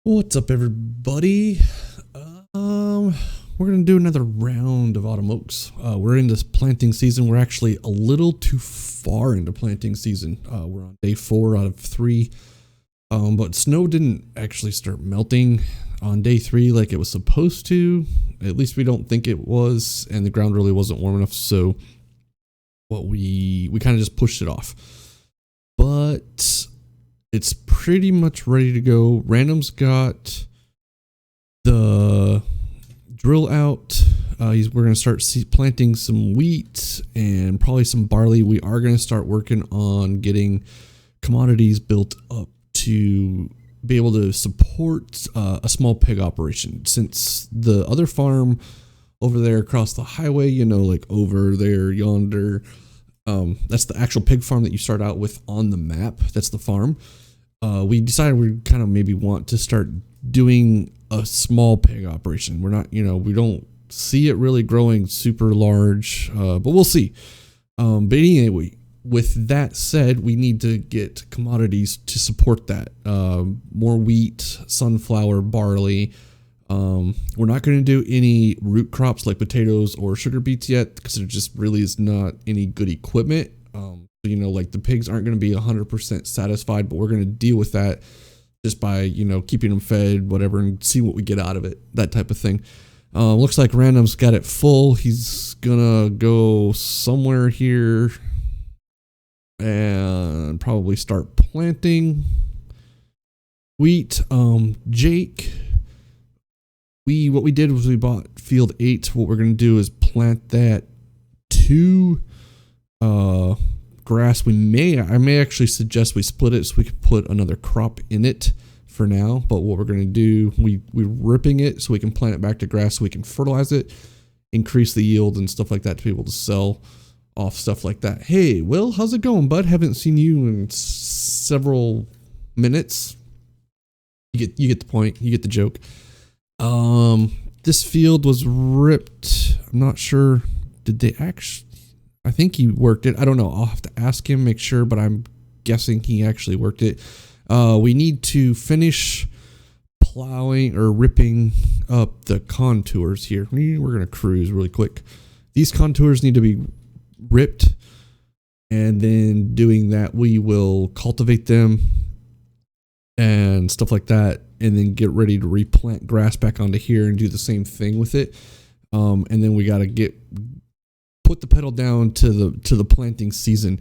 What's up, everybody? We're gonna do another round of autumn oaks. We're in this planting season. We're actually a little too far into planting season. We're on day 4 out of 3. But snow didn't actually start melting on day 3 like it was supposed to. At least we don't think it was, and the ground really wasn't warm enough. So, what we kind of just pushed it off. But it's pretty much ready to go. Random's got the drill out. We're going to start planting some wheat and probably some barley. We are going to start working on getting commodities built up to be able to support a small pig operation. Since the other farm over there across the highway, like over there, yonder, that's the actual pig farm that you start out with on the map. That's the farm. We decided we kind of maybe want to start doing a small pig operation. We're not, we don't see it really growing super large, but we'll see. But anyway, with that said, we need to get commodities to support that. More wheat, sunflower, barley. We're not going to do any root crops like potatoes or sugar beets yet because there just really is not any good equipment. Like the pigs aren't going to be 100% satisfied, but we're going to deal with that just by, keeping them fed, whatever, and see what we get out of it, that type of thing. Looks like Random's got it full. He's going to go somewhere here and probably start planting wheat. Jake, what we did was we bought field 8. What we're going to do is plant that to grass. I may actually suggest we split it so we could put another crop in it for now. But what we're going to do, we're ripping it so we can plant it back to grass so we can fertilize it, increase the yield and stuff like that to be able to sell off stuff like that. Hey, Will, how's it going, bud? Haven't seen you in several minutes. You get the point. You get the joke. This field was ripped. I'm not sure. Did they actually? I think he worked it. I don't know. I'll have to ask him, make sure, but I'm guessing he actually worked it. We need to finish plowing or ripping up the contours here. We're going to cruise really quick. These contours need to be ripped, and then doing that, we will cultivate them and stuff like that, and then get ready to replant grass back onto here and do the same thing with it. And then we got to put the pedal down to the planting season.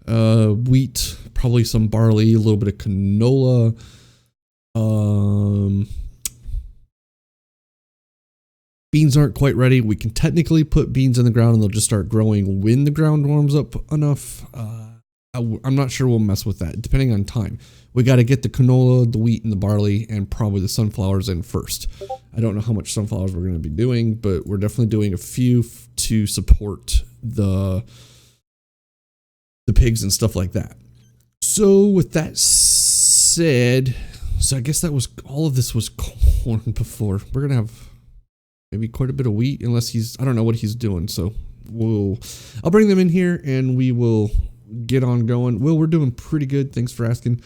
Wheat, probably some barley, a little bit of canola. Beans aren't quite ready. We can technically put beans in the ground and they'll just start growing when the ground warms up enough. I'm not sure we'll mess with that, depending on time. We got to get the canola, the wheat, and the barley, and probably the sunflowers in first. I don't know how much sunflowers we're going to be doing, but we're definitely doing a few to support the pigs and stuff like that. So with that said, I guess that was all of this was corn before. We're going to have maybe quite a bit of wheat, unless I don't know what he's doing. So I'll bring them in here and we will get on going. Will, we're doing pretty good. Thanks for asking.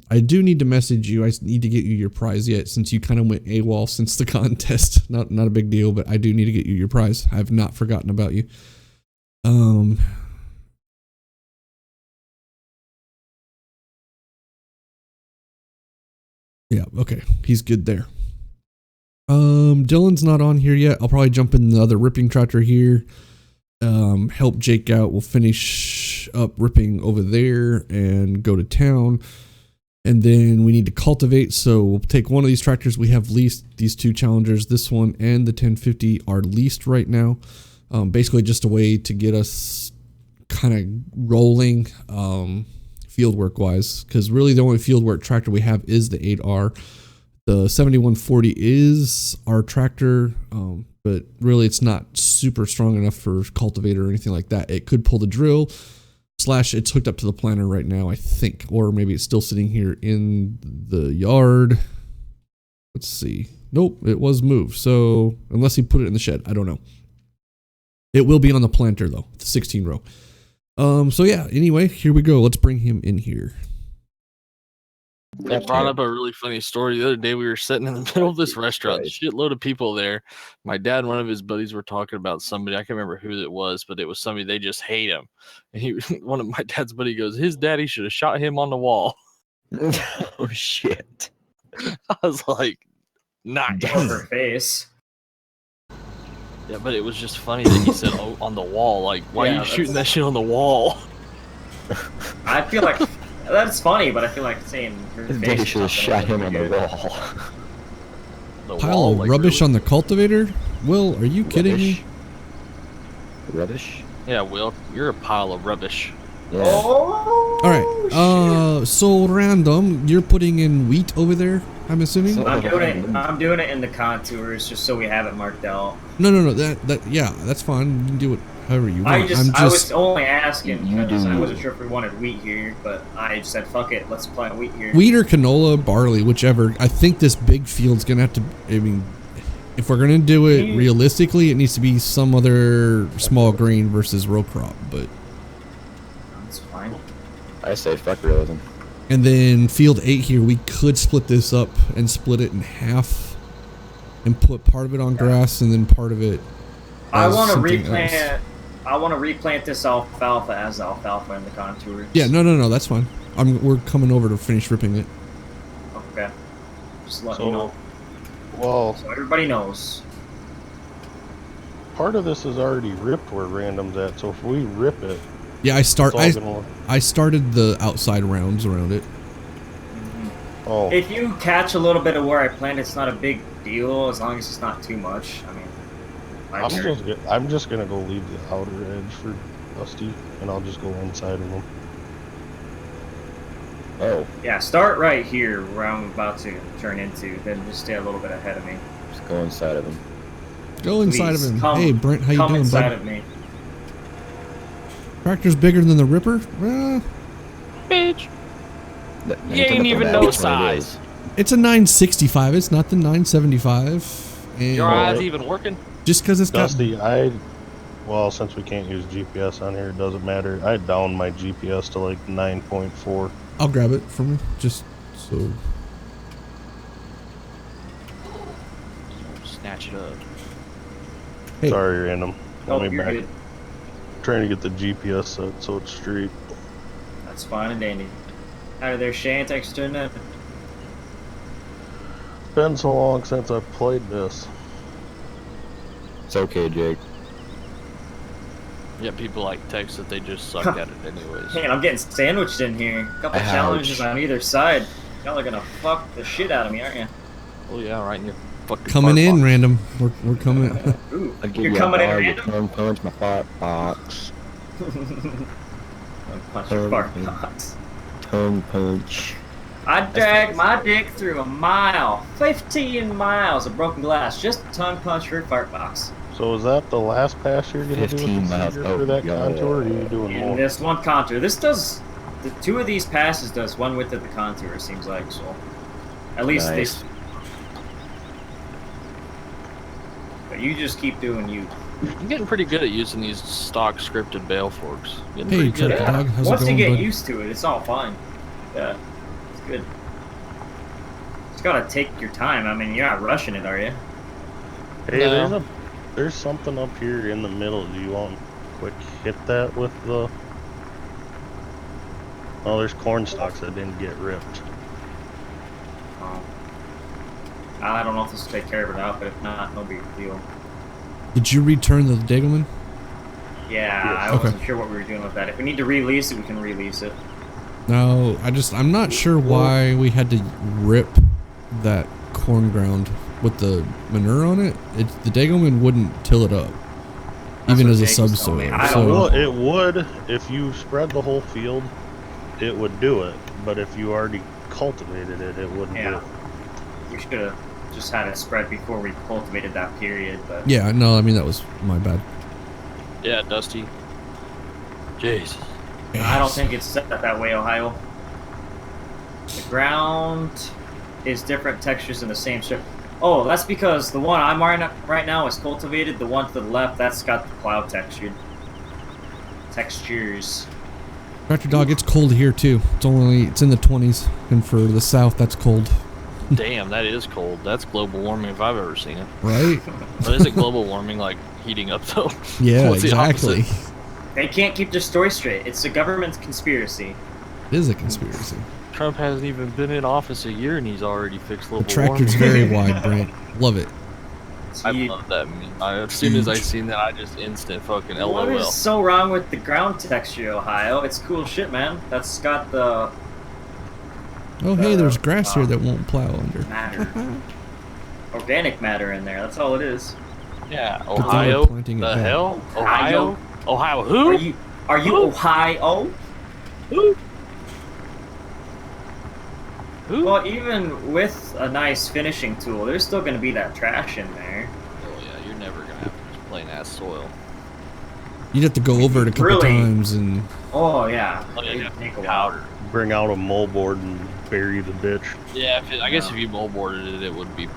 I do need to message you. I need to get you your prize yet, since you kind of went AWOL since the contest. Not a big deal, but I do need to get you your prize. I've not forgotten about you. Yeah, okay. He's good there. Dylan's not on here yet. I'll probably jump in the other ripping tractor here. Help Jake out. We'll finish up ripping over there and go to town. And then we need to cultivate. So we'll take one of these tractors. We have leased these 2 Challengers. This one and the 1050 are leased right now. Basically just a way to get us kind of rolling fieldwork wise. Because really the only fieldwork tractor we have is the 8R. The 7140 is our tractor, but really it's not super strong enough for cultivator or anything like that. It could pull the drill, / it's hooked up to the planter right now, I think. Or maybe it's still sitting here in the yard. Let's see. Nope, it was moved. So unless he put it in the shed, I don't know. It will be on the planter though, the 16 row. So yeah, anyway, here we go. Let's bring him in here. It brought up a really funny story. The other day, we were sitting in the middle of this restaurant, shitload of people there. My dad and one of his buddies were talking about somebody. I can't remember who it was, but it was somebody they just hate him. And one of my dad's buddy goes, his daddy should have shot him on the wall. Oh shit! I was like, nice. Her face. Yeah, but it was just funny that he said, "Oh, on the wall." Like, why are you shooting that shit on the wall? I feel like that's funny, but I feel like saying her His face. daddy should have shot him on the wall. Pile of rubbish on the cultivator? Will, are you kidding me? Rubbish? Yeah, Will, you're a pile of rubbish. Yeah. Oh. All right. So random, you're putting in wheat over there. I'm assuming. I'm doing it in the contours just so we have it marked out. No. Yeah, that's fine. You can do it however you want. I was only asking because I wasn't sure if we wanted wheat here, but I said fuck it, let's plant wheat here. Wheat or canola, barley, whichever. I think this big field's gonna have to. I mean, if we're gonna do it realistically, it needs to be some other small grain versus row crop. But that's fine. I say fuck realism. And then field 8 here, we could split this up and split it in half, and put part of it on grass and then part of it. I want to replant. Else. I want to replant this alfalfa as alfalfa in the contours. Yeah, no, that's fine. We're coming over to finish ripping it. Okay. Just let me know. Well, so everybody knows. Part of this is already ripped where random's at, so if we rip it, yeah, I started the outside rounds around it. Mm-hmm. Oh. If you catch a little bit of where I planted, it's not a big deal as long as it's not too much. I mean, I'm just gonna go leave the outer edge for Dusty, and I'll just go inside of them. Oh. Yeah, start right here where I'm about to turn into, then just stay a little bit ahead of me. Just go inside of him. Go inside of him. Hey, Brent, how you doing, bud? Come inside of me. Tractor's bigger than the Ripper? Bitch. You ain't even no size. It's a 965. It's not the 975. And your eyes even working? Just because it's Dusty, well, since we can't use GPS on here, it doesn't matter. I downed my GPS to like 9.4. I'll grab it from you, just so. Snatch it up. Hey. Sorry, random. You're good. Trying to get the GPS set so it's straight. That's fine and dandy. How are their Shantex doing that? Been so long since I've played this. It's okay, Jake. Yeah, people like text that they just suck at it anyways. Man, I'm getting sandwiched in here. A couple challenges on either side. Y'all are gonna fuck the shit out of me, aren't you? Oh yeah, right in your fucking coming in, random. We're coming. Ooh, I'll give you're coming in random? Tongue punch my fart box. Punch your fart box. Tongue punch. I dragged my dick through 15 miles of broken glass just to tongue punch your fart box. So is that the last pass you're gonna do for that contour, or are you doing more? This one contour. This does the 2 of these passes does one width of the contour. It seems like so. At least this. But you just keep doing you. I'm getting pretty good at using these stock scripted bale forks. Hey, dog, how's once it going, you get bud? used to it, it's all fine. Yeah, it's good. Just gotta take your time. I mean, you're not rushing it, are you? Hey, no. There's something up here in the middle. Do you want to quick hit that with the... Oh, there's corn stalks that didn't get ripped. Oh. I don't know if this will take care of it out, but if not, no big deal. Did you return the Degelman? Yeah, I wasn't sure what we were doing with that. If we need to release it, we can release it. No, I'm not sure why we had to rip that corn ground with the manure on it. The Degelman wouldn't till it up, even as a subsoil. Well, it would if you spread the whole field. It would do it, but if you already cultivated it, it wouldn't do it. We should have just had it spread before we cultivated that period. But yeah, no, I mean that was my bad. Yeah, Dusty. Jeez. I don't think it's set that way, Ohio. The ground is different textures in the same strip. Oh, that's because the one I'm right now is cultivated. The one to the left, that's got the cloud textures. Tractor Dog, it's cold here too. It's in the 20s, and for the south, that's cold. Damn, that is cold. That's global warming if I've ever seen it. Right? But isn't global warming like heating up though? Yeah, What's the exactly. opposite? They can't keep their story straight. It's a government conspiracy. It is a conspiracy. Trump hasn't even been in office a year and he's already fixed The global tractor's warming. very wide, Brent. Love it. I love that meme. As soon as I seen that, I just instant fucking LOL. What is so wrong with the ground texture, Ohio? It's cool shit, man. That's got the Oh, hey, there's grass here that won't plow under. matter, organic matter in there. That's all it is. Yeah, thing they're Ohio. planting it The back. hell? Ohio? Ohio who? Are you Ohio? Who? Who? Well, even with a nice finishing tool, there's still going to be that trash in there. Oh yeah, you're never gonna have just plain ass soil. You'd have to go over it a couple Really? times and Oh yeah, Oh, yeah, it'd you have take to a powder. while. Bring out a moldboard and bury the bitch. Yeah, I guess if you moldboarded it, it would be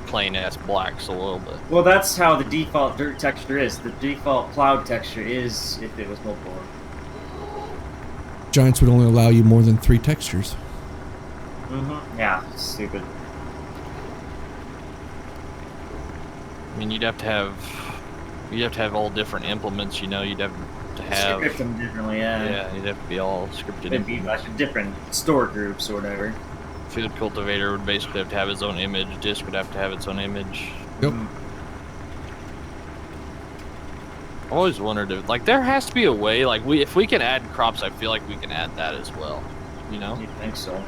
plain ass black soil, but Well, that's how the default dirt texture is. The default cloud texture is if it was moldboard. Giants would only allow you more than 3 textures. Yeah, stupid. I mean, you'd have to have all different implements. You know, you'd have to have. Script them differently, yeah. Yeah, you'd have to be all scripted. It'd be implements. like different store groups or whatever. Field cultivator would basically have to have its own image. Disc would have to have its own image. Yep. I always wondered if, like, there has to be a way. Like, if we can add crops, I feel like we can add that as well. You know, You'd think so.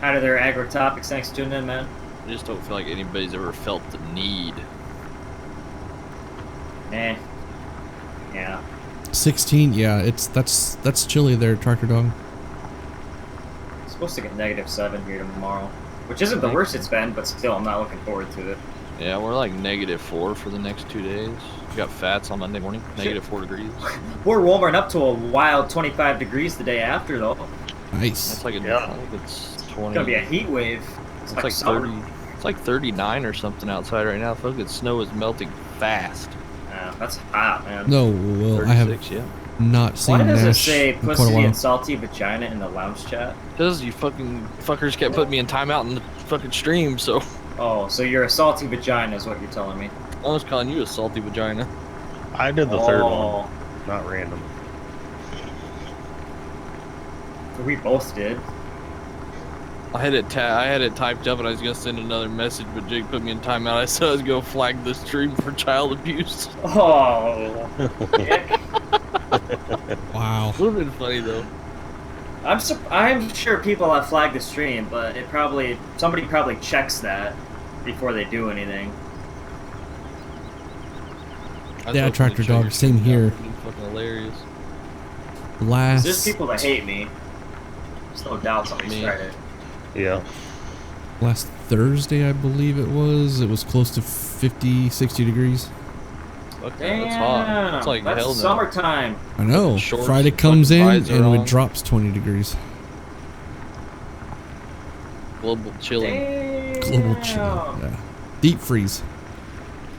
Out of their agrotopics, thanks for tuning in, man. I just don't feel like anybody's ever felt the need. Yeah. 16, yeah, that's chilly there, Tractor Dog. It's supposed to get -7 here tomorrow. Which isn't the worst it's been, but still, I'm not looking forward to it. Yeah, we're like -4 for the next 2 days. We got Fats on Monday morning, -4 degrees. We're warming up to a wild 25 degrees the day after, though. Nice. That's like a, Yeah. I think it's 20. It's gonna be a heat wave. It's like summer. 30. It's like 39 or something outside right now. Fucking snow is melting fast. Yeah, that's hot, man. No, well, I have 36, yeah. not seen Why does it Nash say in quite a pussy while. and salty vagina in the lounge chat? Because you fucking fuckers kept putting me in timeout in the fucking stream, so Oh, so you're a salty vagina is what you're telling me. I was calling you a salty vagina. I did the third one, Oh, not random. we both did. I had it typed up and I was gonna send another message, but Jake put me in timeout. I said I was gonna flag the stream for child abuse. Oh, dick. Wow. Would have been funny though. I'm sure people have flagged the stream, but somebody probably checks that before they do anything. I was Yeah, hoping Tractor to check Dog, your same stream out. here. It'd be fucking hilarious. Last There's people that hate me. There's no doubt somebody's Me. tried it. Yeah. last Thursday, I believe it was close to 50, 60 degrees. Okay, that's hot. It's like that's hell now. summertime. I know. Shorts, Friday comes in fucking visor and on. it drops 20 degrees. Global chilling. Damn. Global chill. Yeah. Deep freeze.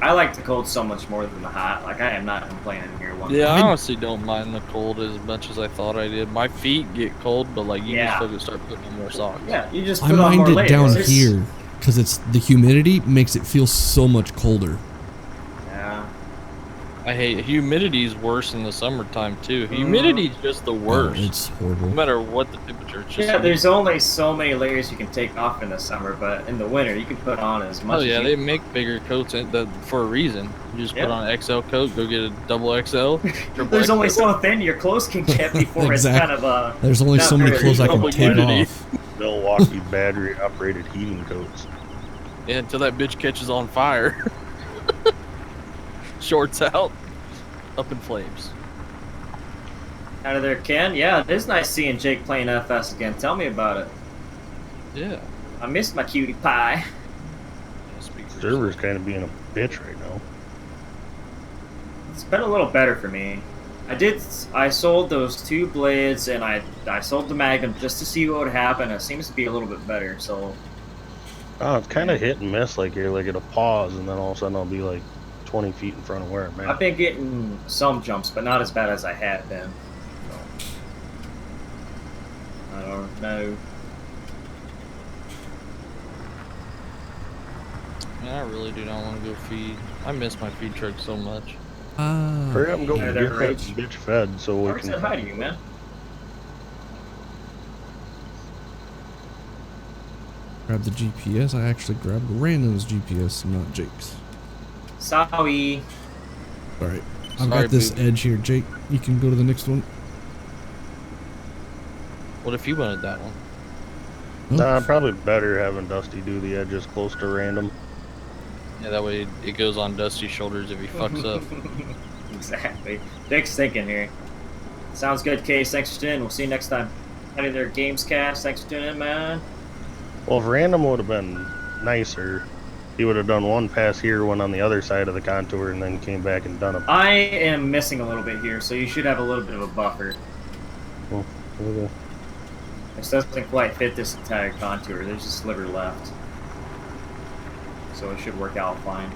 I like the cold so much more than the hot. Like, I am not complaining here one Yeah, I I- honestly don't mind the cold as much as I thought I did. My feet get cold, but like you Yeah. just fucking start putting on more socks. Yeah, you just I put on more mind it layers. down It's- here because it's the humidity makes it feel so much colder. Yeah. I hate humidity's worse in the summertime too. Humidity's just the Oh, worst. it's No horrible. matter what the temperature. It's just Yeah, there's only so many layers you can take off in the summer, but in the winter you can put on as much Oh yeah, as they you make bigger coats for a reason. You just put Yeah. on an XL coat, go get a double XL. triple There's only XL. so thin your clothes can get before it's Exactly. kind of a... There's only Not so many very clothes I can double take humidity. off. Milwaukee battery operated heating coats. Yeah, until that bitch catches on fire. Shorts out, up in flames. Out of there, Ken. Yeah, it is nice seeing Jake playing FS again. Tell me about it. Yeah. I missed my cutie pie. Server's kind of being a bitch right now. It's been a little better for me. I sold those 2 blades and I sold the Magnum just to see what would happen. It seems to be a little bit better, so Oh, it's kind of hit and miss. Like you're like at a pause, and then all of a sudden I'll be like 20 feet in front of where I'm I've at. been getting some jumps, but not as bad as I had been. So. Oh, no. Man, I really do not want to go feed. I miss my feed truck so much. Ah. Hurry up and go Yeah, get they're that rich. bitch fed so we Mark can. said hi to you, man. Grab the GPS. I actually grabbed Random's GPS, not Jake's. Sorry. Alright. I've Sorry, got this boo. edge here, Jake. You can go to the next one. What if you wanted that one? Nah, probably better having Dusty do the edges close to Random. Yeah, that way it goes on Dusty's shoulders if he fucks up. Exactly. Jake's thinking here. Sounds good, Case. Thanks for tuning in. We'll see you next time. Any other Gamescast. Thanks for tuning in, man. Well, if Random would have been nicer, he would have done one pass here, one on the other side of the contour, and then came back and done a. I am missing a little bit here, so you should have a little bit of a buffer. Okay. This doesn't quite fit this entire contour. There's a sliver left. So it should work out fine.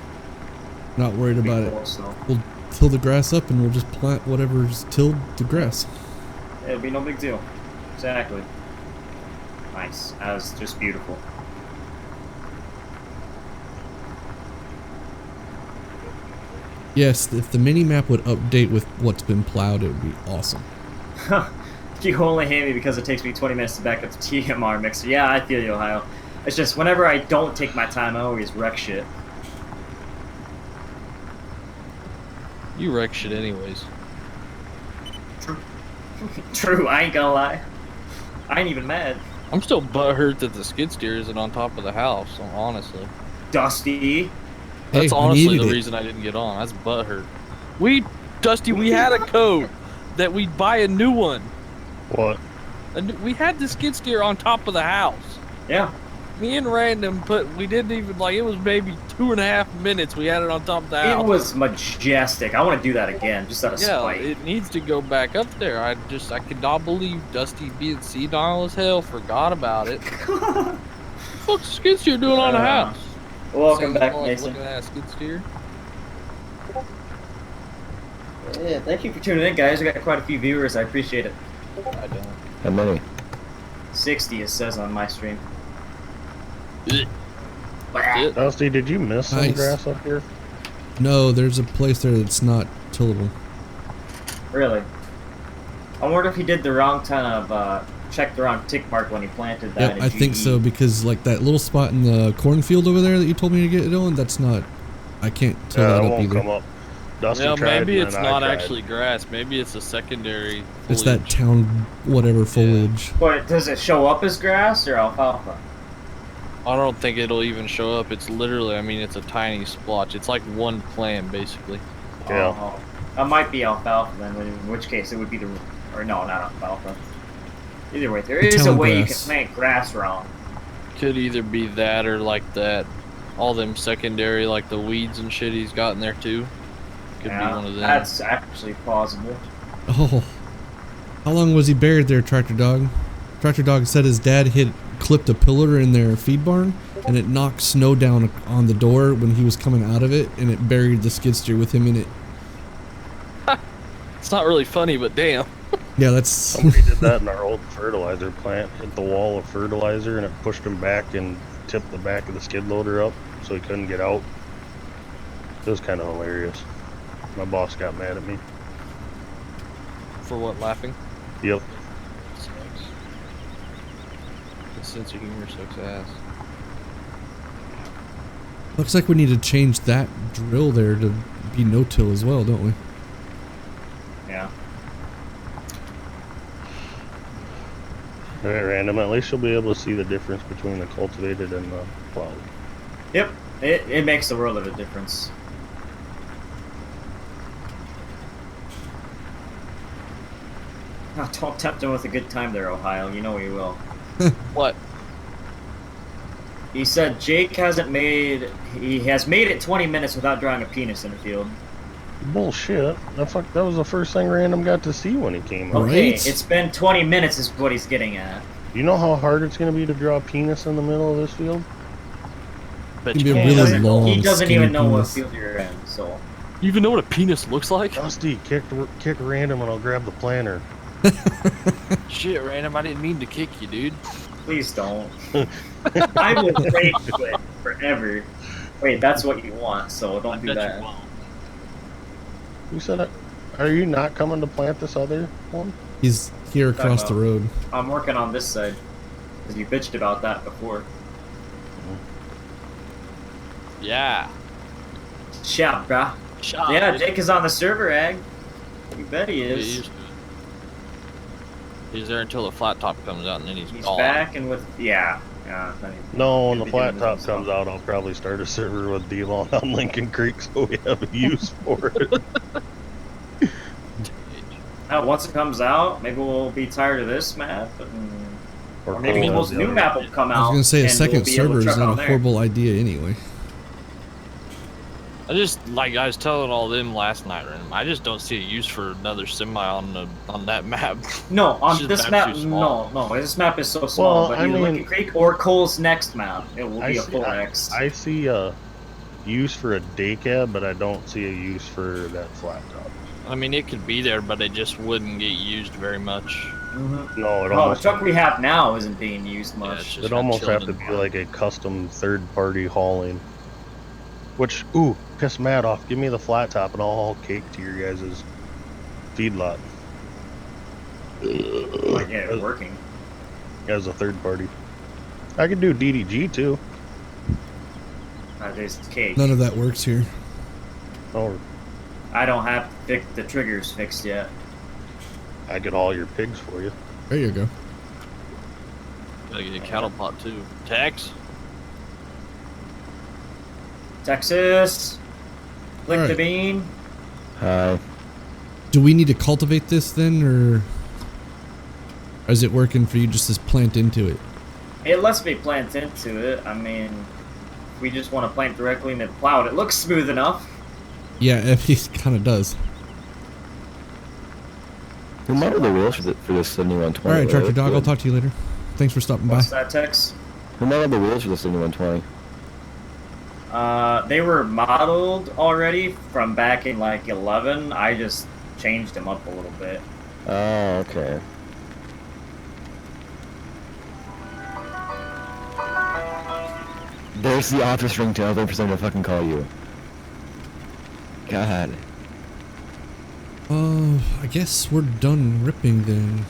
Not worried Be about it. close, though. We'll till the grass up and we'll just plant whatever's tilled the grass. It'll be no big deal. Exactly. Nice. That was just beautiful. Yes, if the mini map would update with what's been plowed, it would be awesome. You only hate me because it takes me 20 minutes to back up the TMR mixer. Yeah, I feel you, Ohio. It's just whenever I don't take my time, I always wreck shit. You wreck shit anyways. True, I ain't gonna lie. I ain't even mad. I'm still butthurt that the skid steer isn't on top of the house, honestly. Dusty. Hey, That's I honestly needed the it. reason I didn't get on. That's butthurt. Dusty, we had a code that we'd buy a new one. What? We had the skid steer on top of the house. Yeah. Me and Random we didn't even, like, it was maybe 2.5 minutes we had it on top of the It house. was majestic. I want to do that again, just out of Yeah, spite. it needs to go back up there. I could not believe Dusty being senile as hell forgot about it. What's the skid steer doing on the house? Welcome Same back, like Mason. Looking at that skid steer. Yeah, thank you for tuning in, guys. We got quite a few viewers. I appreciate it. I don't. How many? 60, it says on my stream. It. Dusty, did you miss some Nice. grass up here? No, there's a place there that's not tillable. Really? I wonder if he did the wrong kind of, checked the wrong tick mark when he planted that. Yep, in I think GE. so because like that little spot in the cornfield over there that you told me to get it on, that's not. I can't till Yeah, that it up won't either. come up. Dusty Yeah, tried, maybe and it's then I not tried. actually grass. Maybe it's a secondary. It's that foliage. town whatever foliage. But does it show up as grass or alfalfa? I don't think it'll even show up. It's literally, I mean, it's a tiny splotch. It's like one plant, basically. Yeah. Oh, that might be alfalfa then, in which case it would be the... Or no, not alfalfa. Either way, there The is a town way you can grass. plant grass wrong. Could either be that or like that. All them secondary, like the weeds and shit he's got in there too. Could be one of them. That's actually plausible. Oh, how long was he buried there, Tractor Dog? Tractor Dog said his dad clipped a pillar in their feed barn, and it knocked snow down on the door when he was coming out of it, and it buried the skid steer with him in it. It's not really funny, but damn. Yeah, that's. Somebody did that in our old fertilizer plant. Hit the wall of fertilizer, and it pushed him back and tipped the back of the skid loader up, so he couldn't get out. It was kind of hilarious. My boss got mad at me. For what, laughing? Yep. Sucks. The sense of humor sucks ass. Looks like we need to change that drill there to be no-till as well, don't we? Yeah. Alright, Random, at least you'll be able to see the difference between the cultivated and the plowed. Yep. It makes the world of a difference. Oh, don't tempt him with a good time there, Ohio. You know he will. What? He said Jake hasn't made... He has made it 20 minutes without drawing a penis in the field. Bullshit. That was the first thing Random got to see when he came out. Okay, Right. it's been 20 minutes is what he's getting at. You know how hard it's going to be to draw a penis in the middle of this field? Bet It'd you be a can't. really doesn't, long, he doesn't skinny even know what penis. field you're in, so... You even know what a penis looks like? Dusty, kick Random and I'll grab the planter. Shit, random. I didn't mean to kick you, dude. Please don't. I will rage quit forever. Wait, that's what you want, so I don't do bet that. you won't. You said, are you not coming to plant this other one? He's here across the road. I'm working on this side. Because you bitched about that before. Yeah. Shout, brah. Shot. Yeah, dude. Jake is on the server, Ag. You bet he Get is. used to it. He's there until the flat top comes out, and then he's gone. back and with yeah. No, when the He'll be flat doing top his comes stuff. out, I'll probably start a server with D-Long on Lincoln Creek so we have a use for it. Once it comes out, maybe we'll be tired of this map. Or maybe Cole Cole's has the new other map one. will come I out. was gonna say a and we'll second be able to server is truck not on a there. horrible idea anyway. I just like I was telling all them last night, random. I just don't see a use for another semi on that map. No, It's on just this the map, map's too small. no. This map is so small. Well, but I either mean- Lincoln Creek or Cole's next map, it will be a full X. I see a use for a day cab, but I don't see a use for that flat top. I mean, it could be there, but it just wouldn't get used very much. Mhm. No, it Oh, the almost truck we have now isn't being used Yeah, it's much. just it almost chilling have to in be the like a custom third-party hauling. Which, ooh, piss Matt off. Give me the flat top and I'll haul cake to your guys' feedlot Like, yeah, it's working. as a third party. I could do DDG too. There's cake. None of that works here. Or I don't have the triggers fixed yet. I could haul your pigs for you. There you go. Gotta get a cattle pot too. Tex? Texas, lick the Alright. bean. Hi. Do we need to cultivate this then, or is it working for you just to plant into it? It lets me plant into it. I mean, we just want to plant directly into the cloud. It looks smooth enough. Yeah, it kind of does. Who modeled the wheels for this 7120? All right, Tractor Dog. I'll talk to you later. Thanks for stopping by. What's that, Tex? Who modeled the wheels for the 7120? They were modeled already from back in like 11. I just changed them up a little bit. Oh, okay. There's the office ringtone. I'm for someone to fucking call you. God. I guess we're done ripping then.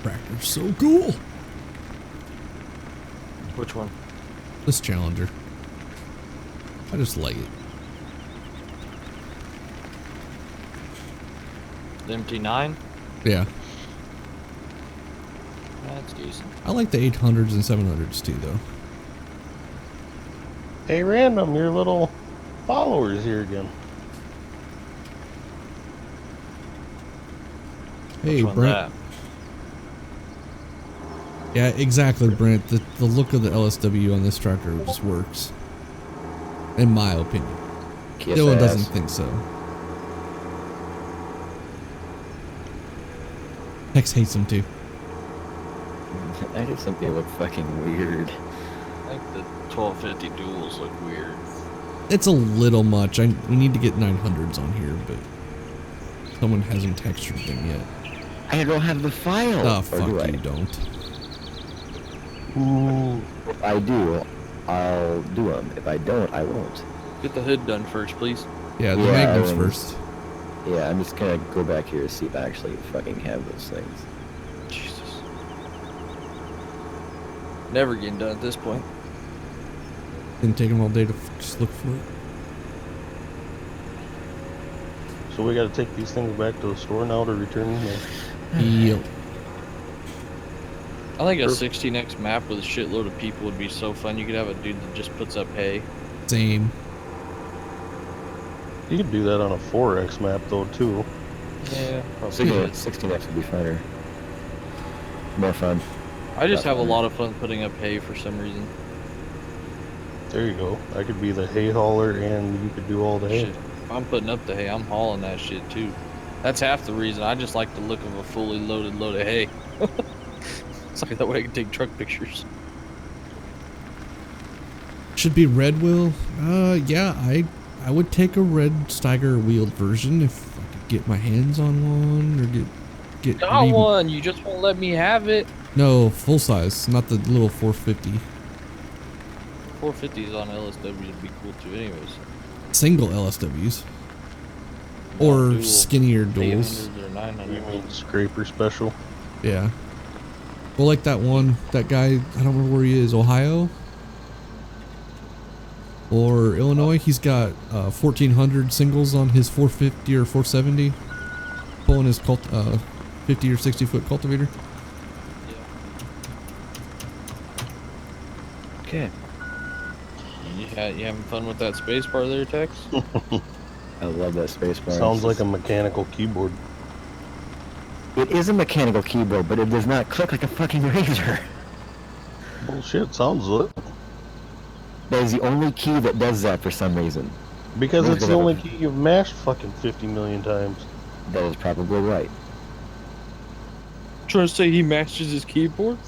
Tractor's so cool. Which one? This Challenger. I just like it. The MT9? Yeah. That's decent. I like the 800s and 700s too, though. Hey, Random, your little followers here again. Hey, Which one's Brent. that? Yeah, exactly, Brent. The look of the LSW on this tractor just works. In my opinion. Kiss Dylan ass. doesn't think so. Hex hates him too. I just think they look fucking weird. I think the 1250 duals look weird. It's a little much. We need to get 900s on here, but someone hasn't textured them yet. I don't have the file. Oh, Or fuck do you, I? don't. Ooh. If I do, I'll do them. If I don't, I won't. Get the hood done first, please. Yeah, the Yeah, magnums I mean- first. Yeah, I'm just gonna go back here to see if I actually fucking have those things. Jesus. Never getting done at this point. Didn't take him all day to just look for it. So we gotta take these things back to the store now to return them? or- Yep. I think a 16x map with a shitload of people would be so fun. You could have a dude that just puts up hay. Same. You could do that on a 4X map though too. Yeah, probably. 16X would be funner. More fun. I just have a lot of fun putting up hay for some reason. There you go. I could be the hay hauler and you could do all the hay. Shit. If I'm putting up the hay, I'm hauling that shit too. That's half the reason. I just like the look of a fully loaded load of hay. It's like that way I can take truck pictures. Should be red wheel. Yeah, I would take a red Steiger wheeled version if I could get my hands on one or get Got maybe- one. You just won't let me have it. No, full size, not the little 450. 450s on LSW would be cool too, anyways. Single LSWs No, or dual skinnier duals. 800s or You 900. mean scraper special? Yeah. Well, like that guy, I don't remember where he is, Ohio or Illinois. He's got 1400 singles on his 450 or 470, pulling his 50 or 60 foot cultivator. Okay. You having fun with that space bar there, Tex? I love that space bar. Sounds like a mechanical keyboard. It is a mechanical keyboard, but it does not click like a fucking razor. Bullshit, sounds it. That is the only key that does that for some reason. Because Where's it's the the only other- key you've mashed fucking 50 million times. That is probably right. Trying to say he matches his keyboard?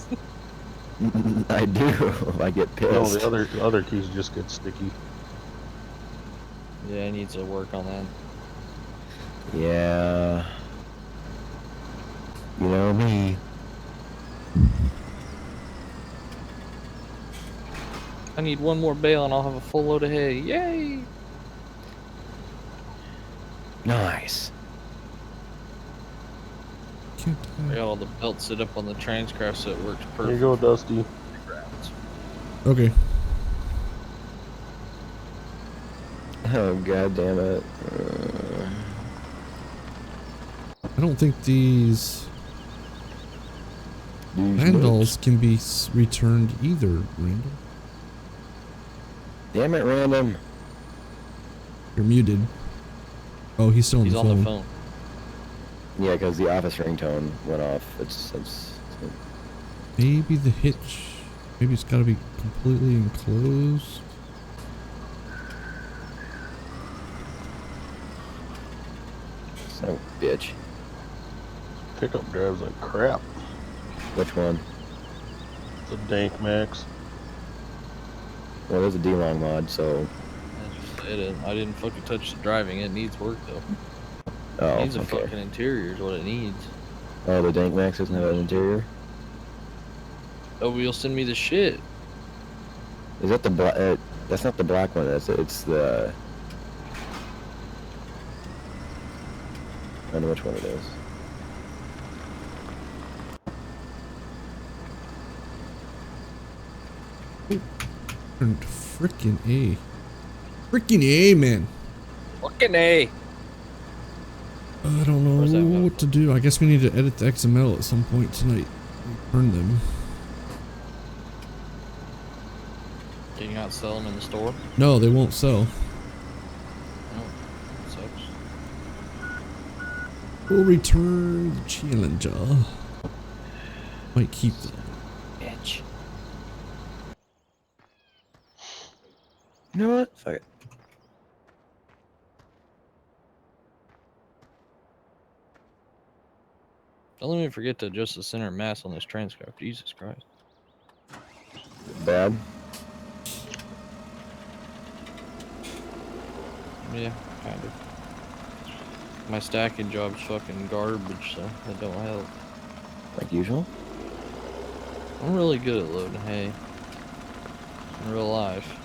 I do. I get No, pissed. the other keys just get sticky. Yeah, he needs to work on that. Yeah. You know me. I need one more bale and I'll have a full load of hay. Yay! Nice. Can't, I got all the belts set up on the Transcraft so it works Here you perfect. go, Dusty. okay. Oh god damn it. I don't think these handles can be returned either, Randall. Damn it, random. You're muted. Oh, he's still on He's the on phone. the phone. Yeah, because the office ringtone went off. It's Maybe the hitch. Maybe it's got to be completely enclosed. son of a bitch. Pickup drives like crap. Which one? The Dank Max. Well, there's a D-Long mod, so. I didn't fucking touch the driving. It needs work though. Oh, It needs a okay. fucking interior is what it needs. Oh, the Dank Max doesn't have an interior? Oh, you'll send me the shit. Is that the black? That's not the black one. It's the. I don't know which one it is. Turned frickin' A. Frickin' A, man. Fucking A. I don't Where's that know one what to do. I guess we need to edit the XML at some point tonight. Burn them. Can you not sell them in the store? No, they won't sell. Oh, sucks. We'll return the Challenger. Might keep them. Bitch. You know what? Fuck it. Don't let me forget to adjust the center mass on this Transcraft. Jesus Christ. Bad. Yeah, kind of. My stacking job's fucking garbage, so that don't help. Like usual. I'm really good at loading hay. In real life.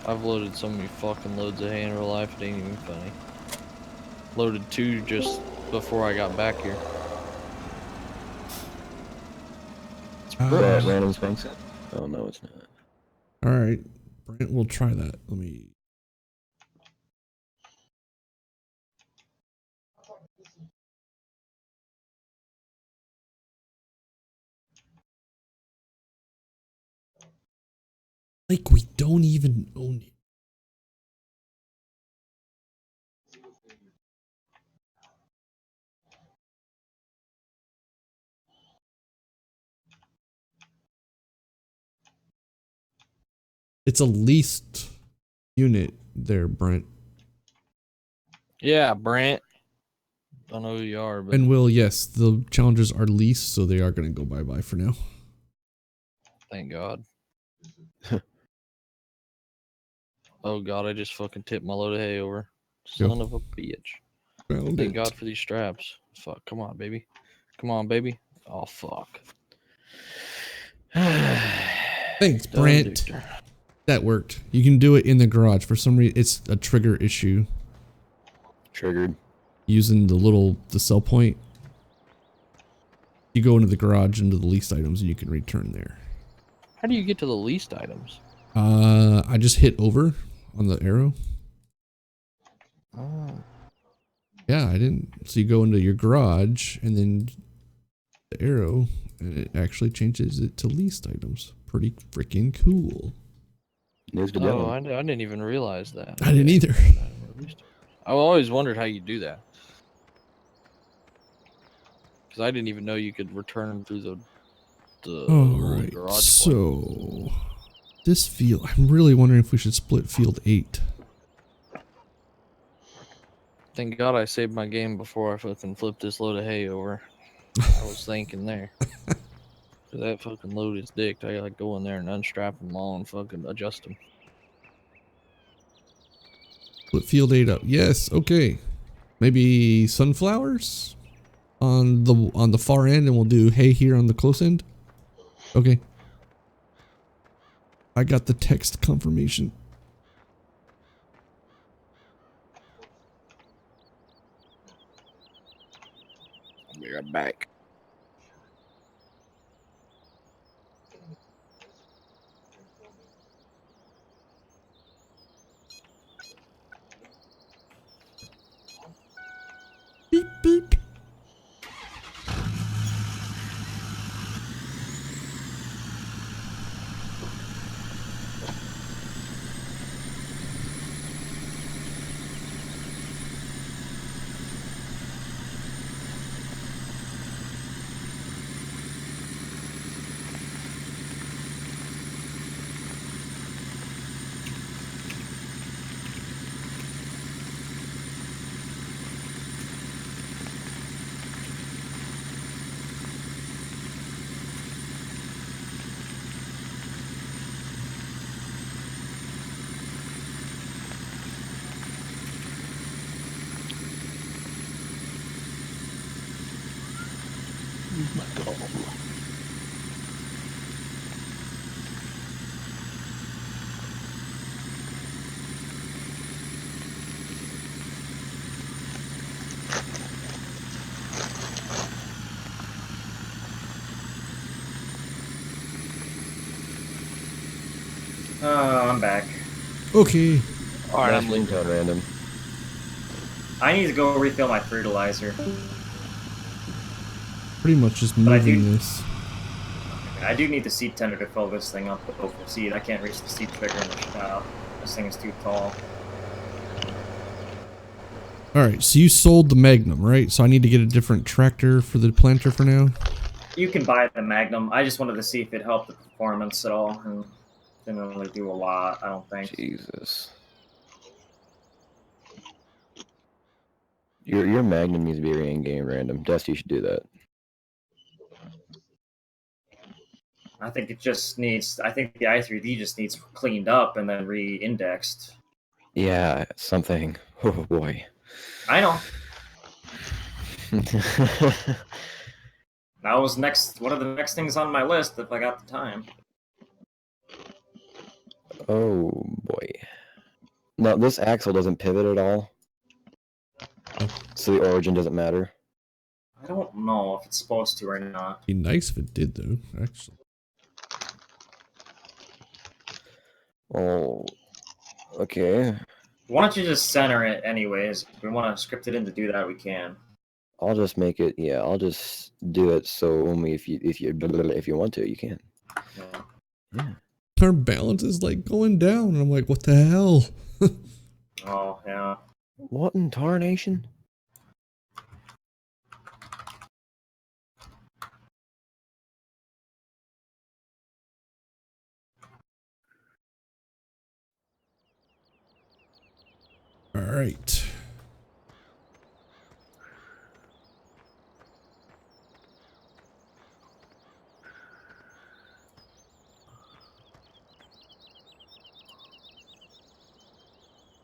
I've loaded so many fucking loads of hay in real life, it ain't even funny. Loaded 2 just before I got back here. It's Is that gross. random spanks it? Oh no, it's not. Alright. Brent, we'll try that. Let me. Like we don't even own it. It's a leased unit there, Brent. Yeah, Brent. Don't know who you are, but And Will, yes, the Challengers are leased, so they are going to go bye-bye for now. thank God. Oh God, I just fucking tipped my load of hay over. Son Yep. of a bitch. Found Thank it. God for these straps. Fuck, come on, baby. Come on, baby. Oh fuck. Thanks, Done, Brent. Victor. That worked. You can do it in the garage. For some reason, it's a trigger issue Triggered. using the sell point. You go into the garage, into the leased items, and you can return there. How do you get to the least items? I just hit over on the arrow. Oh. Yeah, I didn't. So you go into your garage, and then the arrow, and it actually changes it to leased items. Pretty freaking cool. News to Oh, gentlemen. I didn't even realize that. I didn't either. I always wondered how you do that. Because I didn't even know you could return them through the All right. garage point. So this field, I'm really wondering if we should split field 8. Thank God I saved my game before I fucking flipped this load of hay over. I was thinking there. That fucking load is dicked. I gotta go in there and unstrap them all and fucking adjust them. Split field 8 up. Yes. Okay. Maybe sunflowers on the far end, and we'll do hay here on the close end. Okay. I got the text confirmation. I'll be right back. Beep beep. I'm back. Okay. All right, Nice I'm leaving. ringtone, random. I need to go refill my fertilizer. Pretty much just But I moving do- this. I do need the seed tender to fill this thing up with hopeful seed. I can't reach the seed trigger in the shop. This thing is too tall. All right. So you sold the Magnum, right? So I need to get a different tractor for the planter for now. You can buy the Magnum. I just wanted to see if it helped the performance at all, and didn't really do a lot, I don't think. Jesus. Your Magnum needs to be re-game random. Dusty should do that. I think it just needs. I think the i3D just needs cleaned up and then re-indexed. Yeah, something. Oh boy. I know. That was one of the next things on my list if I got the time. Oh boy. No, this axle doesn't pivot at all. So the origin doesn't matter. I don't know if it's supposed to or not. Be nice if it did, though. Actually. Oh. Okay. Why don't you just center it anyways? If we want to script it in to do that, we can. I'll just make it. Yeah, I'll just do it. So only if you want to, you can. Yeah. Yeah. Our balance is like going down, and I'm like, what the hell? Oh, yeah. What in tarnation? All right.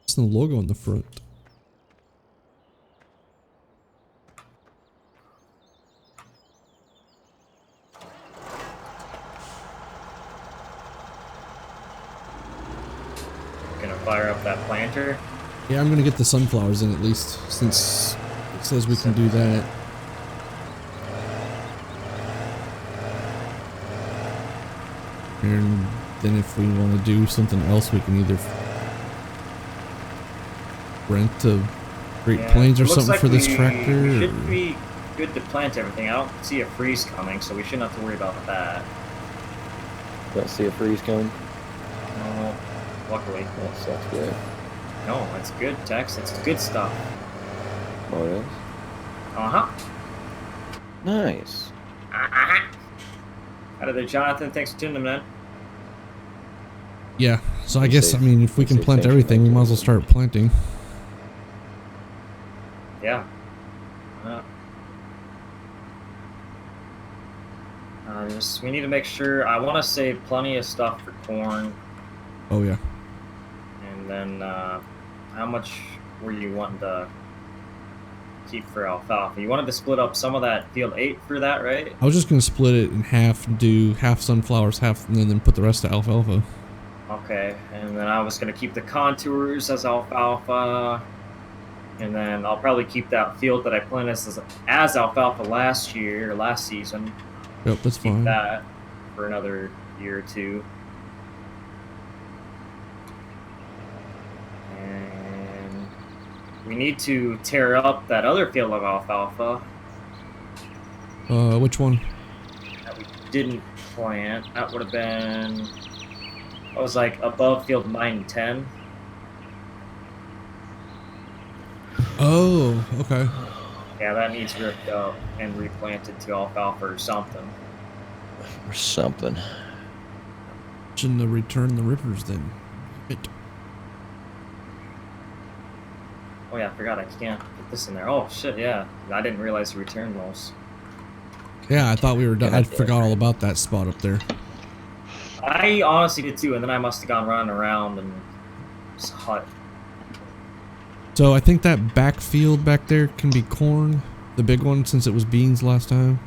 It's the logo on the front. Gonna fire up that planter. Yeah, I'm gonna get the sunflowers in at least, since it says we can do that. And then if we want to do something else, we can either rent a Great Plains or Looks something like for this we tractor. should be good to plant everything. I don't see a freeze coming, so we shouldn't have to worry about that. Don't see a freeze coming. No, luckily. That sucks, good. No, it's good, Tex. It's good stuff. Oh, it is? Uh-huh. Nice. Uh-huh. Out of there, Jonathan. Thanks for tuning in, man. Yeah, so I Let's guess, see. I mean, if we Let's can see, plant thank you, everything, we thank might as you. well start planting. Yeah. We need to make sure. I want to save plenty of stuff for corn. Oh, yeah. And then, how much were you wanting to keep for alfalfa? You wanted to split up some of that field 8 for that, right? I was just going to split it in half and do half sunflowers, half, and then put the rest to alfalfa. Okay, and then I was going to keep the contours as alfalfa. And then I'll probably keep that field that I planted as alfalfa last season. Yep, that's Keep fine. that for another year or two. And we need to tear up that other field of alfalfa Which one? that we didn't plant. That would have been, I was like above field 9 and 10. Oh, okay. Yeah, that needs ripped up and replanted to alfalfa or something. Or something. Shouldn't have returned the rivers then. It. Oh yeah, I forgot I can't put this in there. Oh shit, yeah. I didn't realize you returned those. Yeah, I thought we were done. Yeah, I yeah. forgot all about that spot up there. I honestly did too, and then I must have gone running around and saw it. So I think that back field back there can be corn, the big one, since it was beans last time.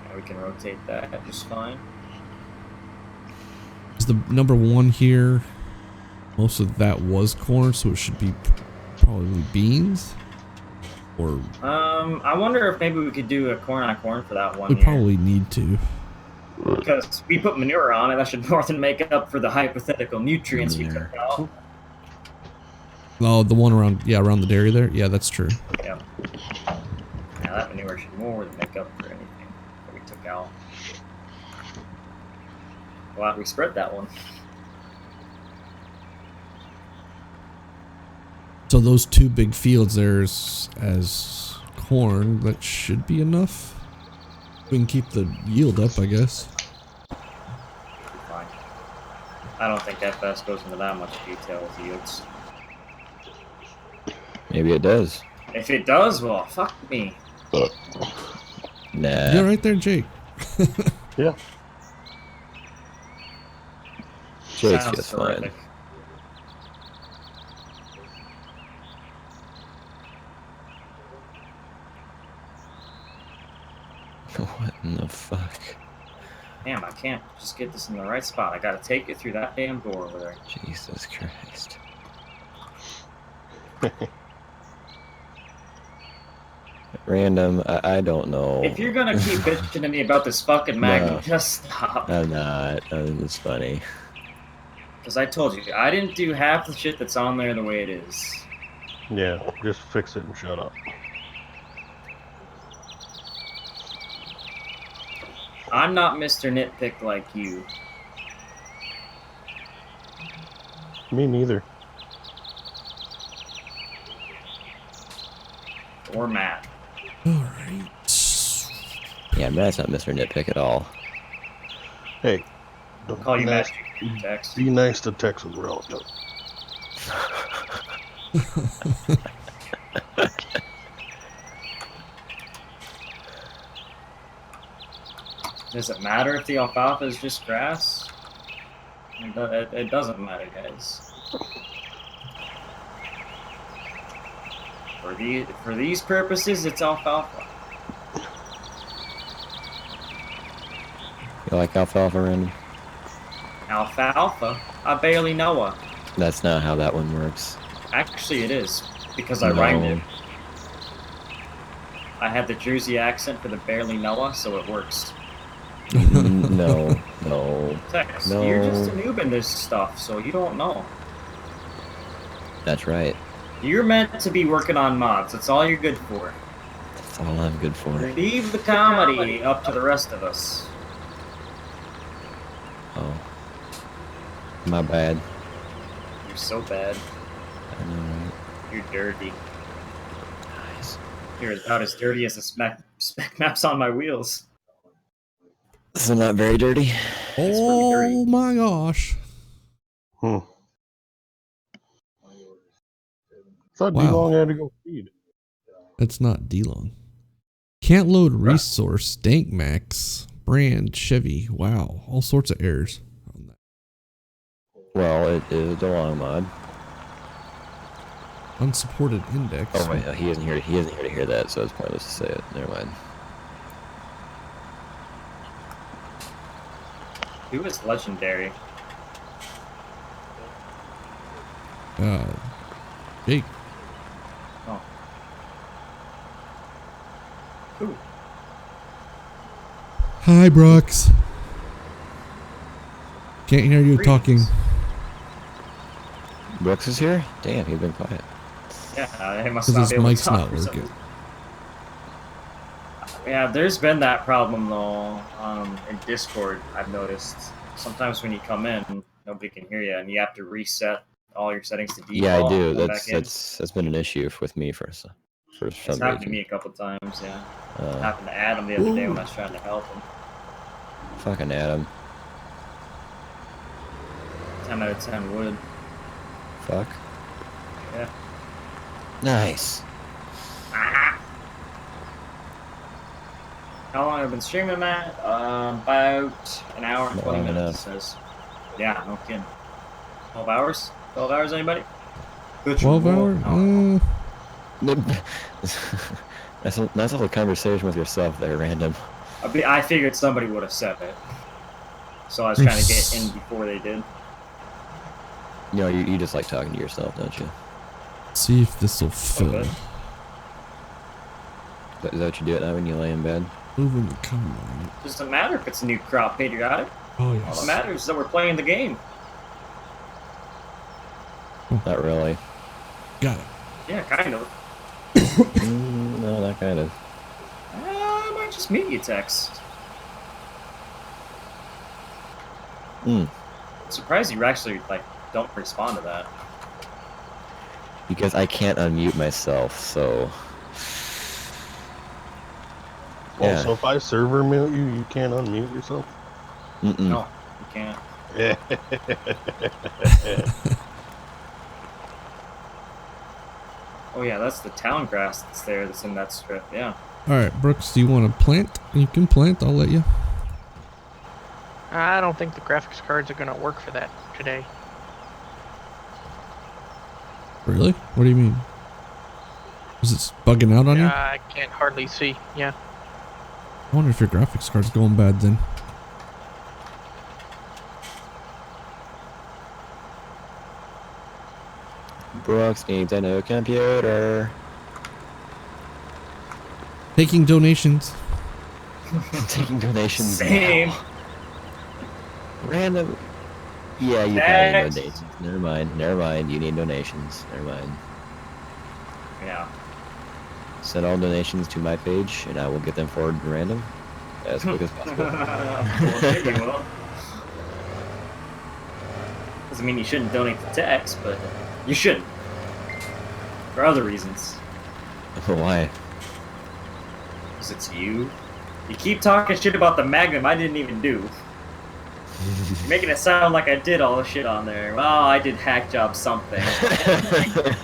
Yeah, we can rotate that just fine. Is the number 1 here? Most of that was corn, so it should be probably beans. Or I wonder if maybe we could do a corn on corn for that one we year. probably need to. Because we put manure on it, that should more than make up for the hypothetical nutrients we took out. Oh, the one around the dairy there. Yeah, that's true. Yeah. Yeah, that manure should more than make up for anything that we took out. Glad we spread that one. So those 2 big fields there's as corn, that should be enough. We can keep the yield up, I guess. Fine. I don't think FS goes into that much detail with yields. Maybe it does. If it does, well, fuck me. Nah. Yeah, right there, Jake. Yeah. Jake's Sounds just fine. terrific. What in the fuck? Damn, I can't just get this in the right spot. I gotta take it through that damn door over there. Jesus Christ. Random, I don't know. If you're gonna keep bitching to me about this fucking Magnum, No. just stop. I'm not. It's funny. Because I told you, I didn't do half the shit that's on there the way it is. Yeah, just fix it and shut up. I'm not Mr. Nitpick like you. Me neither. Or Matt. Alright. Yeah, Matt's not Mr. Nitpick at all. Hey, I'll call you be Matt. nice, Text. be nice to Texas relative. Does it matter if the alfalfa is just grass? It doesn't matter, guys. For these purposes, it's alfalfa. You like alfalfa, Randy? Alfalfa? I barely know her. That's not how that one works. Actually, it is, because I rhymed No. it. I had the Jersey accent for the barely Noah, so it works. No, no. Tex, No. you're just a noob in this stuff, so you don't know. That's right. You're meant to be working on mods. That's all you're good for. That's all I'm good for. Leave the comedy up to the rest of us. Oh. My bad. You're so bad. I know, right? You're dirty. Nice. You're about as dirty as the spec maps on my wheels. This is not very dirty. pretty Oh dirty. my gosh. Hmm. Thought Wow. D-Long had to go feed. That's not D-Long. Can't load resource, Dank Max, brand, Chevy. Wow. All sorts of errors on that. Well, it is a long mod. Unsupported index. Oh wait, he isn't here. He isn't here to hear that, so it's pointless to say it. Never mind. Who is legendary? Jake. Oh. Who? Hi, Brooks. Can't hear you talking. Brooks is here? Damn, he's been quiet. Yeah, he must Because not his be able to mic's talk not for some working. reason. Yeah, there's been that problem though in Discord. I've noticed sometimes when you come in, nobody can hear you, and you have to reset all your settings to default. Yeah, I do. and go That's back in. that's been an issue with me for some It's happened to reason. me a couple times. Yeah, it Uh, happened to Adam the other day when I was trying to help him. fucking Adam. 10 out of 10 would. Fuck. Yeah. Nice. Ah. How long have I been streaming that? About an hour and 20 Long minutes. enough. It says. Yeah, no kidding. 12 hours? 12 hours, anybody? Good 12 reward. hours? That's a nice little conversation with yourself there, random. I figured somebody would have said it. So I was trying to get in before they did. You know, you just like talking to yourself, don't you? See if this will fill. Okay. Is that what you do at night when you lay in bed? Moving the combine. Doesn't matter if it's a new crop patriotic. Oh, All yes. that matters is that we're playing the game. Not really. Got it. Yeah, kind of. No, not kind of. I might just meet you, Tex. Hmm. I'm surprised you actually don't respond to that. Because I can't unmute myself, so. Well, Yeah. so if I server mute you, you can't unmute yourself? Mm-mm. No, you can't. Oh yeah, that's the town grass that's there. That's in that strip. Yeah. All right, Brooks, do you want to plant? You can plant. I'll let you. I don't think the graphics cards are gonna work for that today. Really? What do you mean? Is it bugging out on you? I can't hardly see. Yeah. I wonder if your graphics card's going bad then. Brooks needs a new computer. Taking donations. Taking donations. Same. Random. Yeah, you probably need donations. Never mind. Never mind. You need donations. Never mind. Yeah. Send all donations to my page, and I will get them forwarded to random as quick as possible. Well, maybe you will. Doesn't mean you shouldn't donate to Tex, but you shouldn't. For other reasons. Why? Because it's you. You keep talking shit about the Magnum I didn't even do. You're making it sound like I did all the shit on there. Well, I did hack job something.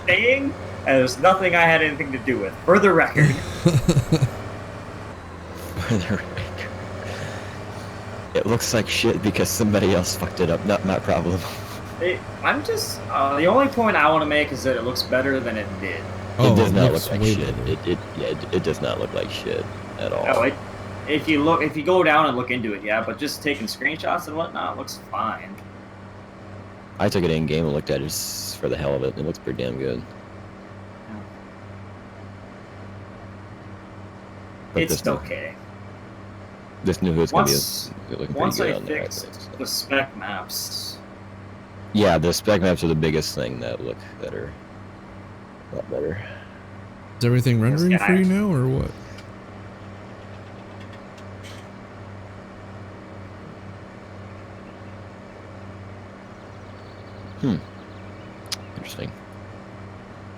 Saying and there's nothing I had anything to do with. For the record. For the record. It looks like shit because somebody else fucked it up, not my problem. I'm just the only point I want to make is that it looks better than it did. It does not looks look like way shit. better. It does not look like shit at all. Oh, if you go down and look into it, yeah, but just taking screenshots and whatnot, it looks fine. I took it in game and looked at it just for the hell of it. It looks pretty damn good. But It's okay. This new hood's gonna be looking Once pretty I good on there. I fix think, so. the spec maps, Yeah, the spec maps are the biggest thing that look better. A lot better. Is everything rendering Yes, for you now, or what? Interesting.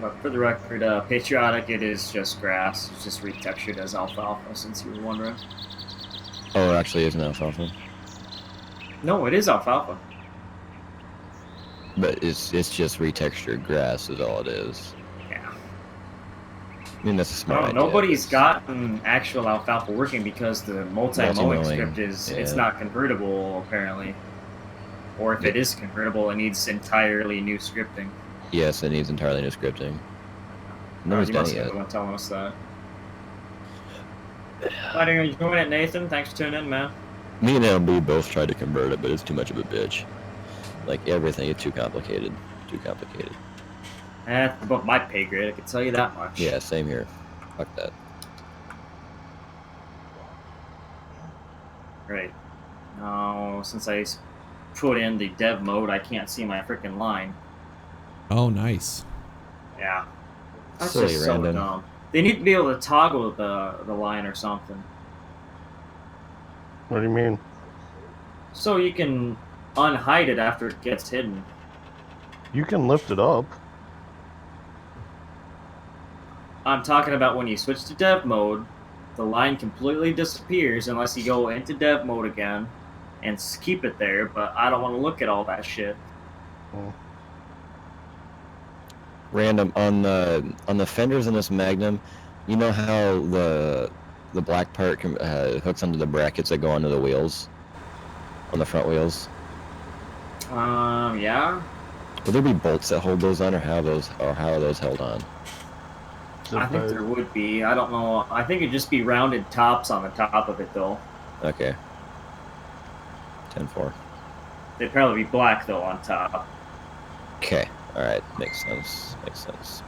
but for the record, patriotic, it is just grass. It's just retextured as alfalfa, since you were wondering. Oh, it actually is an alfalfa. No, it is alfalfa. But it's just retextured grass is all it is. Yeah. I mean, that's a smart idea. Nobody's gotten actual alfalfa working because the multi-mowing Multi-mowing, script is it's yeah. not convertible apparently, or if it is convertible, it needs entirely new scripting. Yes, it needs entirely new scripting. You Nobody's done must it be yet. the one telling us that. Glad you're enjoying it, Nathan. Thanks for tuning in, man. Me and LB both tried to convert it, but it's too much of a bitch. Like everything, it's too complicated. Too complicated. That's above my pay grade, I can tell you that much. Yeah, same here. Fuck that. Right. Now, since I put in the dev mode, I can't see my freaking line. Oh, nice. Yeah. That's Silly just so random. dumb. They need to be able to toggle the line or something. What do you mean? So you can unhide it after it gets hidden. You can lift it up. I'm talking about when you switch to dev mode, the line completely disappears unless you go into dev mode again and keep it there, but I don't want to look at all that shit. Random on the fenders in this Magnum, you know how the black part hooks onto the brackets that go onto the wheels, on the front wheels. Yeah. Will there be bolts that hold those on, or how are those held on? I think there would be. I don't know. I think it'd just be rounded tops on the top of it, though. Okay. 10-4. They'd probably be black, though, on top. Okay. All right. Makes sense. Makes sense.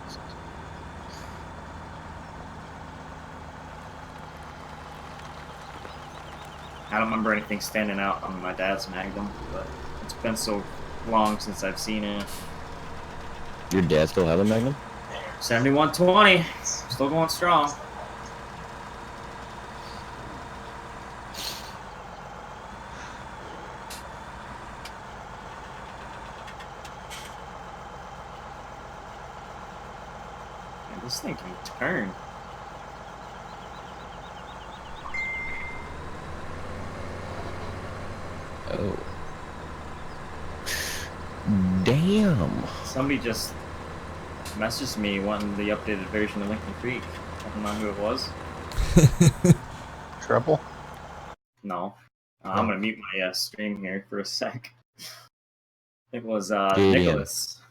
I don't remember anything standing out on my dad's Magnum, but it's been so long since I've seen it. Your dad still have a Magnum? 7120, still going strong. Man, this thing can turn. Oh. Damn. Somebody just messaged me wanting the updated version of Lincoln Creek. I don't know who it was. Triple? No. I'm gonna mute my stream here for a sec. It was Gideon. Nicholas.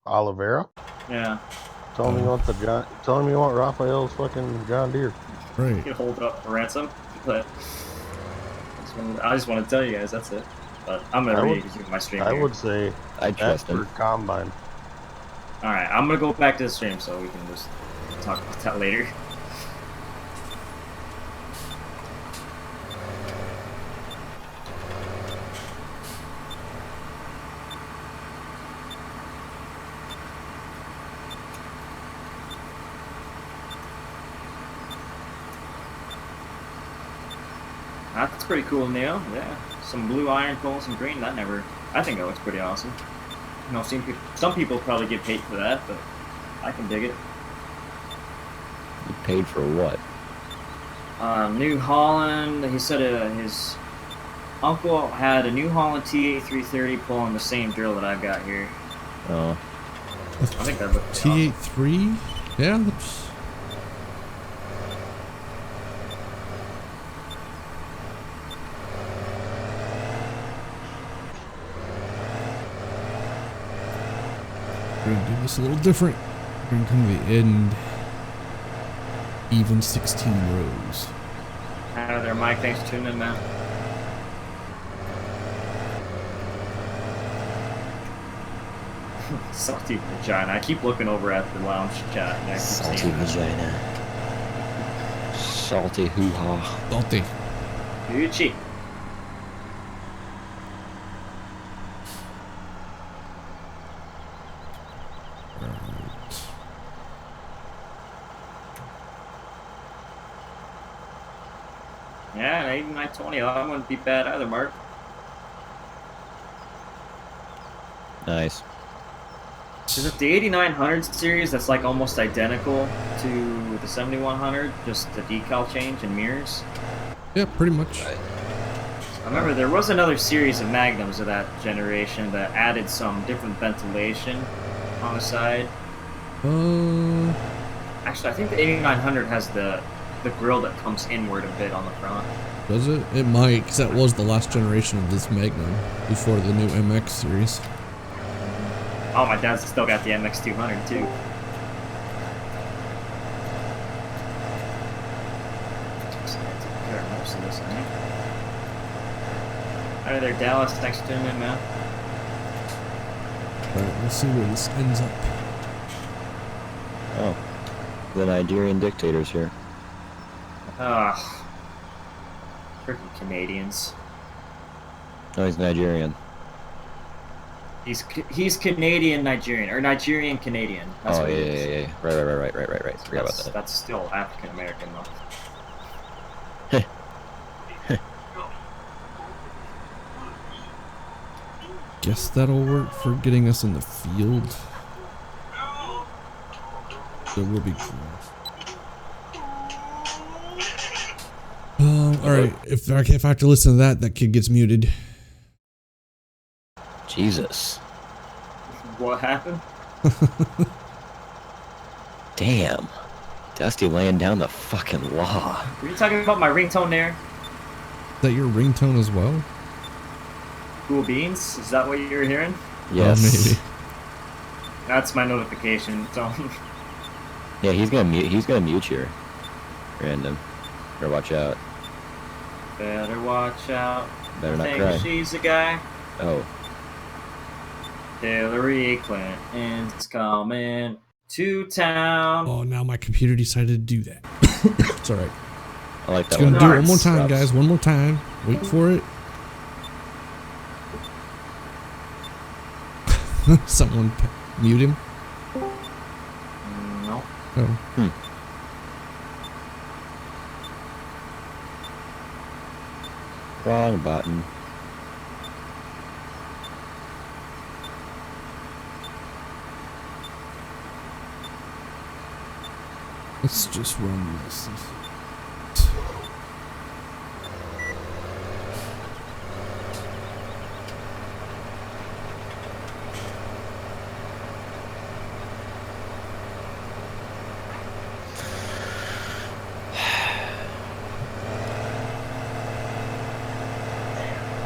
Oliveira? Yeah. Tell me you want Raphael's fucking John Deere. Right. You hold up for ransom, but I just want to tell you guys that's it. But I'm gonna read my stream. I here. would say I that's trust for him. combine. All right, I'm gonna go back to the stream so we can just talk about that later. That's pretty cool, Neo. Yeah, some blue iron coal, some green. I think that looks pretty awesome. You know, some people probably get paid for that, but I can dig it. You paid for what? New Holland. He said his uncle had a New Holland T8330 pulling the same drill that I've got here. Oh, I think that looks awesome. T83? Yeah, that's... We're gonna do this a little different. We're gonna come to the end. Even 16 rows. Hi there, Mike. Thanks for tuning in, man. Salty vagina. I keep looking over at the lounge chat. And I keep salty seeing that. vagina. Salty hoo-ha. Salty. Gucci. Yeah, an 8920. That wouldn't be bad either, Mark. Nice. Is it the 8900 series that's like almost identical to the 7100, just the decal change and mirrors? Yeah, pretty much. I remember there was another series of Magnums of that generation that added some different ventilation on the side. Actually, I think the 8900 has the grill that comes inward a bit on the front. Does it? It might, because that was the last generation of this Magnum before the new MX series. Oh, my dad's still got the MX200 too. So I took care of most of this, I think. Hi there, Dallas. Thanks for tuning in, man. Alright, we'll see where this ends up. Oh, the Nigerian dictator's here. Ugh. Freaking Canadians. No, he's Nigerian. He's Canadian Nigerian or Nigerian Canadian. That's Oh what yeah, he yeah, is. yeah, yeah. Right. Forgot about that. That's still African American though. Guess that'll work for getting us in the field. There will be grass. Alright, if I have to listen to that, that kid gets muted. Jesus. What happened? Damn. Dusty laying down the fucking law. Were you talking about my ringtone there? Is that your ringtone as well? Cool beans? Is that what you were hearing? Yes. Oh, maybe. That's my notification tone. Yeah, he's gonna mute you. Random. Better watch out. Better watch out. Better not Think cry. she's a guy. Oh. Hillary Clinton's coming to town. Oh, now my computer decided to do that. It's alright. I like It's that gonna one. do it one more time, Props. guys. One more time. Wait for it. Someone mute him. No. Oh. Wrong button. Let's just run this.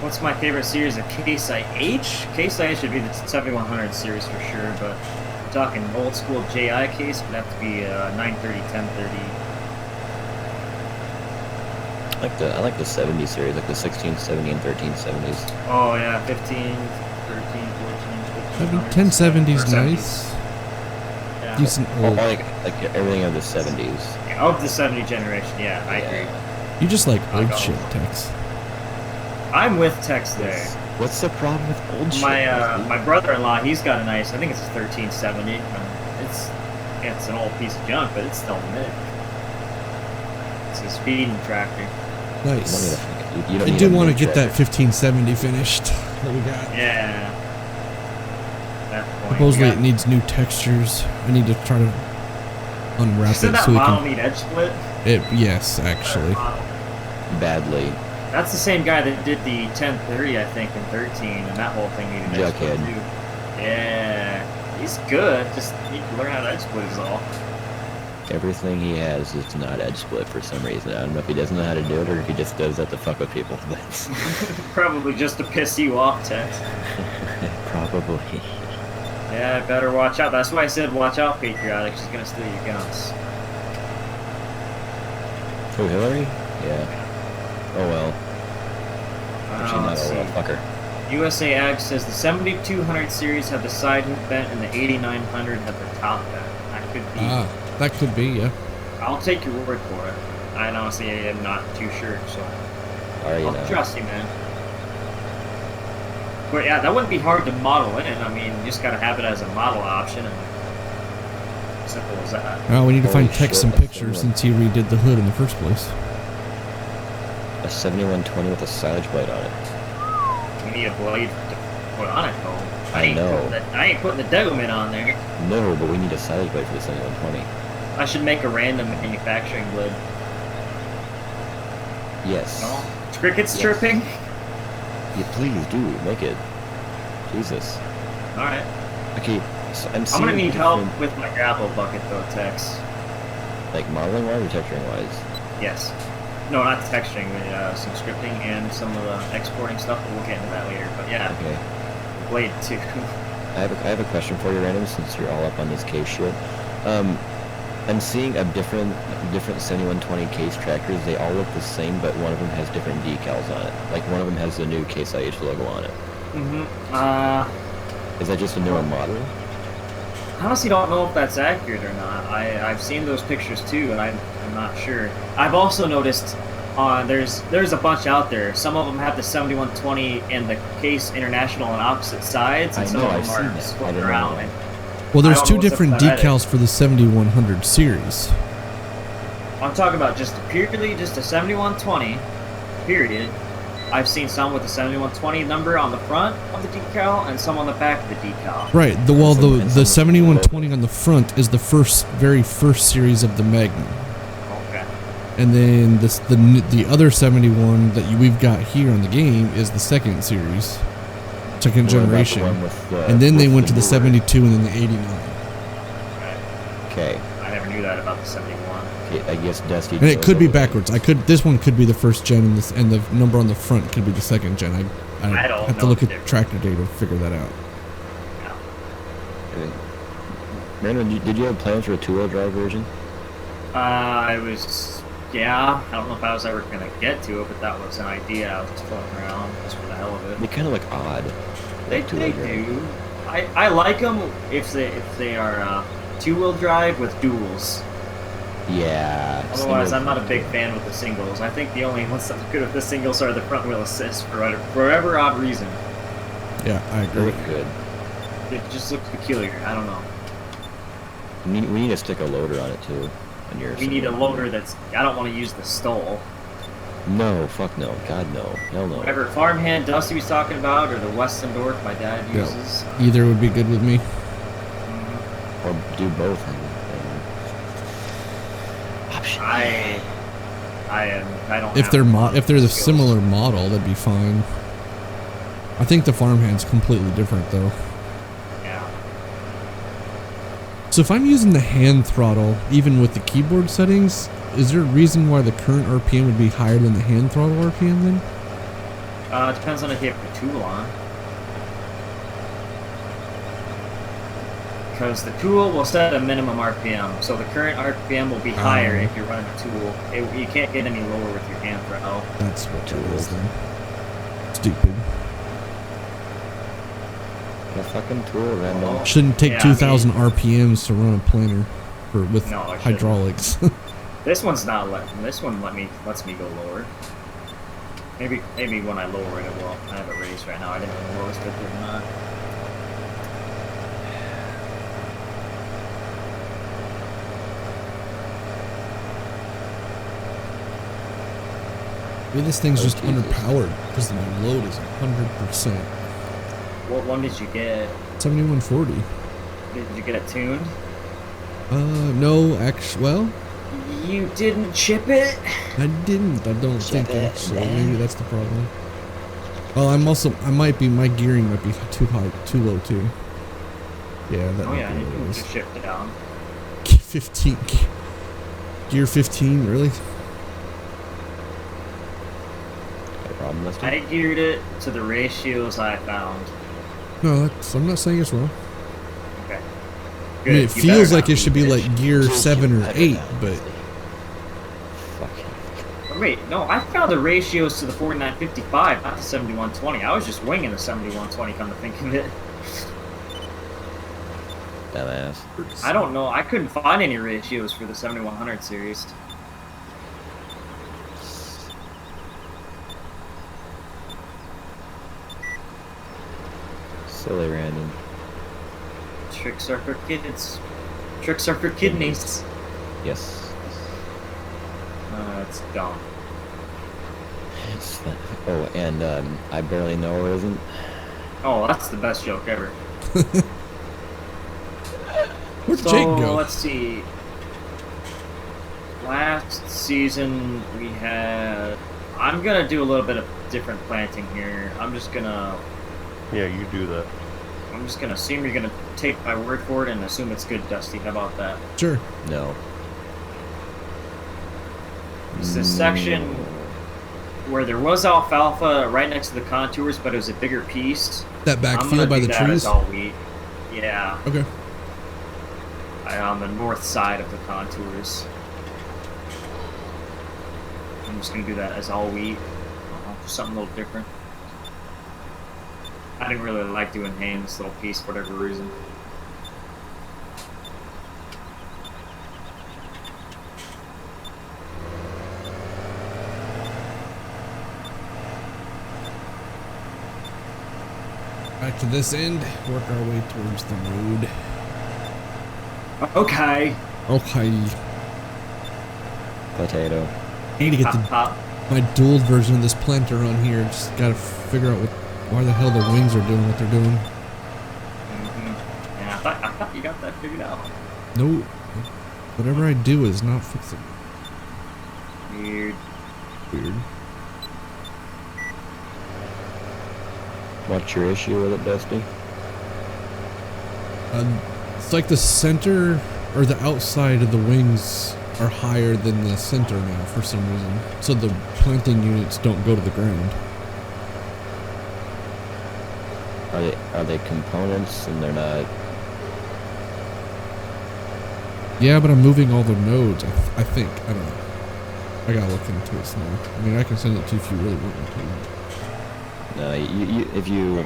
What's my favorite series of Case IH? Case IH should be the 7100 series for sure, but we're talking old school JI case would have to be 930, 1030. I like the 70 series, like the 1670 and 1370s. Oh yeah, 15, 13, 14, 1500s. 1070's or 70s. nice. Yeah. Decent Oh, old. like everything of the 70s. Of the 70 generation, yeah, I agree. You just like I'll old go. shit, Tex. I'm with Tex there. What's the problem with old shit? My brother-in-law, he's got a nice, I think it's a 1370. It's an old piece of junk, but it's still mint. It's a speeding tractor. Nice. You don't I need do a want to new get that tractor. 1570 finished that we got. Yeah. That point. Supposedly Yeah. it needs new textures. I need to try to unwrap Doesn't it that so we model can. need edge split? Yes, actually. Badly. That's the same guy that did the 1030, I think, in 13, and that whole thing needed exploit Jughead. too. Yeah, he's good. Just need to learn how to exploit is all. Everything he has is not edge split for some reason. I don't know if he doesn't know how to do it or if he just does that to fuck with people. But Probably just to piss you off, Tex. probably. Yeah, better watch out. That's why I said watch out, Patriotic. She's gonna steal your guns. Oh, Hillary? Yeah. Oh well. Actually, not Let's a well, see. fucker. USA Ag says the 7200 series had the side hood bent and the 8900 had the top bent. That could be. That could be, yeah. I'll take your word for it. I honestly am not too sure, so Are you I'll now? trust you, man. But yeah, that wouldn't be hard to model in. I mean, you just gotta have it as a model option, and simple as that. Well, we need to Holy find text shit, some that's pictures similar. since he redid the hood in the first place. A 7120 with a silage blade on it. We need a blade to put on it, though. I know. I ain't putting the Degoman on there. No, but we need a silage blade for the 7120. I should make a random manufacturing blade. Yes. No? Crickets Yes. chirping? Yeah, please do make it. Jesus. Alright. Okay, so I'm I'm seeing gonna need help different- with my grapple bucket, though, Tex. like modeling wise or texturing wise. Yes. No, not texturing, but some scripting and some of the exporting stuff, but we'll get into that later. But yeah, Okay. blade too. I have a question for you, Random, since you're all up on this case shit. I'm seeing a different 7120 case trackers. They all look the same, but one of them has different decals on it. Like one of them has the new Case IH logo on it. Mm-hmm. Is that just a newer model? I honestly don't know if that's accurate or not. I've seen those pictures too, and I'm not sure. I've also noticed there's a bunch out there. Some of them have the 7120 and the Case International on opposite sides, and I some know, of I've them seen are that. I split didn't around. know. And Well, there's I don't two know what's different up with that decals for the 7100 series. I'm talking about just purely just a 7120, period. I've seen some with the 7120 number on the front of the decal and some on the back of the decal. Right. The And some- 7120 on the front is the very first series of the Magnum, Okay. and then the other 71 that we've got here on the game is the second series, second What about the generation, one with the- and then they with went to the newer- 72 and then the 89. Okay. I never knew that about the 71. Okay, I guess Dusty. And it knows could be over there. backwards. This one could be the first gen, and the number on the front could be the second gen. I don't have to know look the at difference. tractor data to figure that out. Brandon, did you have plans for a two-wheel drive version? I don't know if I was ever gonna get to it, but that was an idea I was just floating around just for the hell of They it. kind of look odd. They two-wheel drive. do. I like them if they are two-wheel drive with duals. Yeah. Otherwise, single- I'm not a big fan with the singles. I think the only ones that are good with the singles are the front wheel assist for whatever odd reason. Yeah, I They agree. look good. It just looks peculiar. I don't know. We need to stick a loader on it too. On yours. We need a loader that's. I don't want to use the stole. No, fuck no. God no. Hell no. Whatever farmhand Dusty was talking about, or the Westendorf my dad Yeah. uses. Either would be good with me. Or do both. And option. I don't. If have they're a lot if of they're the skills. similar model, that'd be fine. I think the farmhand's completely different though. Yeah. So if I'm using the hand throttle, even with the keyboard settings, is there a reason why the current RPM would be higher than the hand throttle RPM then? It depends on if you have the tool on. Because the tool will set a minimum RPM, so the current RPM will be higher if you're running the tool. You can't get any lower with your hand throttle. That's what it is then. Stupid. A fucking tool random. Shouldn't take Yeah, 2,000 RPMs to run a planter with No, it shouldn't. hydraulics. This one's not letting. This one lets me go lower. Maybe when I lower it, it will. I have it raised right now. I didn't even notice if it or not. Maybe this thing's Oh, just Jesus. underpowered because my load is 100%. What one did you get? 7140. Did you get it tuned? No, actually, well, You didn't chip it? I didn't. I don't think actually. Maybe that's the problem. Well, I might be. My gearing might be too high, too low too. Yeah. That Oh might yeah, be you what it can is. just shift it down. 15. Gear 15. Really? Got a problem, Mister? I geared it to the ratios I found. No, I'm not saying it's wrong. Okay. I mean, it You feels better like not it should be bitch. like gear 7 or 8, but Fuck. Oh, wait, no, I found the ratios to the 4955, not the 7120. I was just winging the 7120, come to think of it. Dumbass. I don't know. I couldn't find any ratios for the 7100 series. Silly random. Tricks are for kids. Tricks are for kidneys. Yes. That's dumb. It's oh, and I barely know it isn't. Oh, that's the best joke ever. where'd So, Jake go? let's see. Last season we had... I'm gonna do a little bit of different planting here. I'm just gonna do that. assume you're gonna take my word for it and assume it's good, Dusty. How about that? Sure. No. It's this section where there was alfalfa right next to the contours, but it was a bigger piece. That I'm gonna backfield by do the that trees. as all wheat. Yeah, Okay. on the north side of the contours. I'm just gonna do that as all wheat. Something a little different. I didn't really like doing hay in this little piece for whatever reason. Back to this end. Work our way towards the road. Okay. Okay. Potato. I need to get Pop, pop. my dual version of this planter on here. Just gotta figure out why the hell the wings are doing what they're doing. Yeah, I thought you got that figured out. No. Whatever I do is not fixing. Weird. Weird. What's your issue with it, Dusty? It's like the center or the outside of the wings are higher than the center now for some reason. So the planting units don't go to the ground. Are they components and they're not? Yeah, but I'm moving all the nodes. I think. I don't know. I gotta look into it some more. I mean, I can send it to you if you really want me to. No, if you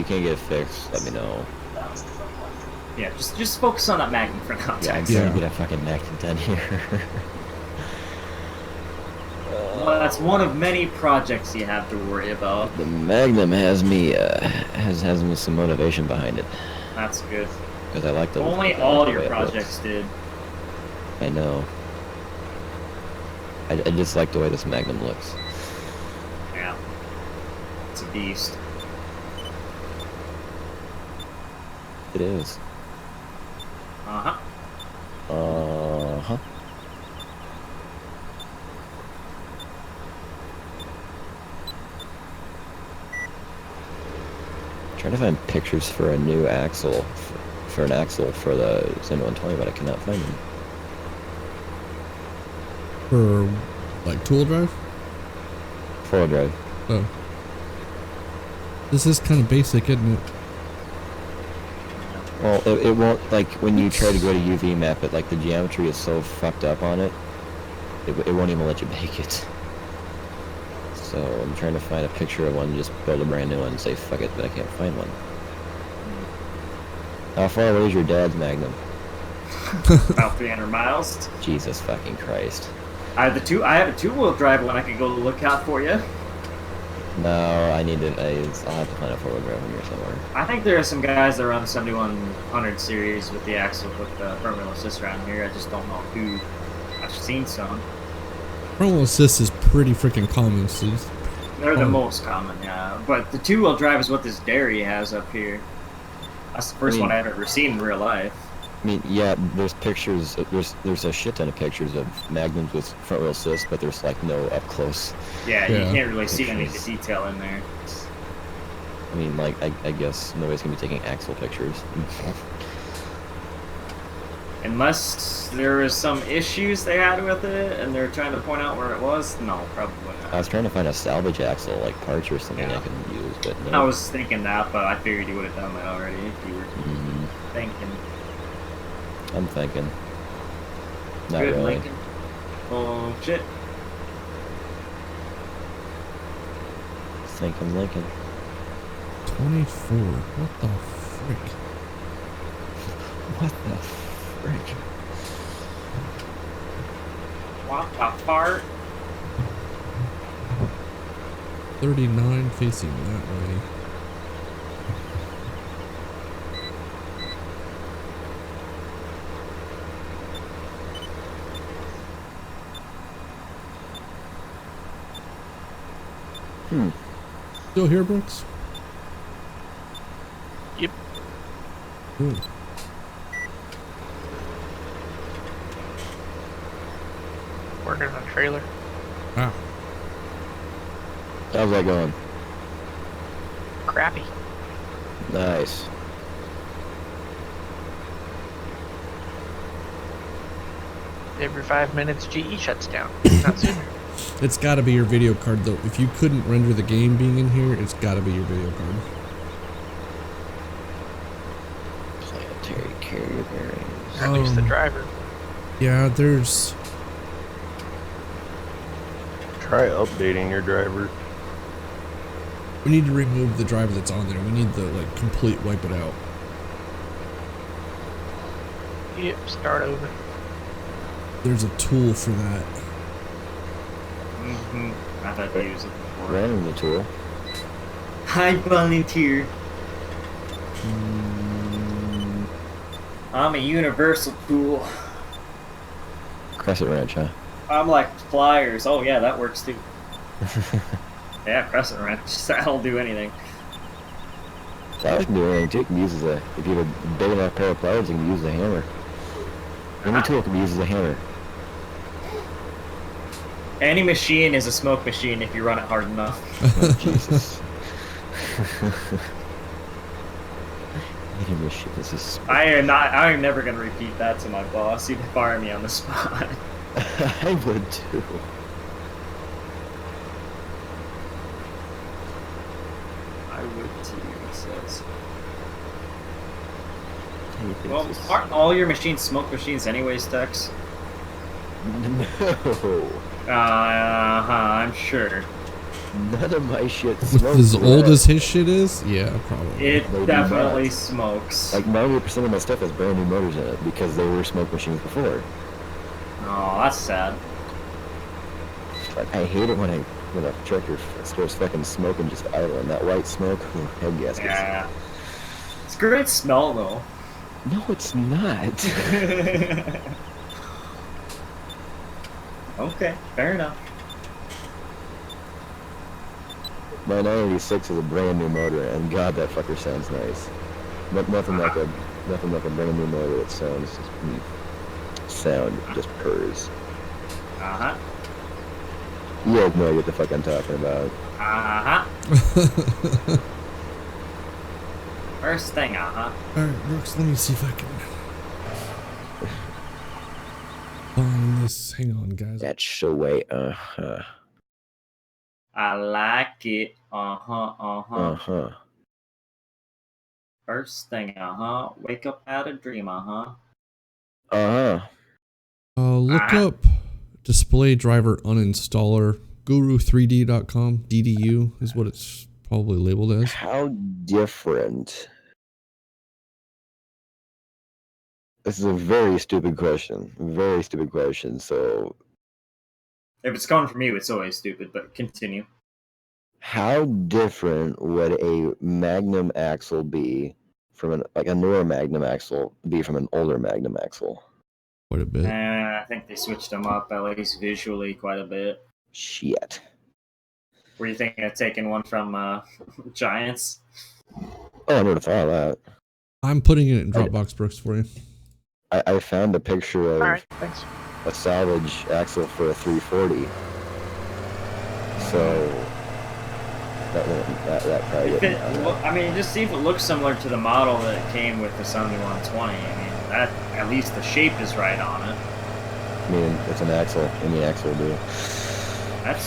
can't get it fixed, let me know. Yeah, just focus on that Magnum for now. Yeah, I'm Tex. trying Yeah. to get a fucking neck done here. Well, that's one of many projects you have to worry about. The Magnum has me has me some motivation behind it That's good. because I like the. Only I like all the your way it looks. projects did. I know. I just like the way this Magnum looks. Yeah. It's a beast. It is. Uh-huh. Uh-huh. Trying to find pictures for a new axle, for an axle for the 7120, but I cannot find them. For like tool drive? Four-wheel drive. Oh. This is kind of basic, isn't it? Well, it won't, like, when you try to go to UV map it, like, the geometry is so fucked up on it, it won't even let you make it. So, I'm trying to find a picture of one, just build a brand new one and say, fuck it, but I can't find one. How far away is your dad's Magnum? About 300 miles. Jesus fucking Christ. I have a two-wheel drive one I could go look out for you. No, I need to, I'll have to find a four-wheel drive one here somewhere. I think there are some guys that run the 7100 series with the axle with the front wheel assist around here. I just don't know who. I've seen some. Front wheel assist is pretty freaking common, so They're the Oh. most common, yeah. But the two-wheel drive is what this dairy has up here. That's the first I mean- one I've ever seen in real life. I mean, yeah, there's pictures. There's a shit ton of pictures of Magnums with front wheel assist, but there's like no up close. Yeah, you Yeah. can't really see any of the Pictures. detail in there. I mean, like I guess nobody's gonna be taking axle pictures. Unless there was some issues they had with it and they're trying to point out where it was. No, probably I not. was trying to find a salvage axle, like parts or something Yeah. I can use, but I no. was thinking that, but I figured you would have done that already if you were Mhm. thinking. I'm thinking. Not Good, really. Lincoln. Oh, shit. Thinking Lincoln. 24. What the frick? What the frick? What the fart? 39 facing that way. Hmm. Still here, Brooks? Yep. Cool. Working on a trailer. Wow. How's that going? Crappy. Nice. Every 5 minutes, GE shuts down. Not sooner. It's got to be your video card, though. If you couldn't render the game being in here, it's got to be your video card. Planetary carrier bearings. Or at least the Um, driver. Yeah, there's... Try updating your driver. We need to remove the driver that's on there. We need to, like, complete wipe it out. Yep, start over. There's a tool for that. Mm-hmm. I've had to use it before. Random the tool. I volunteer. I'm a universal tool. Crescent wrench, huh? I'm like pliers. Oh yeah, that works too. Yeah, crescent wrench. That'll do anything. Pliers can do anything too. You can use as a, if you have a big enough pair of pliers, you can use a hammer. Any tool can be used as a hammer. Any machine is a smoke machine if you run it hard enough. Oh, Jesus. Any machine is a I'm never gonna repeat that to my boss. He'd fire me on the spot. I would too. I would too, he says. He thinks Well, it's- aren't all your machines smoke machines anyways, Tex? No. I'm sure. None of my shit With smokes. as old red. as his shit is? Yeah, probably. It Maybe definitely not. smokes. Like 90% of my stuff has brand new motors in it because they were smoke machines before. Oh, that's sad. Like, I hate it when a tractor starts fucking smoking just idling. That white smoke, ooh, head gaskets. Yeah. It's a great smell though. No, it's not. Okay, fair enough. My 986 is a brand new motor, and God, that fucker sounds nice. Nothing like a brand new motor that sounds sound just purrs. Uh-huh. You have no idea what the fuck I'm talking about. Uh-huh. First thing, uh-huh. Alright, Brooks, let me see if I can find this. Hang on, guys. That Showay, uh-huh. I like it. Uh-huh, uh-huh. Uh-huh. First thing, uh-huh. Wake up out of dream, uh-huh. Uh-huh. Look Ah. up display driver uninstaller. Guru3d.com. DDU is what it's probably labeled as. How different? This is a very stupid question. Very stupid question. So, If it's coming from you, it's always stupid, but continue. how different would a Magnum axle be from a newer Magnum axle be from an older Magnum axle? Quite a bit. I think they switched them up, at least visually, quite a bit. Shit. Were you thinking of taking one from Giants? Oh, I never thought of that. I'm putting it in Dropbox, Brooks, for you. I found a picture of Alright, thanks. a salvage axle for a 340. So that probably If didn't it, matter. well, I mean, just see if it looks similar to the model that it came with the 7120. I mean, that at least the shape is right on it. I mean, it's an axle. Any axle will do.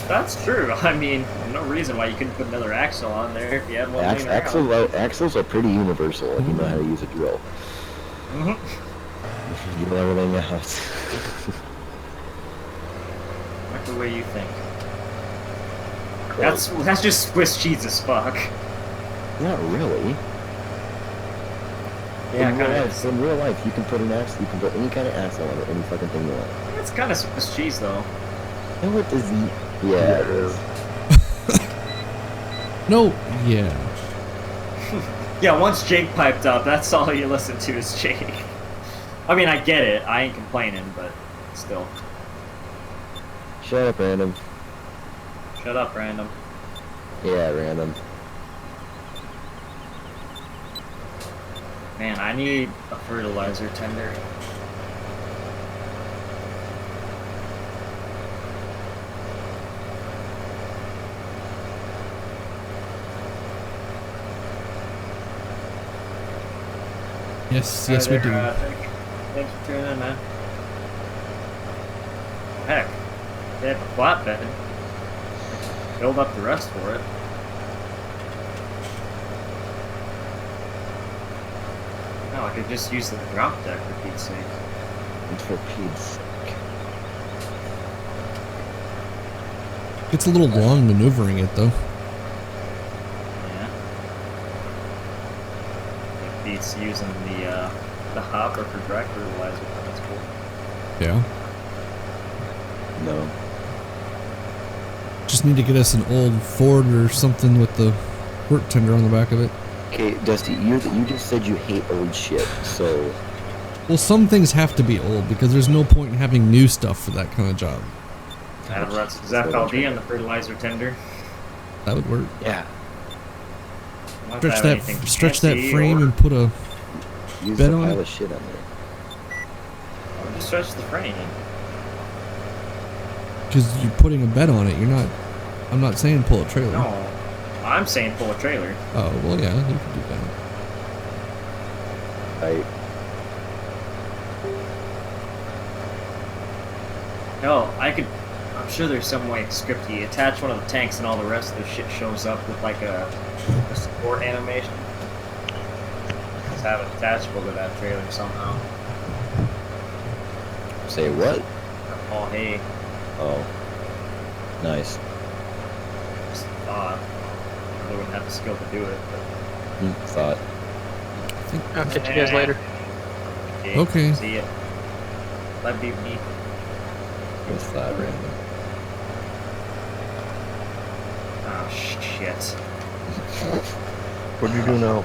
That's true. I mean, no reason why you couldn't put another axle on there if you had one. laying around. Axles are pretty universal if you know how to use a drill. Mhm. You know everything else. Like the way you think. That's just Swiss cheese as fuck. Not really. Yeah, in, kind real of. life, in real life, you can put an axle. You can put any kind of axle on it, any fucking thing you want. It's kind of Swiss cheese though. And what does he? Yeah, it is. No, yeah. Yeah, once Jake piped up, that's all you listen to is Jake. I mean, I get it. I ain't complaining, but still. Shut up, random. Shut up, random. Yeah, random. Man, I need a fertilizer tender. Yes, yes, we do. Thanks for tuning in, man. Heck, they have a flatbed. Build up the rest for it. No, I could just use the drop deck for Pete's sake. And for Pete's sake. It's a little long maneuvering it though. Yeah. It beats using the hopper for dry fertilizer. That's cool. Yeah. No. Just need to get us an old Ford or something with the work tender on the back of it. Okay, Dusty, you just said you hate old shit, so Well, some things have to be old because there's no point in having new stuff for that kind of job. That runs FLD on the fertilizer tender. That would work. yeah. Not Stretch have that, anything stretch that fancy frame or- and put a. Use Bet a on pile it. of shit on there. or just stretch the frame. Because you're putting a bed on it. You're not. I'm not saying pull a trailer. No, I'm saying pull a trailer. Oh well, yeah, you can do that. Right. Hell, I'm sure there's some way it's scripted. You attach one of the tanks and all the rest of the shit shows up with like a support animation. Just have it attachable to that trailer somehow. Say what? Oh, hey, Oh. Nice. just a thought. I really wouldn't have the skill to do it, but Thought. I'll catch you guys later. Okay. See ya. Let be me. It's thought random. Oh, shit. What do you do now?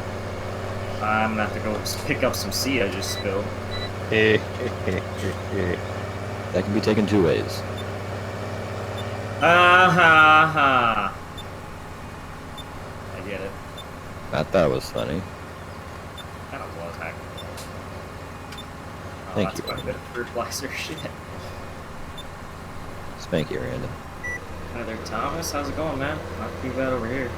I'm gonna have to go pick up some seed I just spilled. That can be taken two ways. Ha. I get it. I thought it was funny. Kind of was, actually. Oh, Thank that's you. quite a bit of fertilizer shit. Spank you, random. Hi there, Thomas. How's it going, man? Not too bad over here.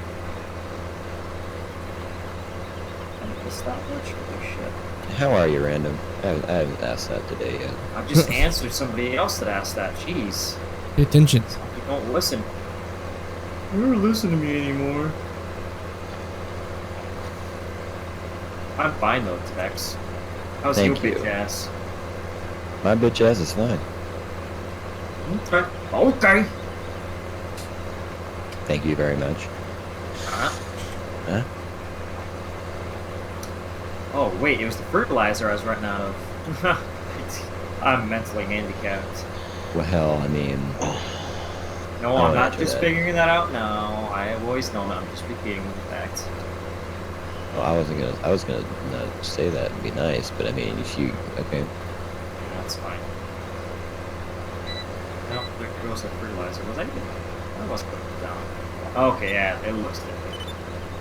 And the stopwatch? Holy shit. How are you, random? I haven't asked that today yet. I just answered somebody else that asked that. Jeez. Pay attention. You don't listen. You don't listen to me anymore. I'm fine though, Tex. How's Thank your you. bitch ass? My bitch ass is fine. Okay. Okay. Thank you very much. Huh? Huh? Oh wait, it was the fertilizer I was running out of. I'm mentally handicapped. Well, I mean, No, Oh, I'm not after just that. figuring that out now. I have always known that. I'm just repeating the facts. well, I was gonna not say that and be nice, but I mean, if you, okay. That's fine. No, there goes the fertilizer. Was I was putting it down. Okay, yeah, it looks different.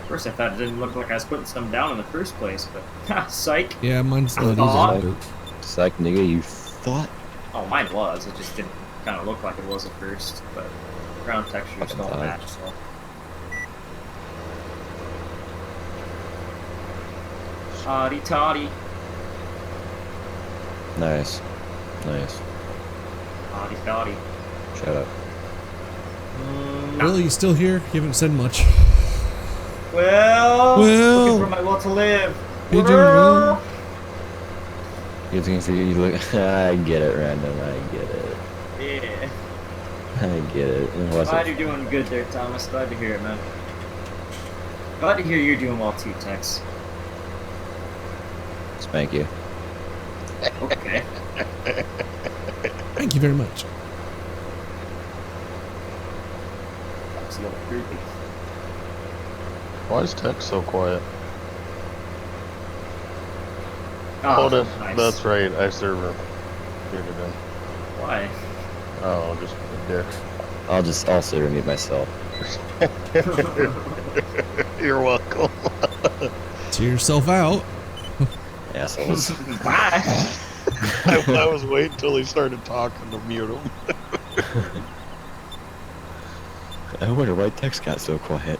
First I thought it didn't look like I was putting some down in the first place, but ha, psych. Yeah, mine's I not thought- easy. Psych, nigga, you thought? Oh, mine was. It just didn't kind of look like it was at first, but ground textures Fucking don't time. match, so. Toddy toddy. Nice. Nice. Toddy toddy. Shut up. No. Will, you still here? You haven't said much. Well, Well. looking for my will to live. You do, Well. Will. You're looking for you look. I get it, random. I get it. Yeah. I get it. It Glad wasn't. you're doing good there, Thomas. Glad to hear it, man. Glad to hear you're doing well too, Tex. Spank you. Okay. Thank you very much. That's a little creepy. Why is Tex so quiet? Oh, Nice. That's right. I serve her. Here today. Why? Oh, just a dick. I'll sit and mute myself. You're welcome. Tear yourself out. Assholes. Bye. I was waiting till he started talking to mute him. I wonder why Tex got so quiet.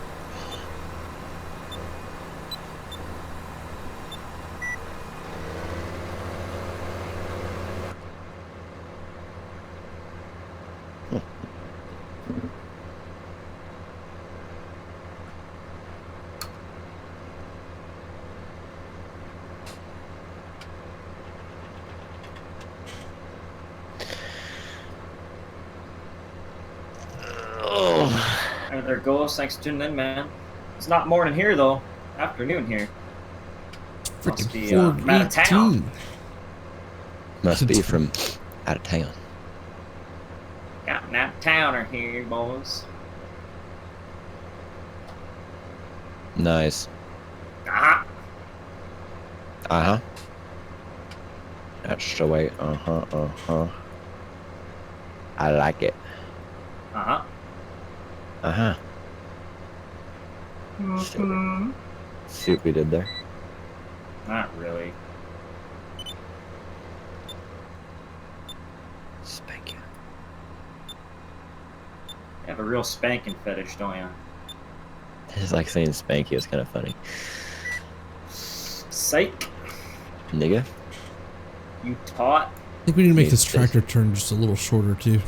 And there goes. Thanks for tuning in, man. It's not morning here though. Afternoon here. Must Freaking be, I'm out of town. 418. Must be from out of town. Got an out of towner here, boys. Nice. Ah. Uh huh. That's the way. Uh huh. I like it. Uh huh. Uh huh. Mm-hmm. See what we did there? Not really. Spank you. You have a real spanking fetish, don't you? It's like saying spank you. It's kind of funny. Psych. Nigga. You taught. I think we need to make this Yes. tractor turn just a little shorter too.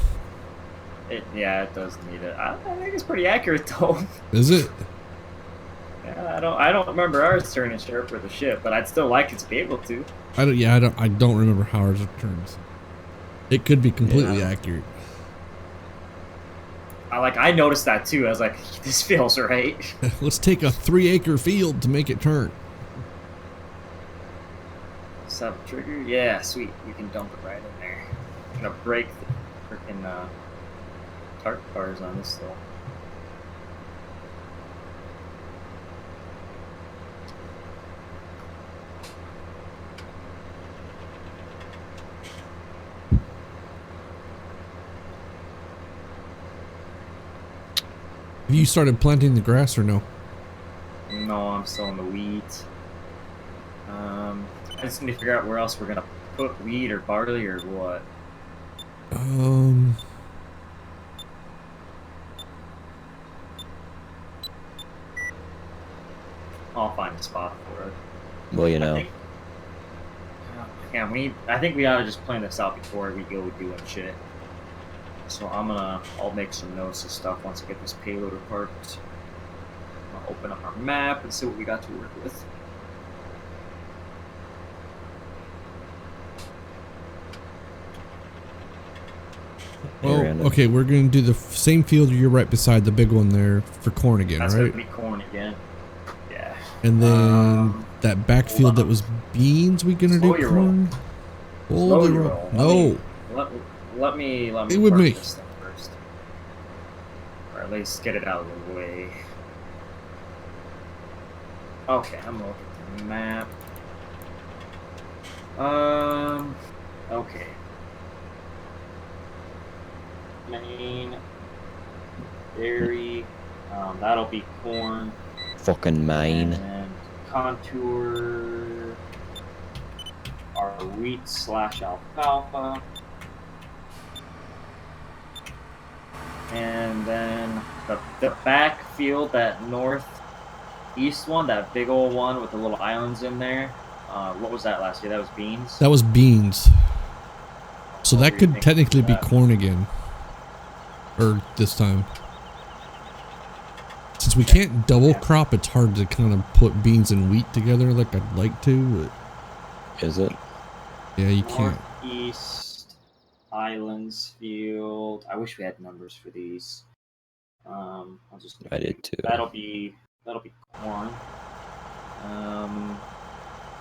Yeah, it does need it. I think it's pretty accurate though. Is it? Yeah, I don't remember ours turning sharp for the ship, but I'd still like it to be able to. I don't remember how ours turns. It could be completely Yeah. accurate. I noticed that too. I was like, this feels right. Let's take a 3-acre field to make it turn. Sub trigger? Yeah, sweet. We can dump it right in there. I'm gonna break the freaking tarp bars on this though. Have you started planting the grass or no? No, I'm still in the wheat. I just need to figure out where else we're gonna put wheat or barley or what. I'll find a spot for it. Well, you know. I think we ought to just plan this out before we go doing shit. So I'll make some notes of stuff once I get this payloader parked. I'll open up our map and see what we got to work with. Well, random. okay, we're gonna do the same field. You're right beside the big one there for corn again, That's right? gonna be corn again. Yeah. And then Um, that backfield that was beans, we gonna Slow do your roll. corn? Slow Holy your roll. roll. No. Let me Stay with park me. this thing first. Or at least get it out of the way. Okay, I'm gonna look at the map. Okay. Main, dairy, that'll be corn. Fucking mine. And contour, our wheat slash alfalfa. And then the back field, that northeast one, that big old one with the little islands in there. What was that last year? That was beans? That was beans. So What that were you could thinking technically for be that? corn again. Or this time. Since we can't double crop, it's hard to kind of put beans and wheat together like I'd like to. But Is it? yeah, you can't. Northeast Islands field. I wish we had numbers for these. I'll just. I did too. That'll be corn.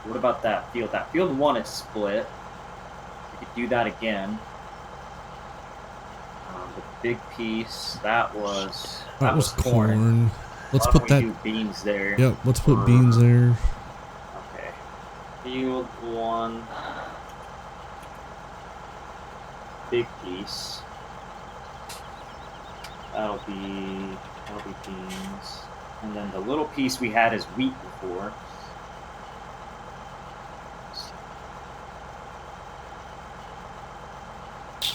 What about that field? That field 1 is split. We could do that again. The big piece that was corn. Let's Why put don't that. we do beans there. Yep, let's put beans there. Okay. Field 1. Big piece. That'll be beans. And then the little piece we had is wheat before.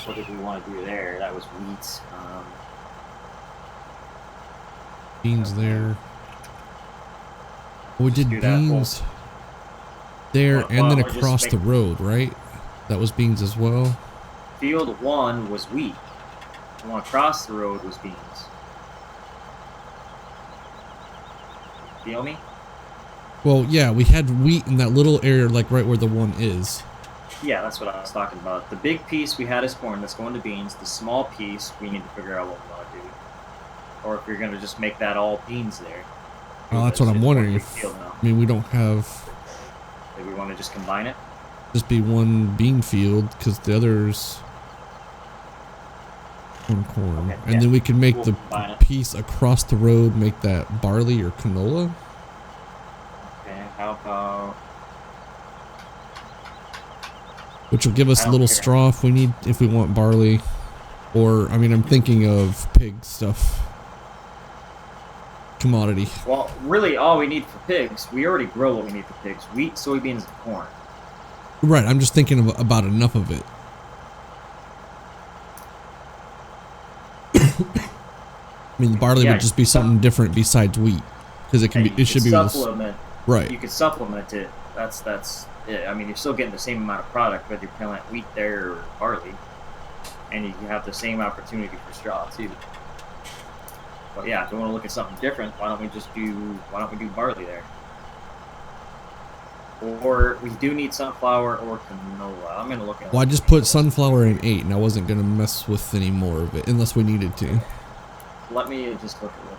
What did we want to do there? That was wheat. Beans there. We Just did do that whole- beans there Well, and then we're just across the road, right? That was beans as well. Field 1 was wheat. The one across the road was beans. Feel me? Well, yeah, we had wheat in that little area, like right where the one is. Yeah, that's what I was talking about. The big piece we had is corn. That's going to beans. The small piece we need to figure out what we want to do, or if you're going to just make that all beans there. Well, that's what I'm It's wondering. one big If field now. I mean, we don't have Do we want to just combine it? just be one bean field because the others corn. Okay, And yeah. then we can make We'll the combine it. piece across the road, make that barley or canola. Okay, how about Which will give us I a don't little care. straw if we want barley. Or, I mean, I'm thinking of pig stuff. Commodity. well, really all we need for pigs, we already grow what we need for pigs. Wheat, soybeans, and corn. Right, I'm just thinking about enough of it. I mean, the barley Yeah, would just be something different besides wheat. Because it can Yeah, be, it should be with this- supplement. right. You could supplement it. That's it. I mean, you're still getting the same amount of product whether you plant wheat there or barley, and you have the same opportunity for straw too. But yeah, if you want to look at something different, why don't we do barley there? Or we do need sunflower or canola. I'm gonna look at. Well, I just put sunflower in 8, and I wasn't going to mess with any more of it, unless we needed to. Let me just look at what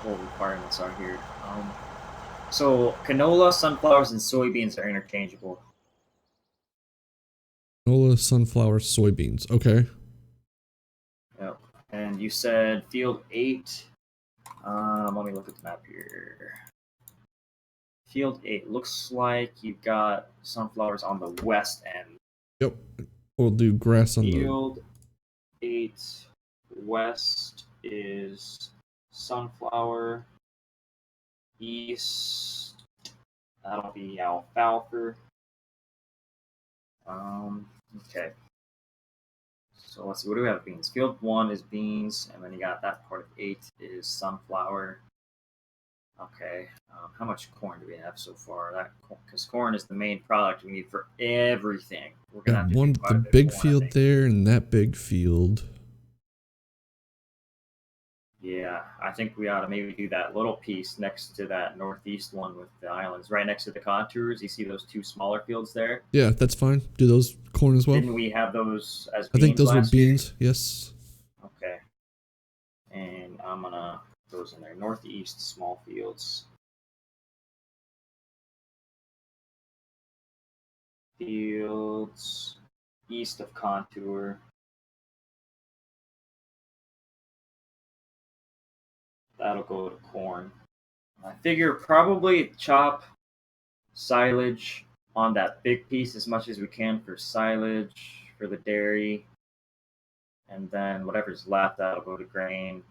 the whole requirements are here. So canola, sunflowers, and soybeans are interchangeable. Canola, sunflower, soybeans. Okay. Yep. And you said field 8. Let me look at the map here. Field 8 looks like you've got sunflowers on the west end. Yep. We'll do grass on the... Field 8 west is sunflower. East, that'll be alfalfa. Okay. So let's see, what do we have beans? Field 1 is beans, and then you got that part of 8 is sunflower. Okay. How much corn do we have so far? Because corn is the main product we need for everything. We're gonna Got have to one, do quite the a bit of big corn, I field think. there, and that big field. Yeah, I think we ought to maybe do that little piece next to that northeast one with the islands, right next to the contours. You see those 2 smaller fields there? Yeah, that's fine. Do those corn as well? Didn't we have those as I beans think those were last year? beans. Yes. Okay. And I'm gonna put those in there. Northeast small fields. Fields east of contour. That'll go to corn. I figure probably chop silage on that big piece as much as we can for silage, for the dairy, and then whatever's left, that'll go to grain.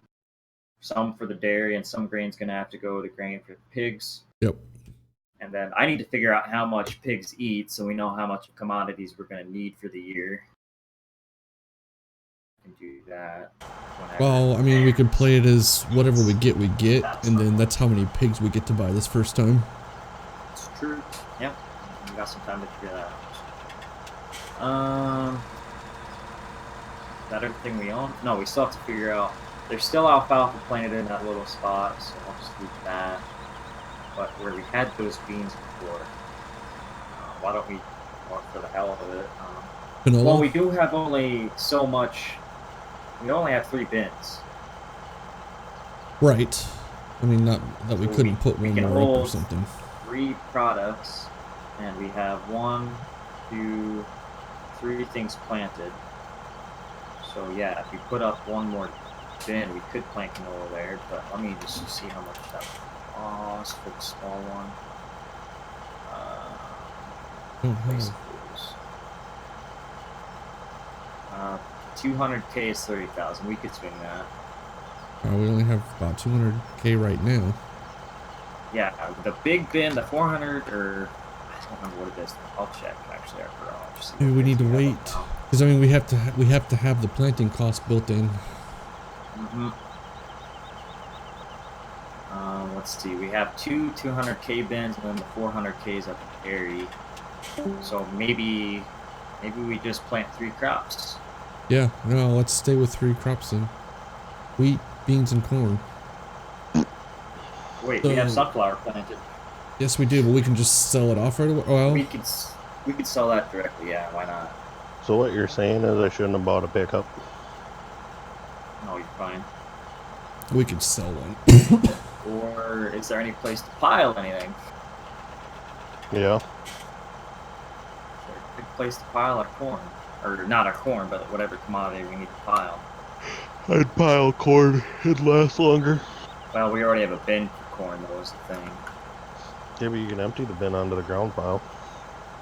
Some for the dairy, and some grain's gonna have to go to grain for the pigs. Yep. And then I need to figure out how much pigs eat so we know how much commodities we're going to need for the year. We can do that. Whenever. Well, I mean, we could play it as whatever we get, and then that's how many pigs we get to buy this first time. It's true. Yeah, we got some time to figure that out. Is that everything we own? No, we still have to figure out. There's still alfalfa planted in that little spot, so I'll just leave that. But where we had those beans before, why don't we, for the hell of it? Vanilla? Well, we do have only so much. We only have 3 bins. Right. I mean, not that we So couldn't put we one can more up or hold something. 3 products, and we have 1, 2, 3 things planted. So yeah, if we put up one more bin, we could plant canola there. But let me just see how much that would cost for the small one. Place of foods. 200K is 30,000. We could swing that. We only have about 200K right now. Yeah, the big bin, the 400 or I don't remember what it is. I'll check actually after all. Just see Maybe what we need to bins have wait, up now. because I mean we have to have the planting cost built in. Mm-hmm. Let's see. We have 2 200K bins and then the 400Ks at the dairy. So maybe we just plant 3 crops. Yeah, no, let's stay with 3 crops then. Wheat, beans, and corn. Wait, we have So- sunflower planted. Yes, we do, but we can just sell it off right away. Well, We could sell that directly. Yeah, why not? So what you're saying is I shouldn't have bought a pickup? No, you're fine. we could sell one. Or is there any place to pile anything? Yeah. Is there a good place to pile our corn? Or not our corn, but whatever commodity we need to pile. I'd pile corn. It'd last longer. Well, we already have a bin for corn, though, is the thing. Yeah, but you can empty the bin onto the ground pile.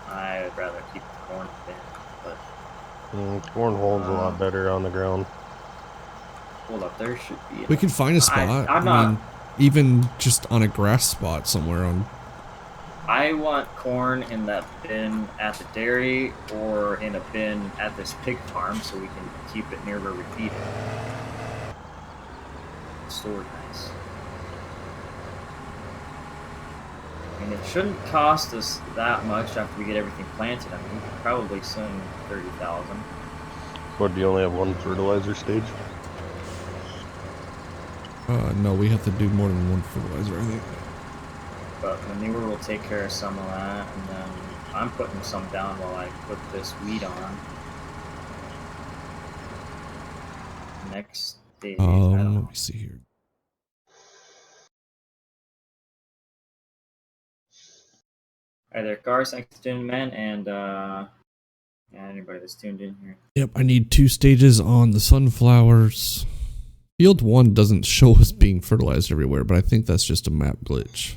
I'd rather keep the corn bin, but Corn holds a lot better on the ground. hold up, there should be. We could find a spot. I'm I not. mean, even just on a grass spot somewhere on. I want corn in that bin at the dairy or in a bin at this pig farm so we can keep it near where we feed it. Stored nice. I mean, it shouldn't cost us that much after we get everything planted. I mean, we could probably send 30,000. But do you only have one fertilizer stage? No, we have to do more than one fertilizer, I think. But manure will take care of some of that, and then I'm putting some down while I put this weed on. Next stage, I don't Let know. me see here. Hi there, Cars, thanks for tuning in, and yeah, anybody that's tuned in here. Yep, I need 2 stages on the sunflowers. Field 1 doesn't show us being fertilized everywhere, but I think that's just a map glitch.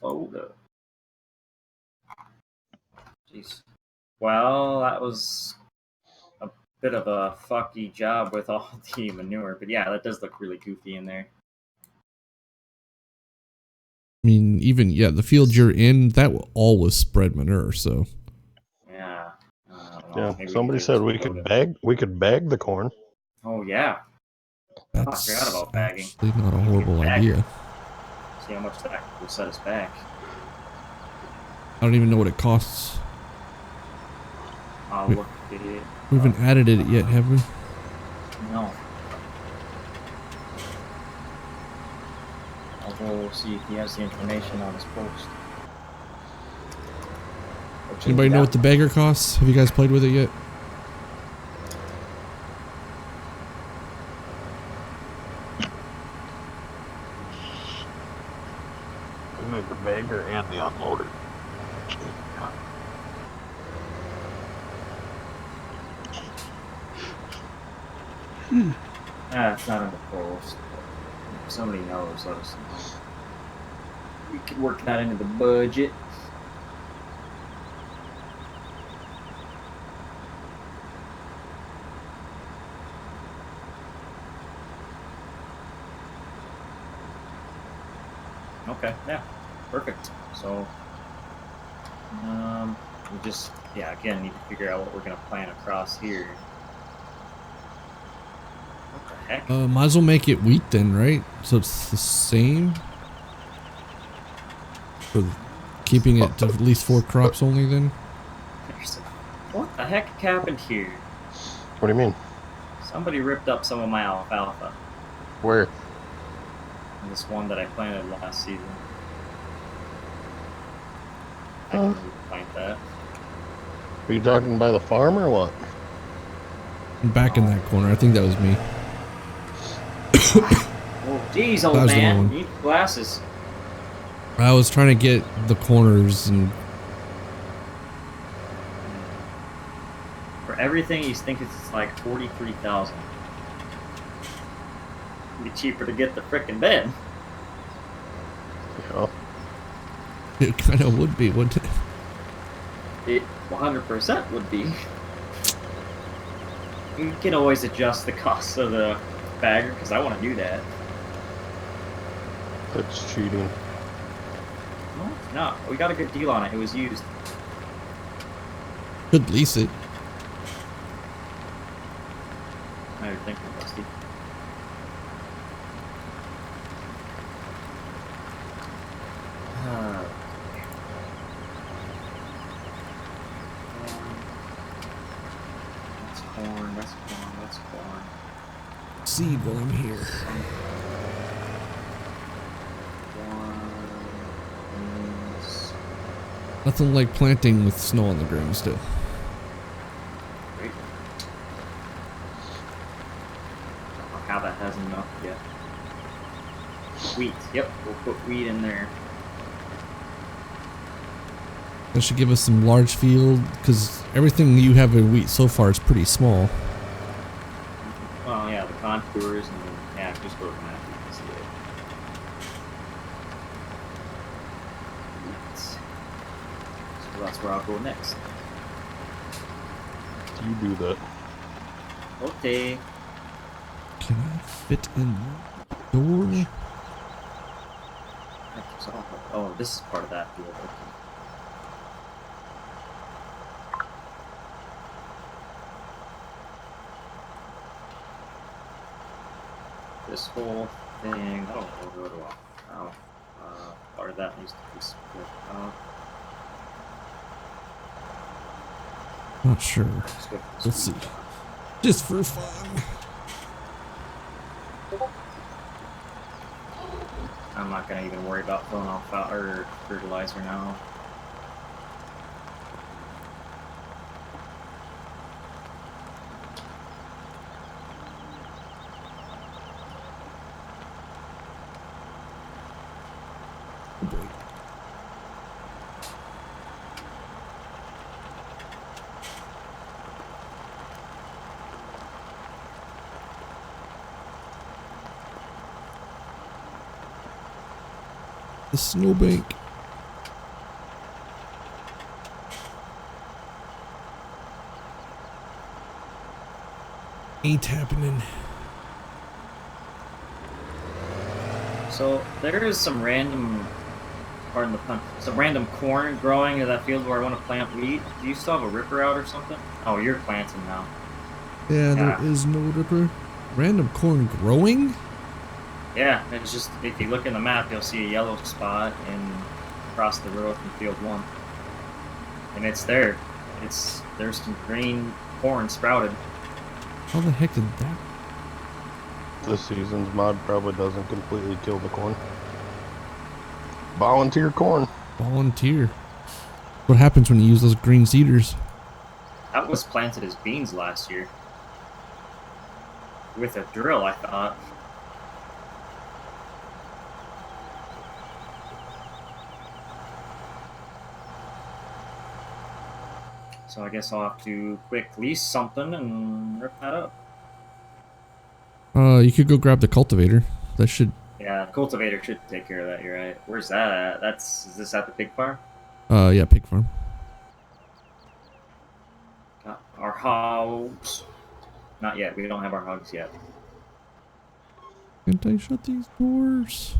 Hold up. Jeez. Well, that was a bit of a fucky job with all the manure, but yeah, that does look really goofy in there. I mean, even, yeah, the field you're in, that all was spread manure, so. Yeah. I don't know, Yeah. maybe Somebody said we could bag the corn. Oh yeah. That's I forgot about bagging. actually not a horrible Bag idea. it. See how much that will set us back. I don't even know what it costs. I'll We- look at it. We haven't added it yet, have we? No. I'll go see if he has the information on his post. Anybody know what the bagger costs? Have you guys played with it yet? We make the bagger and the unloader. It's not in the post. If somebody knows, let us know. We could work that into the budget. Okay, yeah. Perfect. So, we just, yeah, again, need to figure out what we're gonna plant across here. What the heck? Might as well make it wheat then, right? So it's the same for keeping it to at least 4 crops only then. What the heck happened here? What do you mean? Somebody ripped up some of my alfalfa. Where? This one that I planted last season. I Huh? can plant that. Are you talking by the farm or what? Back in that corner, I think that was me. Oh, jeez, old That was the man. one. You need glasses. I was trying to get the corners and For everything, he's thinking it's like 43,000. Be cheaper to get the frickin' bed. Yeah. it kind of would be, wouldn't it? It 100% would be. You can always adjust the cost of the bagger because I want to do that. That's cheating. No, it's not. We got a good deal on it. It was used. Could lease it. Now you're thinking, Rusty. That's corn, that's corn, that's corn. Seed while I'm here. Corn is Nothing like planting with snow on the ground still. great. Don't know how that hasn't enough yet. Wheat. Yep, we'll put wheat in there. That should give us some large field, because everything you have in wheat so far is pretty small. Well, yeah, the contours and yeah, just go to the map. You can see it. Wheat. So that's where I'll go next. You do that. Okay. Can I fit in the door? Oh, this is part of that field. Okay. This whole thing, I don't know where to go. Oh, part of that needs to be split up. Not sure. Split this Let's see. wheat up. Just for fun. I'm not gonna even worry about filling off or fertilizer now. Oh boy. The snowbank. Ain't happening. So there is some random, pardon the pun, some random corn growing in that field where I want to plant wheat. Do you still have a ripper out or something? Oh, you're planting now. Yeah, Yeah. there is no ripper. Random corn growing? Yeah, it's just if you look in the map, you'll see a yellow spot in across the road from field 1, and it's there. There's some green corn sprouted. How the heck did that? This season's mod probably doesn't completely kill the corn. Volunteer corn. Volunteer. What happens when you use those green seeders? That was planted as beans last year with a drill, I thought. So I guess I'll have to quick lease something and rip that up. You could go grab the cultivator. That should. Yeah, the cultivator should take care of that. You're right. Where's that at? Is this at the pig farm? Yeah, pig farm. Got our hogs. Not yet. We don't have our hogs yet. Can't I shut these doors?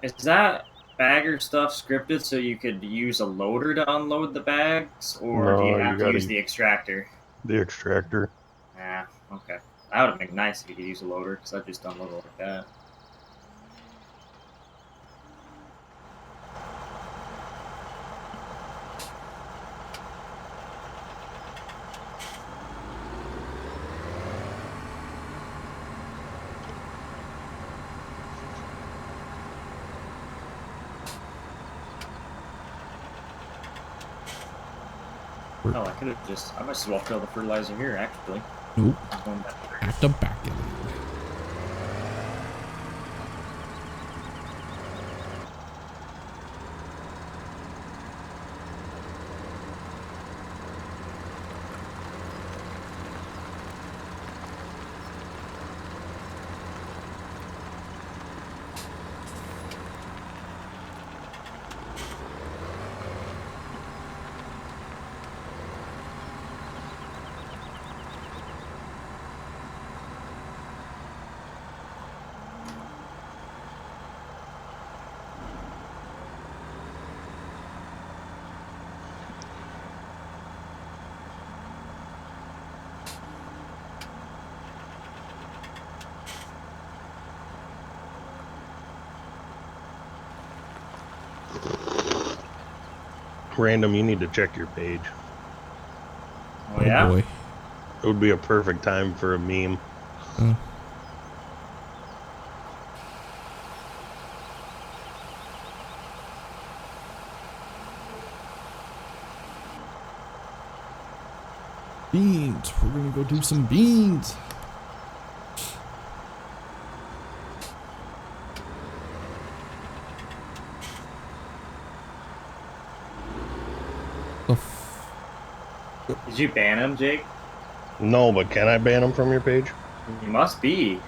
Is that bagger stuff scripted so you could use a loader to unload the bags, or do you No, you have to gotta use the extractor? The extractor. Ah, okay. That would have been nice if you could use a loader, because I just unload it like that. Oh, I could have just. I might as well fill the fertilizer here, actually. Nope. I'm going back there. Have to back it. Random, you need to check your page. Oh, yeah? boy. It would be a perfect time for a meme. Uh, beans. We're gonna go do some beans. The Did you ban him, Jake? No, but can I ban him from your page? You must be.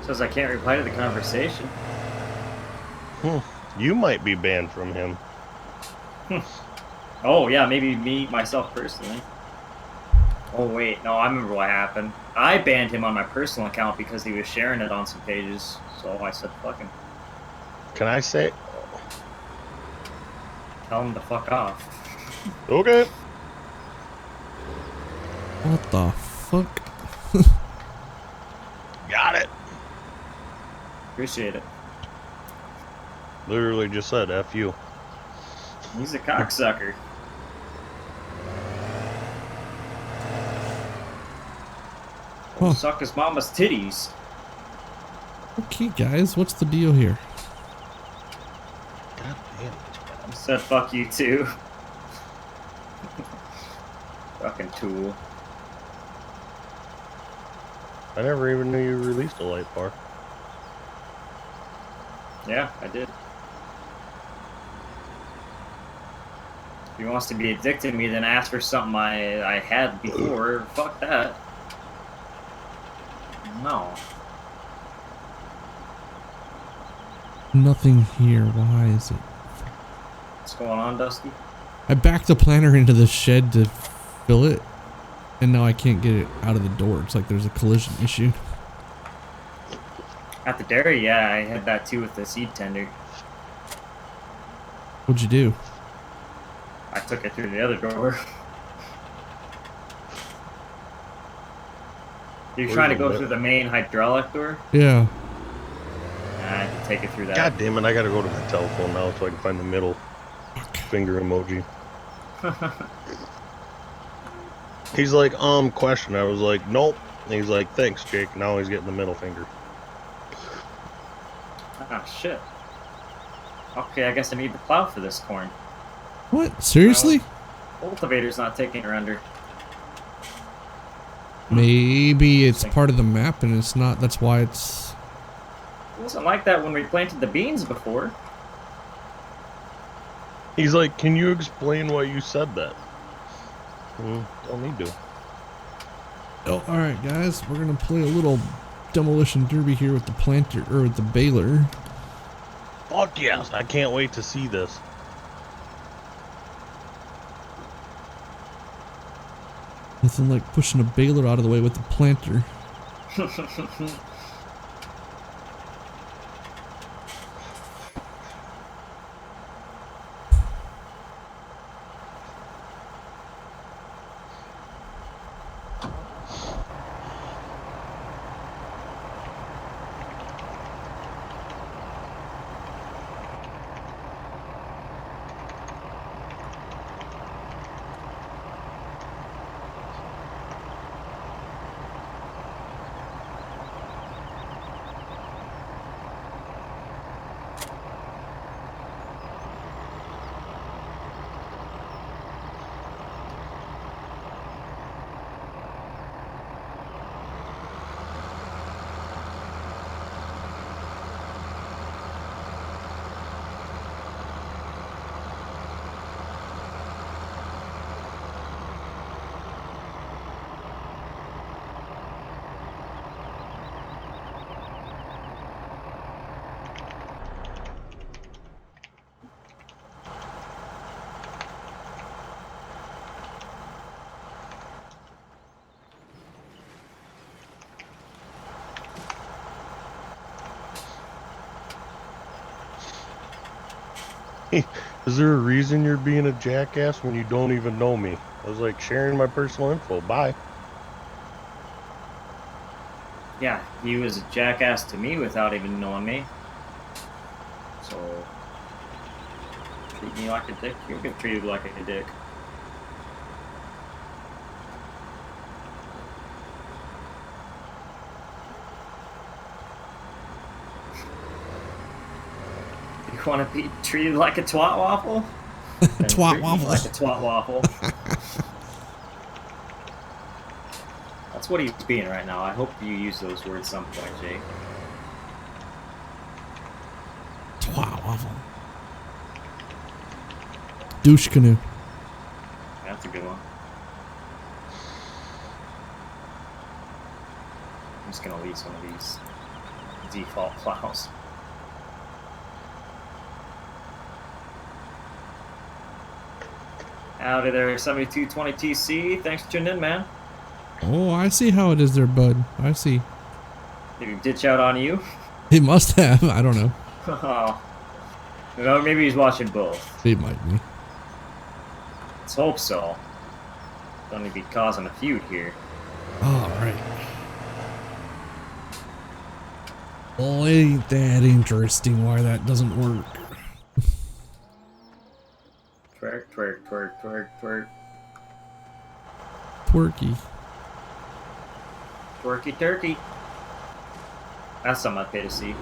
Says I can't reply to the conversation. You might be banned from him. Oh, yeah, maybe me, myself personally. Oh, wait, no, I remember what happened. I banned him on my personal account because he was sharing it on some pages, so I said, fuck him. Can I say? Tell him to fuck off. Okay. what the fuck? Got it. Appreciate it. Literally just said F you. He's a cocksucker. Huh. Suck his mama's titties. Okay, guys, what's the deal here? God damn. I said fuck you too. Fucking tool. I never even knew you released a light bar. Yeah, I did. If he wants to be addicted to me, then ask for something I had before. Fuck that. No. Nothing here. Why is it? What's going on, Dusty? I backed the planter into the shed to fill it, and now I can't get it out of the door. It's like there's a collision issue. At the dairy, yeah, I had that too with the seed tender. What'd you do? I took it through the other door. You're Where's trying to the go lip? through the main hydraulic door? Yeah. I had to take it through that. God damn it, I gotta go to my telephone now so I can find the middle finger emoji. He's like, question. I was like, nope. And he's like, thanks, Jake. Now he's getting the middle finger. Ah, shit. Okay, I guess I need to plow for this corn. What? Seriously? Cultivator's not taking her under. Maybe it's part of the map and it's not. That's why it's. It wasn't like that when we planted the beans before. He's like, can you explain why you said that? Don't need to. Oh, all right, guys. We're gonna play a little demolition derby here with the planter or with the baler. Fuck yes, I can't wait to see this. Nothing like pushing a baler out of the way with the planter. Is there a reason you're being a jackass when you don't even know me? I was like, sharing my personal info. Bye. Yeah, he was a jackass to me without even knowing me. So, treat me like a dick, you'll get treated like a dick. You want to be treated like a twat waffle? Then Twat treat me waffle. like a twat waffle. That's what he's being right now. I hope you use those words some point, Jake. Twat waffle. Douche canoe. That's a good one. I'm just gonna leave some of these default plows. Out of there, 7220 TC. Thanks for tuning in, man. Oh, I see how it is there, bud. I see. Did he ditch out on you? He must have. I don't know. Oh. You know, maybe he's watching both. He might be. Let's hope so. Don't need to be causing a feud here. All right. Well, ain't that interesting why that doesn't work. Twerk, twerk, twerk, twerk, twerk. Twerky. Twerky turkey. That's something I'd pay to see.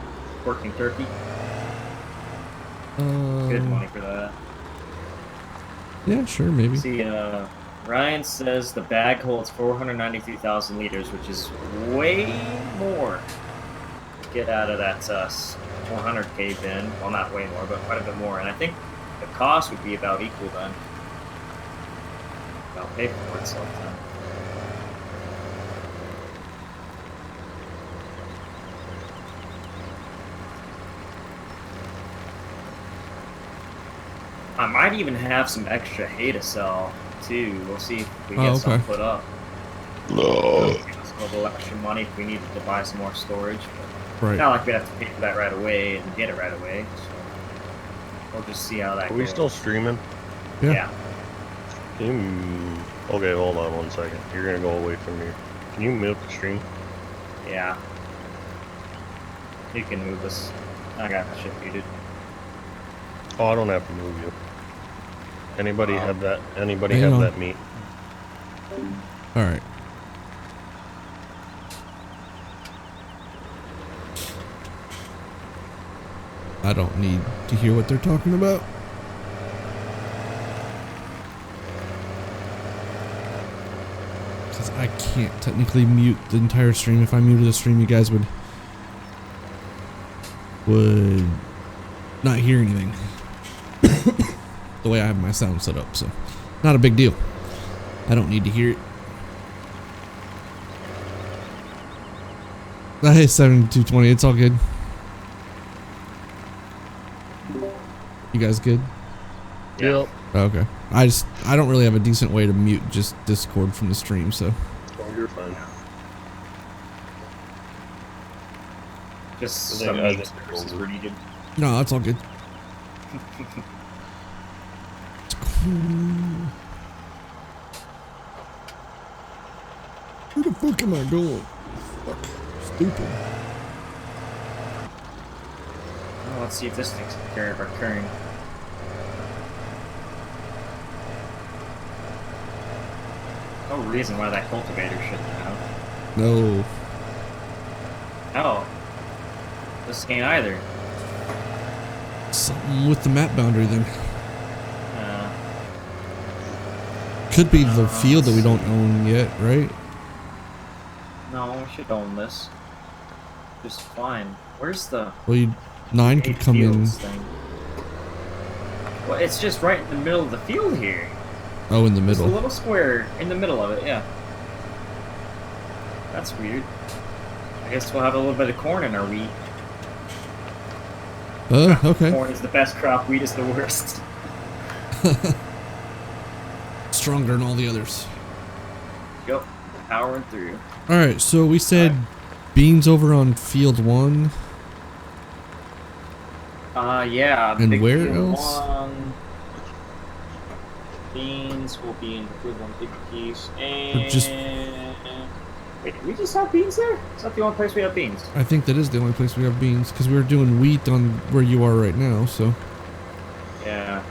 Twerking turkey. Good money for that. Yeah, sure, maybe. See, Ryan says the bag holds 493,000 liters, which is way more to get out of that 400k bin. Well, not way more, but quite a bit more. And I think the cost would be about equal then. I'll pay for itself then. I might even have some extra hay to sell too. We'll see if we get some put up. No. Give us a little extra money if we needed to buy some more storage. But Right. not like we'd have to pay for that right away and get it right away. So we'll just see how that Are goes. we still streaming? Yeah. Okay, hold on 1 second. You're gonna go away from here. Can you mute the stream? Yeah. You can move us. I got the shit muted. Oh, I don't have to move you. Anybody Wow. have that? Anybody Hang have on. that meat? All right. I don't need to hear what they're talking about. Because I can't technically mute the entire stream. If I muted the stream, you guys would not hear anything. The way I have my sound set up, so not a big deal. I don't need to hear it. Hey, 7220, it's all good. You guys good? Yep. Oh, okay. I don't really have a decent way to mute just Discord from the stream, so. Oh, you're fine. Just I think- some I name think services we're were needed. No, that's all good. It's cool. Where the fuck am I going? Fuck. Stupid. Well, let's see if this takes care of our current. No reason why that cultivator shouldn't have. No. Oh. This ain't either. Something with the map boundary then. Uh, Could be the field that we don't own yet, right? no, we should own this. Just fine. Where's the Well, 9 could eight come in. fields thing? Well, it's just right in the middle of the field here. Oh, in the There's a middle. little square in the middle of it, yeah. That's weird. I guess we'll have a little bit of corn in our wheat. Okay. Corn is the best crop, wheat is the worst. Stronger than all the others. Yep, powering through. Alright, so we said beans over on field 1. Yeah. And big where field else? 1. Beans will be in the field 1 big piece. just- And wait, did we just have beans there? Is that the only place we have beans? I think that is the only place we have beans because we were doing wheat on where you are right now. So Yeah.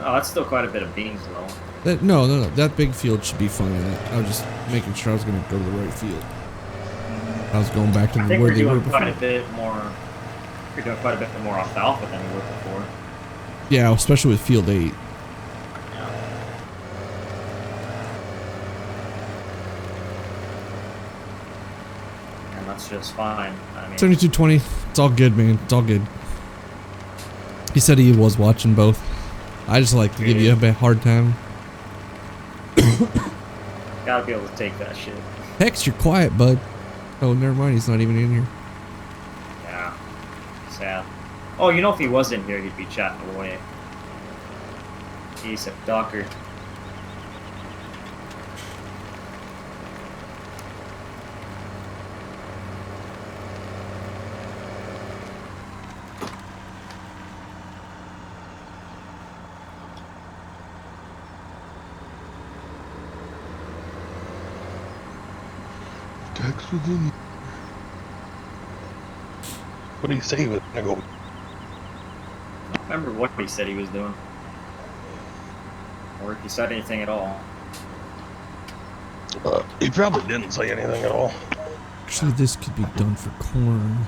Oh, that's still quite a bit of beans though. that no, that big field should be fine. I was just making sure I was going to go to the right field. I was going back to I think where we're they were doing before. quite a bit more. We're doing quite a bit more alfalfa than we were before. Yeah, especially with field 8. And that's just fine. I mean, 7220. It's all good, man. It's all good. He said he was watching both. I just like to give you a bit hard time. gotta be able to take that shit. Hex, you're quiet, bud. Oh, never mind. He's not even in here. Yeah. Sad. Oh, you know, if he was in here, he'd be chatting away. He's a docker. Text within. What do you say he was gonna go? I don't remember what he said he was doing. Or if he said anything at all. He probably didn't say anything at all. Actually, this could be done for corn.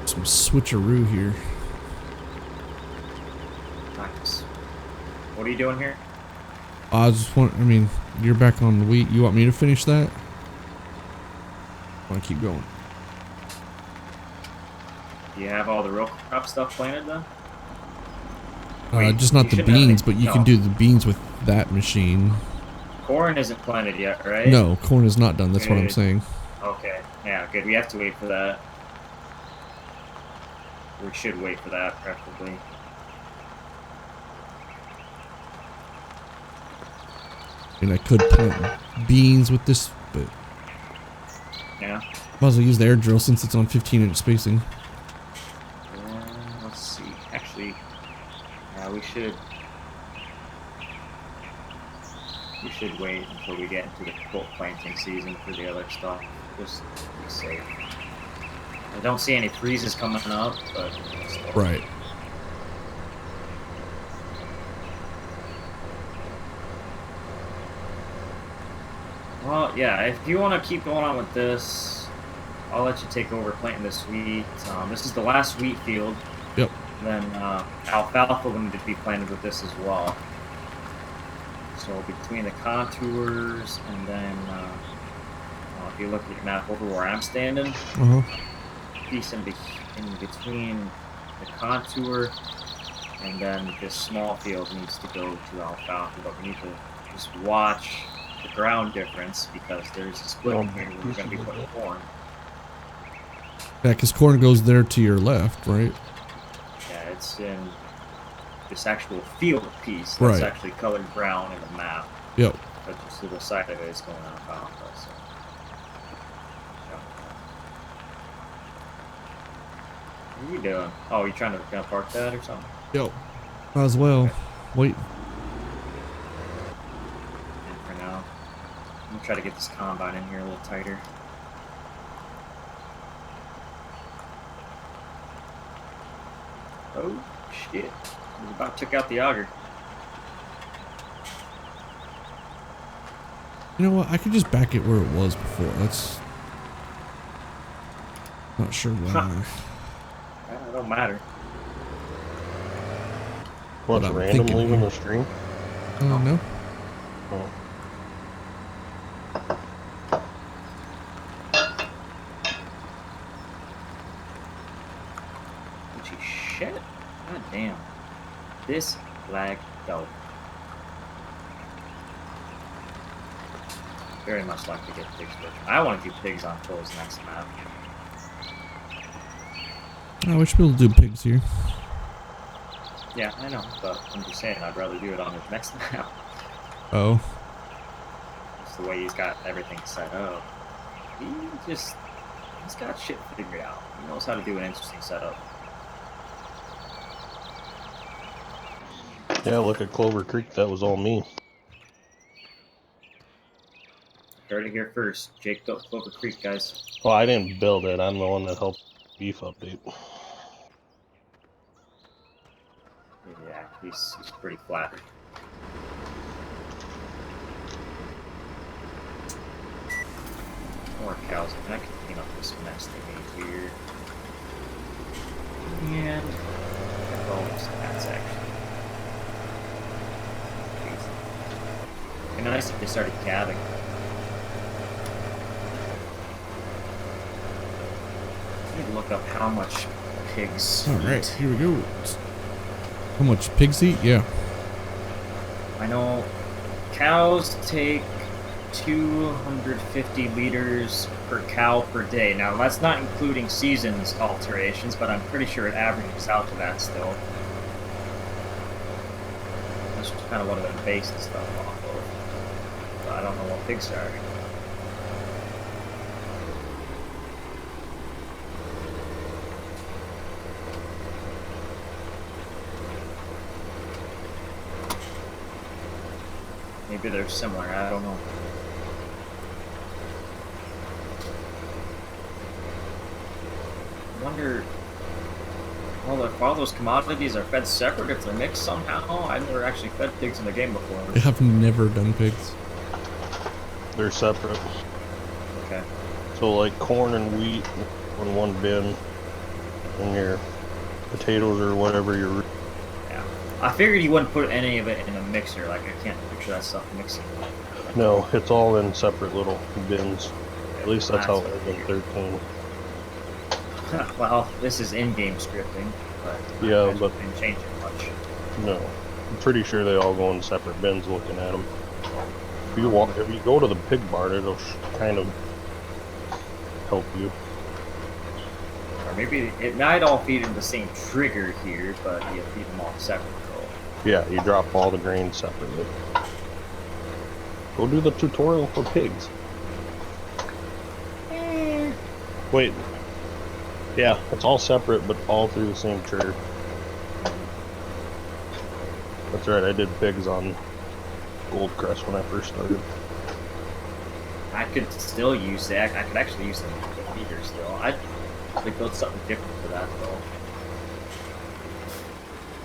Some switcheroo here. Nice. What are you doing here? I just want, I mean, you're back on the wheat. You want me to finish that? I want to keep going. Do you have all the row crop stuff planted then? Just not you the shouldn't have beans, any- but you no. can do the beans with that machine. Corn isn't planted yet, right? No, corn is not done. That's what I'm Good. saying. Okay. Yeah, good. We have to wait for that. We should wait for that, preferably. And I could plant beans with this, but Yeah. might as well use the air drill since it's on 15-inch spacing. Let's see. Actually, yeah, we should wait until we get into the full planting season for the other stuff. Just to be safe. I don't see any freezes coming up, but still. Right. Well, yeah. If you want to keep going on with this, I'll let you take over planting this wheat. This is the last wheat field. Yep. Then alfalfa will need to be planted with this as well. So between the contours and then, if you look at your map over where I'm standing, Uh-huh. piece in between the contour and then this small field needs to go to alfalfa, but we need to just watch the ground difference because there's a split in here where we're going to be putting corn. Yeah, because corn goes there to your left, right? Yeah, it's in this actual field piece that's Right. actually colored brown in the map, Yep. but just to the side of it is going alfalfa. So. Yeah. What are you doing? Oh, you trying to park that or something? Yep. Might as well. Wait. And for now, I'm gonna try to get this combine in here a little tighter. Oh shit! We about took out the auger. You know what? I could just back it where it was before. That's not sure why. It don't matter. What's I'm random thinking leaving here. the stream? Oh no. Oh. Holy shit! God damn! This lag out. Very much like to get pigs. I want to do pigs on Phil's next map. Oh, we should be able to do pigs here. Yeah, I know, but I'm just saying I'd rather do it on his next map. Oh. Just the way he's got everything set up. He's got shit figured out. He knows how to do an interesting setup. Yeah, look at Clover Creek. That was all me. Heard it here first. Jake built Clover Creek, guys. Well, I didn't build it. I'm the one that helped beef update. Yeah, he's pretty flattered. More cows. I can clean up this mess they made here. And all those stats actually. It'd be nice if they started calving. I need to look up how much pigs. All right, here we go. How much pigs eat? Yeah. I know cows take 250 liters per cow per day. Now, that's not including seasons alterations, but I'm pretty sure it averages out to that still. That's kind of what I've been basing stuff off of. But I don't know what pigs are. Maybe they're similar, I don't know. I wonder if all those commodities are fed separate, if they're mixed somehow. I've never actually fed pigs in the game before. I have never done pigs. They're separate. Okay. So like corn and wheat in one bin, and your potatoes or whatever you're. Yeah. I figured you wouldn't put any of it in a mixer. Like, I can't picture that stuff mixing. No, it's all in separate little bins. At least that's how it was in 13. Well, this is in-game scripting, but Yeah, I but- didn't change it much. No, I'm pretty sure they all go in separate bins. Looking at them, if you go to the pig barn, it'll kind of help you. Or maybe it might all feed in the same trigger here, but you feed them all separate. Yeah, you drop all the grain separately. Go do the tutorial for pigs. Wait. Yeah, it's all separate, but all through the same trigger. That's right, I did pigs on Goldcrest when I first started. I could still use that. I could actually use them as a feeder still. I'd probably build something different for that though.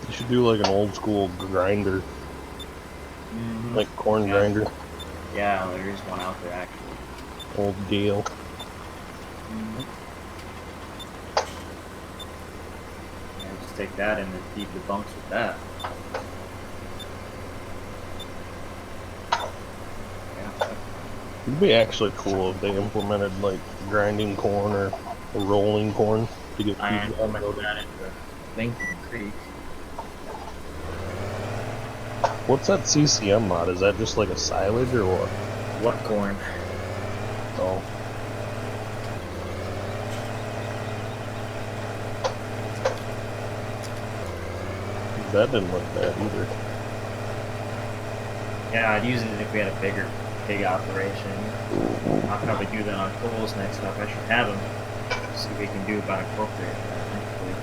You should do like an old school grinder, like corn grinder, Yeah, there is one out there actually. old Gale. Yeah, just take that and then feed the bunks with that. Yeah, It'd be actually cool if they implemented like grinding corn or rolling corn to get I feed. implemented that into Lincoln Creek. What's that CCM mod? Is that just like a silage or what? What corn? Oh, that didn't look bad either. Yeah, I'd use it if we had a bigger pig operation. I'll probably do that on Coles next up. I should have them. See what we can do about incorporating that, hopefully.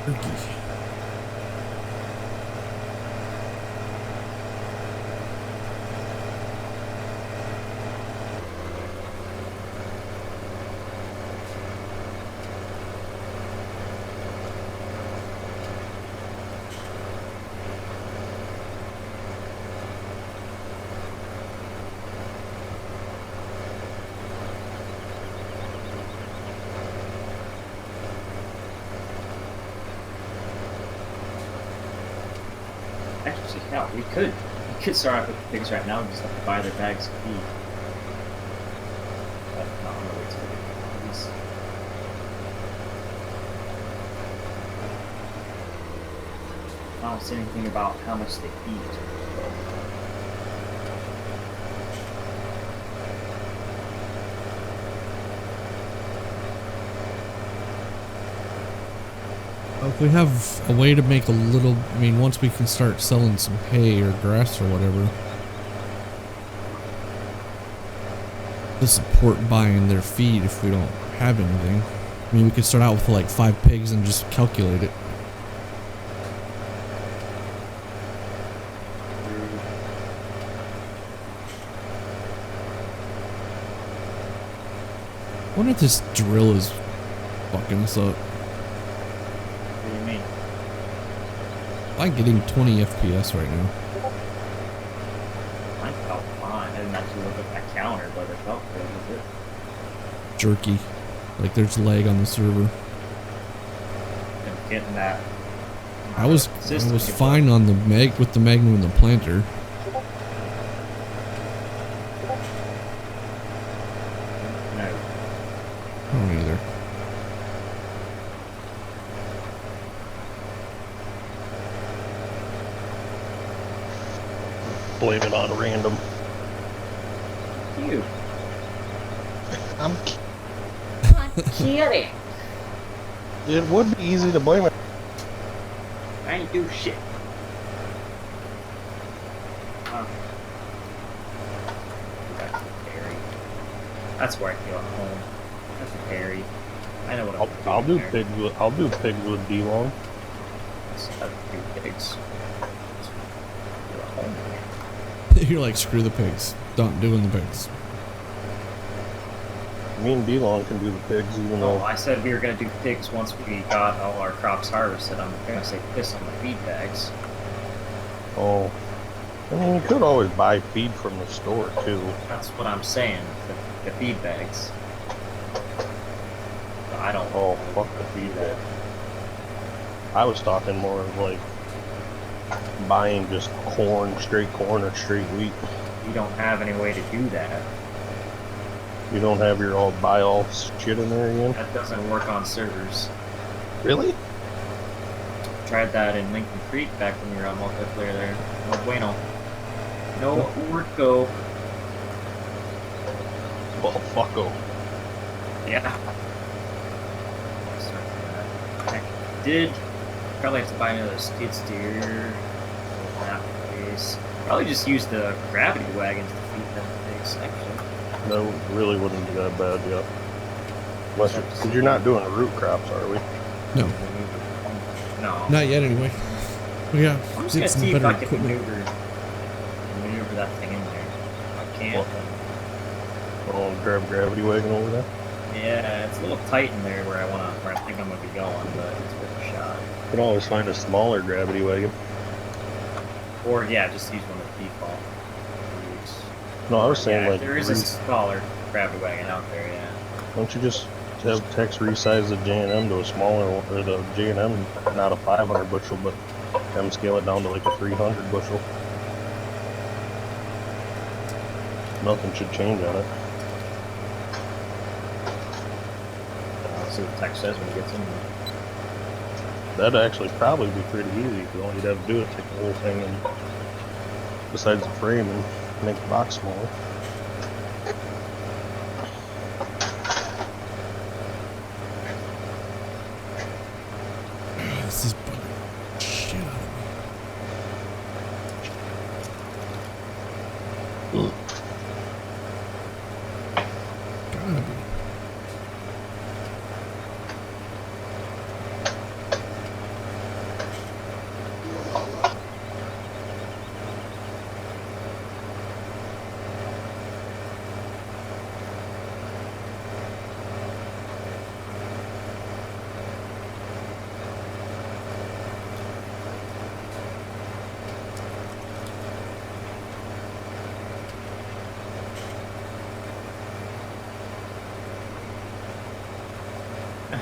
Turkey. Actually, yeah, we could could start off with the pigs right now and just have to buy their bags of feed. But no, I'm gonna wait till they get these. I don't see anything about how much they eat. If we have a way to make a little, I mean, once we can start selling some hay or grass or whatever, to support buying their feed if we don't have anything. I mean, we could start out with like 5 pigs and just calculate it. I wonder if this drill is fucking us up. What do you mean? I'm getting 20 FPS right now. Mine felt fine. I didn't actually look at that counter, but it felt good. Was it? Jerky. Like there's lag on the server. And getting that. I was fine on the with the Magnum and the planter. No. I don't either. Blame it on random. You. I'm Kidding. It would be easy to blame it. I ain't do shit. That's a dairy. That's where I feel at home. That's a dairy. I know what I'm I'll do there. pigs with D-Long. That's two pigs. Feel at home. You're like, screw the pigs. Not doing the pigs. Me and D-Long can do the pigs, even No, though I said we were gonna do pigs once we got all our crops harvested. I'm gonna say piss on the feed bags. oh, I mean you could always buy feed from the store too. That's what I'm saying. The feed bags. But I don't. Oh, fuck the feed bag. I was talking more of like buying just corn, straight corn or straight wheat. You don't have any way to do that. You don't have your buy all shit in there again? That doesn't work on servers. Really? Tried that in Lincoln Creek back when we were on multiplayer there. No bueno. No worko. Well, fucko. Yeah. I did probably have to buy another skid steer. That place. Probably just use the gravity wagons to feed them pigs, actually. That really wouldn't be that bad yet. Unless because you're not doing root crops, are we? No, No. not yet anyway. We got I'm just gonna some see if better I can equipment. maneuver that thing in there. If I can't. Oh, grab gravity wagon over there. Yeah, it's a little tight in there where I think I'm gonna be going, but it's worth a shot. You can always find a smaller gravity wagon. Or yeah, just use one of the default. No, I was saying Yeah, like, there is a smaller gravity wagon out there. Yeah. don't you just have Tex resize the J&M to a smaller one, or the J&M not a 500 bushel, but them scale it down to like a 300 bushel. Nothing should change on it. I'll see what Tex says when he gets in there. That'd actually probably be pretty easy, because all you'd have to do is take the whole thing and besides the frame and make the box smaller. This is bugging shit out of me. Gotta be.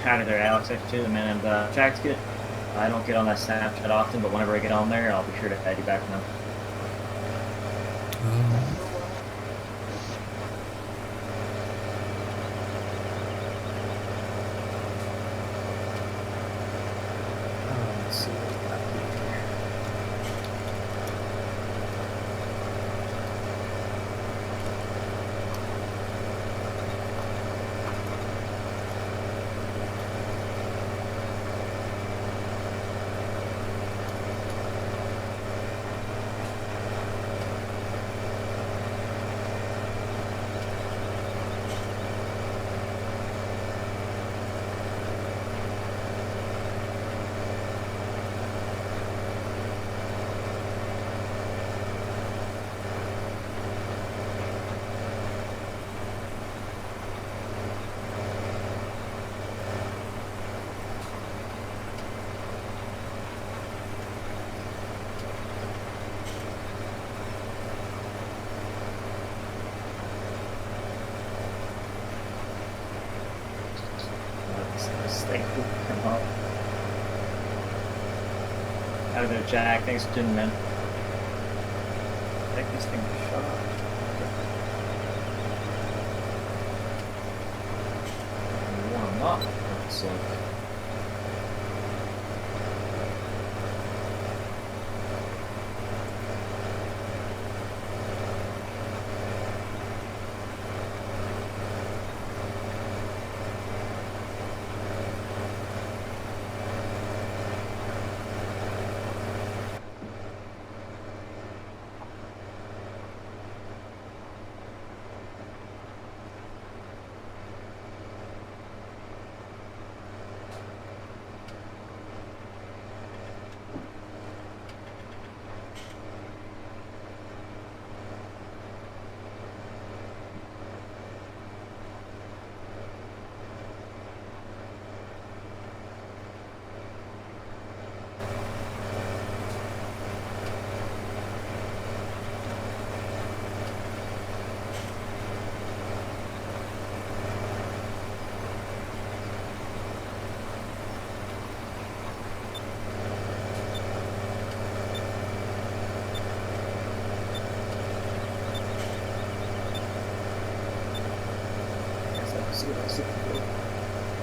Out of there, Alex. Actually, the man and Jack's good. I don't get on that Snapchat often, but whenever I get on there, I'll be sure to add you back now. Let's see what we got here. This thing will come up. Out of there, Jack. Thanks for tuning in. I think this thing was shut off. Warm up. Looks like.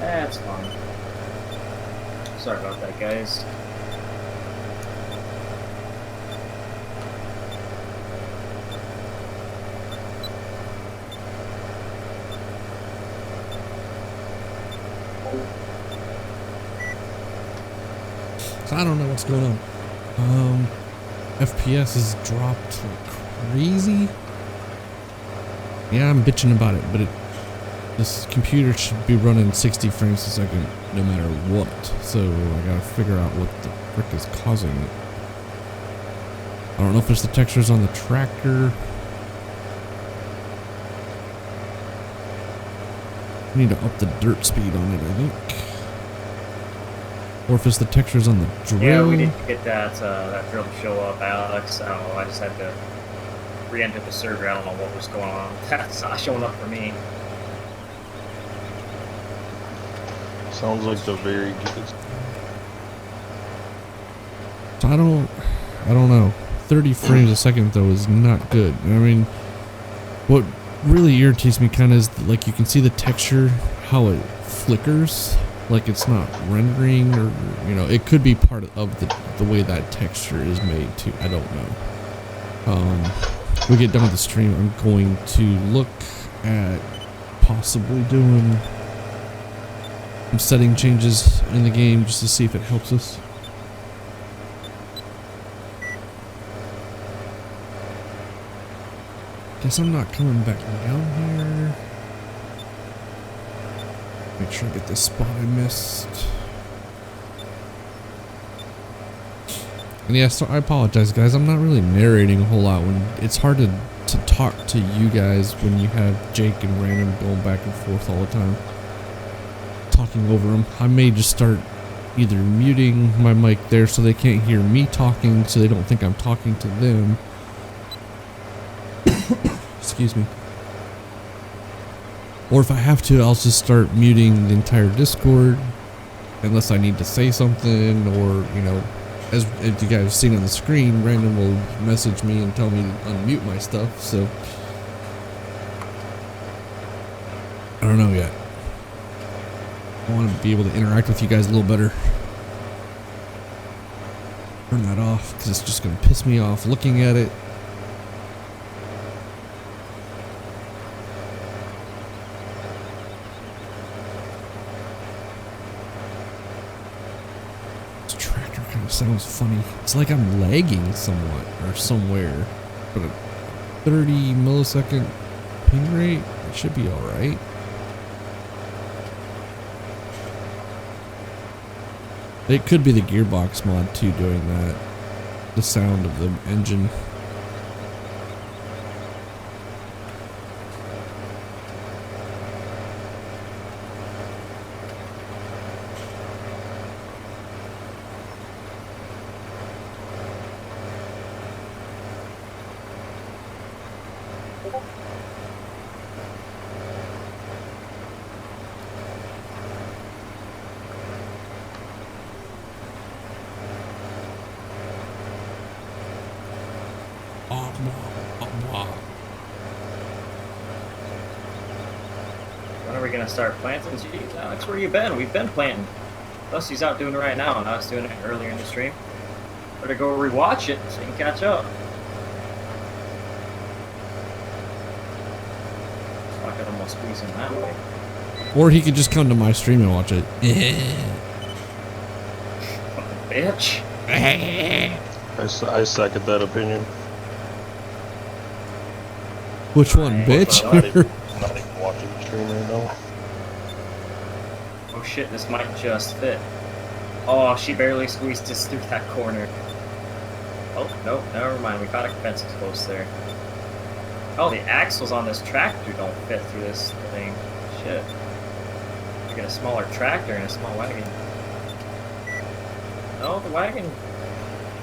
That's fine. Sorry about that, guys. So I don't know what's going on. FPS has dropped like crazy. Yeah, I'm bitching about it, but this computer should be running 60 frames a second no matter what. So I gotta figure out what the frick is causing it. I don't know if it's the textures on the tractor. I need to up the dirt speed on it, I think. Or if it's the textures on the drill. Yeah, we need to get that drill to show up, Alex. I don't know, I just had to re-enter the server. I don't know what was going on. That's not showing up for me. Sounds like the very good. So I don't know. 30 frames a second though is not good. I mean, what really irritates me kind of is like you can see the texture, how it flickers, like it's not rendering, or you know, it could be part of the way that texture is made too. I don't know. We get done with the stream, I'm going to look at possibly doing some setting changes in the game just to see if it helps us. Guess I'm not coming back down here. Make sure I get this spot I missed. And yeah, so I apologize guys, I'm not really narrating a whole lot when it's hard to talk to you guys when you have Jake and Random going back and forth all the time. Talking over them. I may just start either muting my mic there so they can't hear me talking, so they don't think I'm talking to them. Excuse me. Or if I have to, I'll just start muting the entire Discord unless I need to say something, or you know, as if you guys have seen on the screen, Random will message me and tell me to unmute my stuff, so I don't know yet. I want to be able to interact with you guys a little better. Turn that off because it's just going to piss me off looking at it. This tractor kind of sounds funny. It's like I'm lagging somewhat or somewhere, but a 30 millisecond ping rate, it should be all right. It could be the gearbox mod too doing that. The sound of the engine. When are we gonna start planting? Jeez, Alex, where you been? We've been planting. Dusty's out doing it right now, and I was doing it earlier in the stream. Better go rewatch it so you can catch up. So I could almost squeeze in that way. Or he could just come to my stream and watch it. Fucking bitch. I second that opinion. Which one, bitch? Not even watching the stream right now. Oh shit, this might just fit. Oh, she barely squeezed us through that corner. Oh, nope, never mind. We got a fence close there. Oh, the axles on this tractor don't fit through this thing. Shit. You get a smaller tractor and a small wagon. No, the wagon...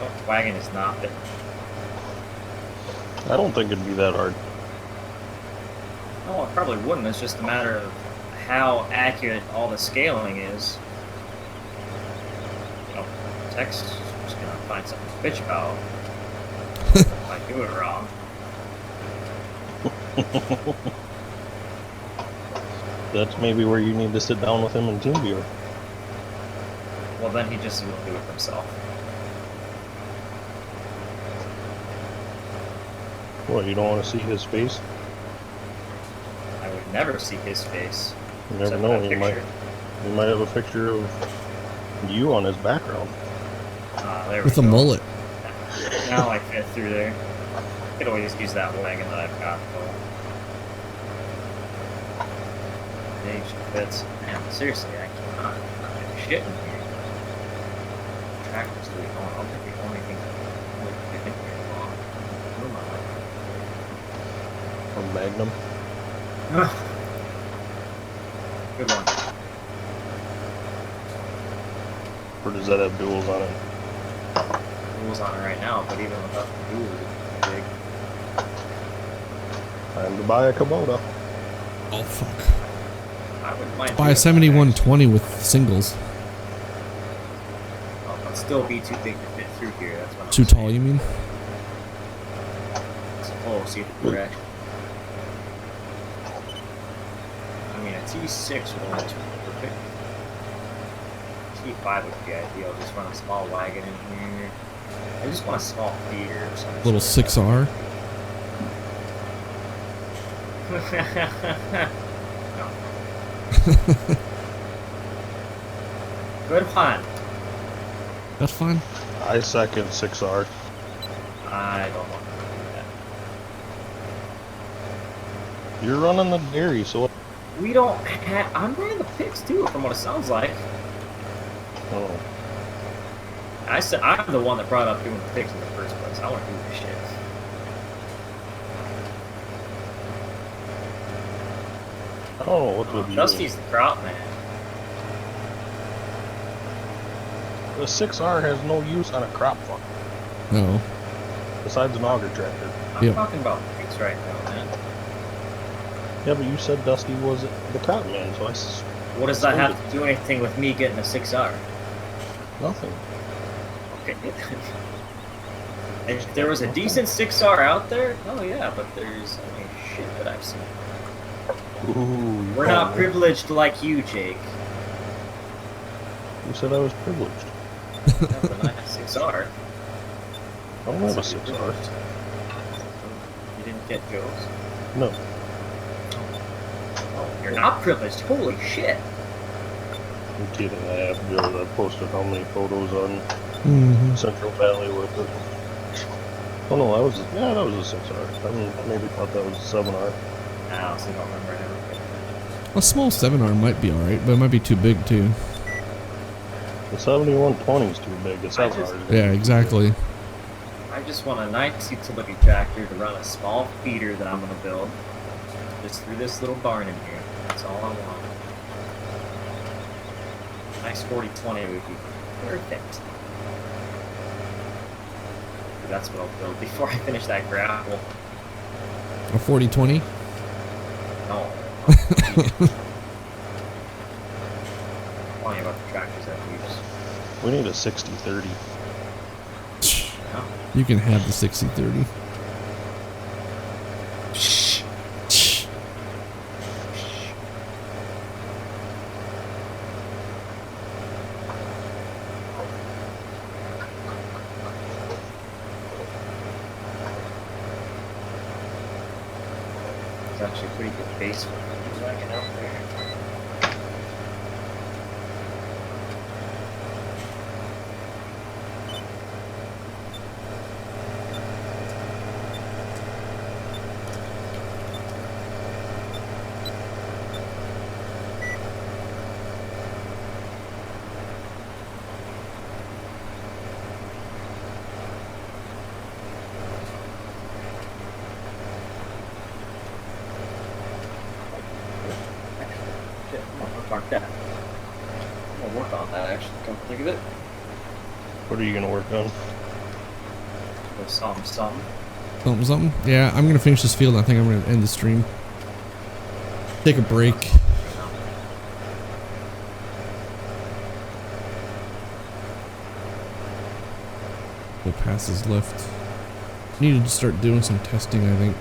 Oh, the wagon is not fit. I don't think it'd be that hard. No, it probably wouldn't. It's just a matter of how accurate all the scaling is. You know, Tex is just gonna find something to bitch about if I do it wrong. That's maybe where you need to sit down with him in TeamViewer. Well, then he just will do it himself. What, you don't want to see his face? I would never see his face. You never except know. that He might have a picture of you on his background. There we With a go. mullet. Now I fit through there. Could always use that wagon that I've got though. Hey, she fits. Man, seriously, I cannot do shit in here. Tractor's doing on. I don't think the only thing that would fit in here long. Or Magnum. Good one. Or does that have duals on it? Rules on it right now, but even without the dual, it's big. Time to buy a Kubota. Oh, fuck. I wouldn't mind. Buy a doing that, 7120 with singles. actually. But still be too big to fit through here. That's what I'm Too saying. tall, you mean? It's close either direction. I mean, a T6 would be perfect. T5 would be ideal. Just run a small wagon in here. I just want a small theater or something. Little 6R. No. Good one. That's fine. I second 6R. I don't want to do that. You're running the dairy, so what? We don't have... I'm running the picks too, from what it sounds like. Oh. I said I'm the one that brought up doing the picks in the first place. I want to do this shit. I don't know what's with you. Dusty's the crop man. The 6R has no use on a crop farm, No. besides an auger tractor. I'm Yeah. talking about picks right now, man. Yeah, but you said Dusty was the crop man, so What does that have to do anything with me getting a 6R? nothing. Okay. If there was a decent 6R out there, oh yeah, but there's shit that I've seen. Ooh, We're not privileged like you, Jake. You said I was privileged. That's a nice 6R. I don't have a 6R. You didn't get Joe's? No. Oh, you're not privileged. Holy shit. I'm kidding. I have Joe's. I posted how many photos on Mm-hmm. Central Valley with it. Oh no, that was a 6R. I maybe thought that was a 7R. I honestly don't remember it ever. A small 7R might be alright, but it might be too big too. The 7120 is too big. The 7R is Yeah, exactly. I just want a nice utility tractor to run a small feeder that I'm going to build. Just through this little barn in here. That's all I want. Nice 4020 would be perfect. That's what I'll build before I finish that gravel. A 4020? No. Plenty about the tractors that we use. We need a 6030. You can have the 6030. Shh. It's actually a pretty good base for the wagon out there. Shit, I'm gonna mark that. I'm gonna work on that actually, come to think of it. What are you gonna work on? There's some. Something? Yeah, I'm gonna finish this field and I think I'm gonna end the stream. Take a break. Full passes left. Needed to start doing some testing, I think.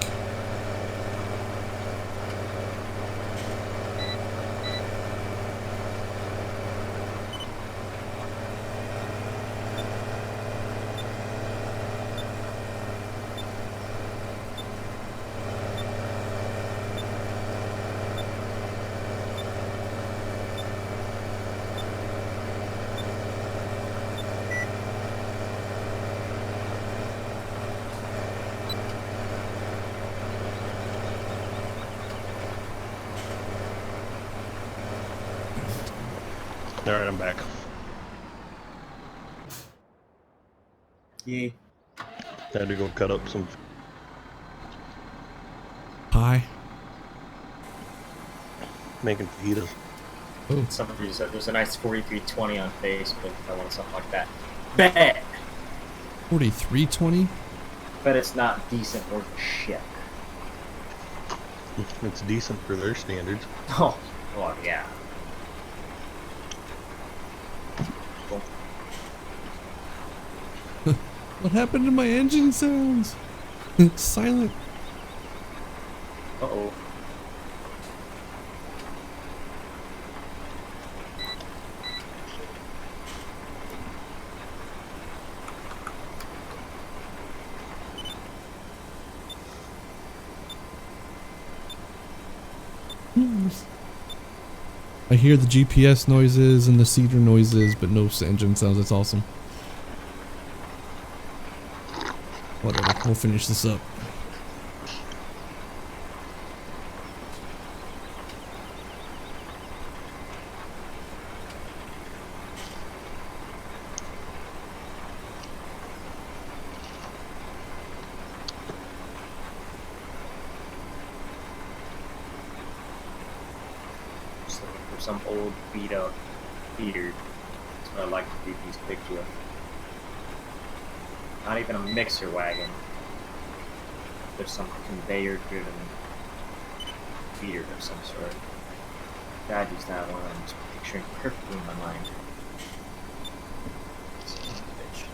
Alright, I'm back. Yeah. Had to go cut up some. Hi. Making fajitas. Oh, Somebody said there's a nice 4320 on Facebook if I want something like that. Bet! 4320? But it's not decent worth shit. It's decent for their standards. Oh, well, yeah. Cool. What happened to my engine sounds? It's silent. Uh-oh. I hear the GPS noises and the cedar noises, but no engine sounds. It's awesome. Whatever, we'll finish this up. Just looking for some old beat up feeder. That's what I like to beat these pigs with. Not even a mixer wagon. There's some conveyor driven feeder of some sort. Dad used to have one, I'm just picturing perfectly in my mind. Son of a bitch.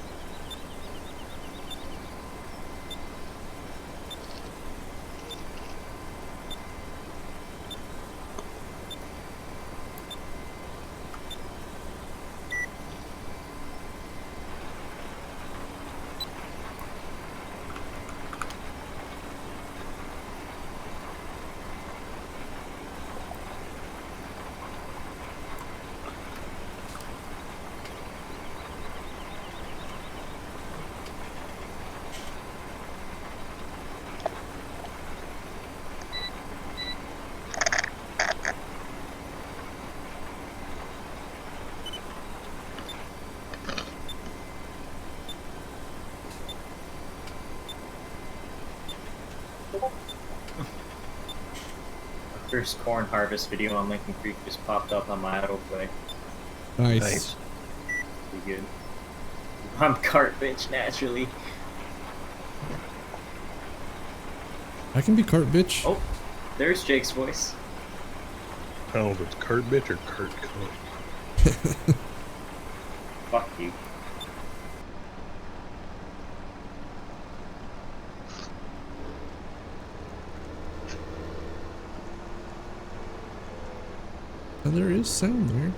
First corn harvest video on Lincoln Creek just popped up on my autoplay. Nice. Pretty good. I'm cart bitch naturally. I can be cart bitch. Oh, there's Jake's voice. I don't know if it's cart bitch or cart cunt. Fuck you. And there is sound there.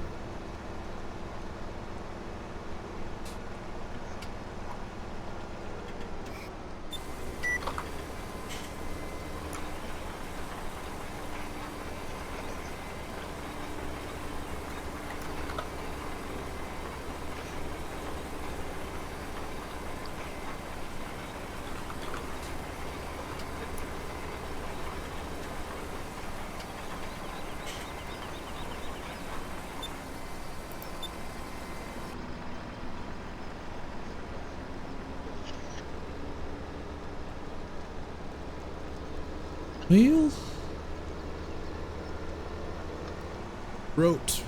Well, wrote.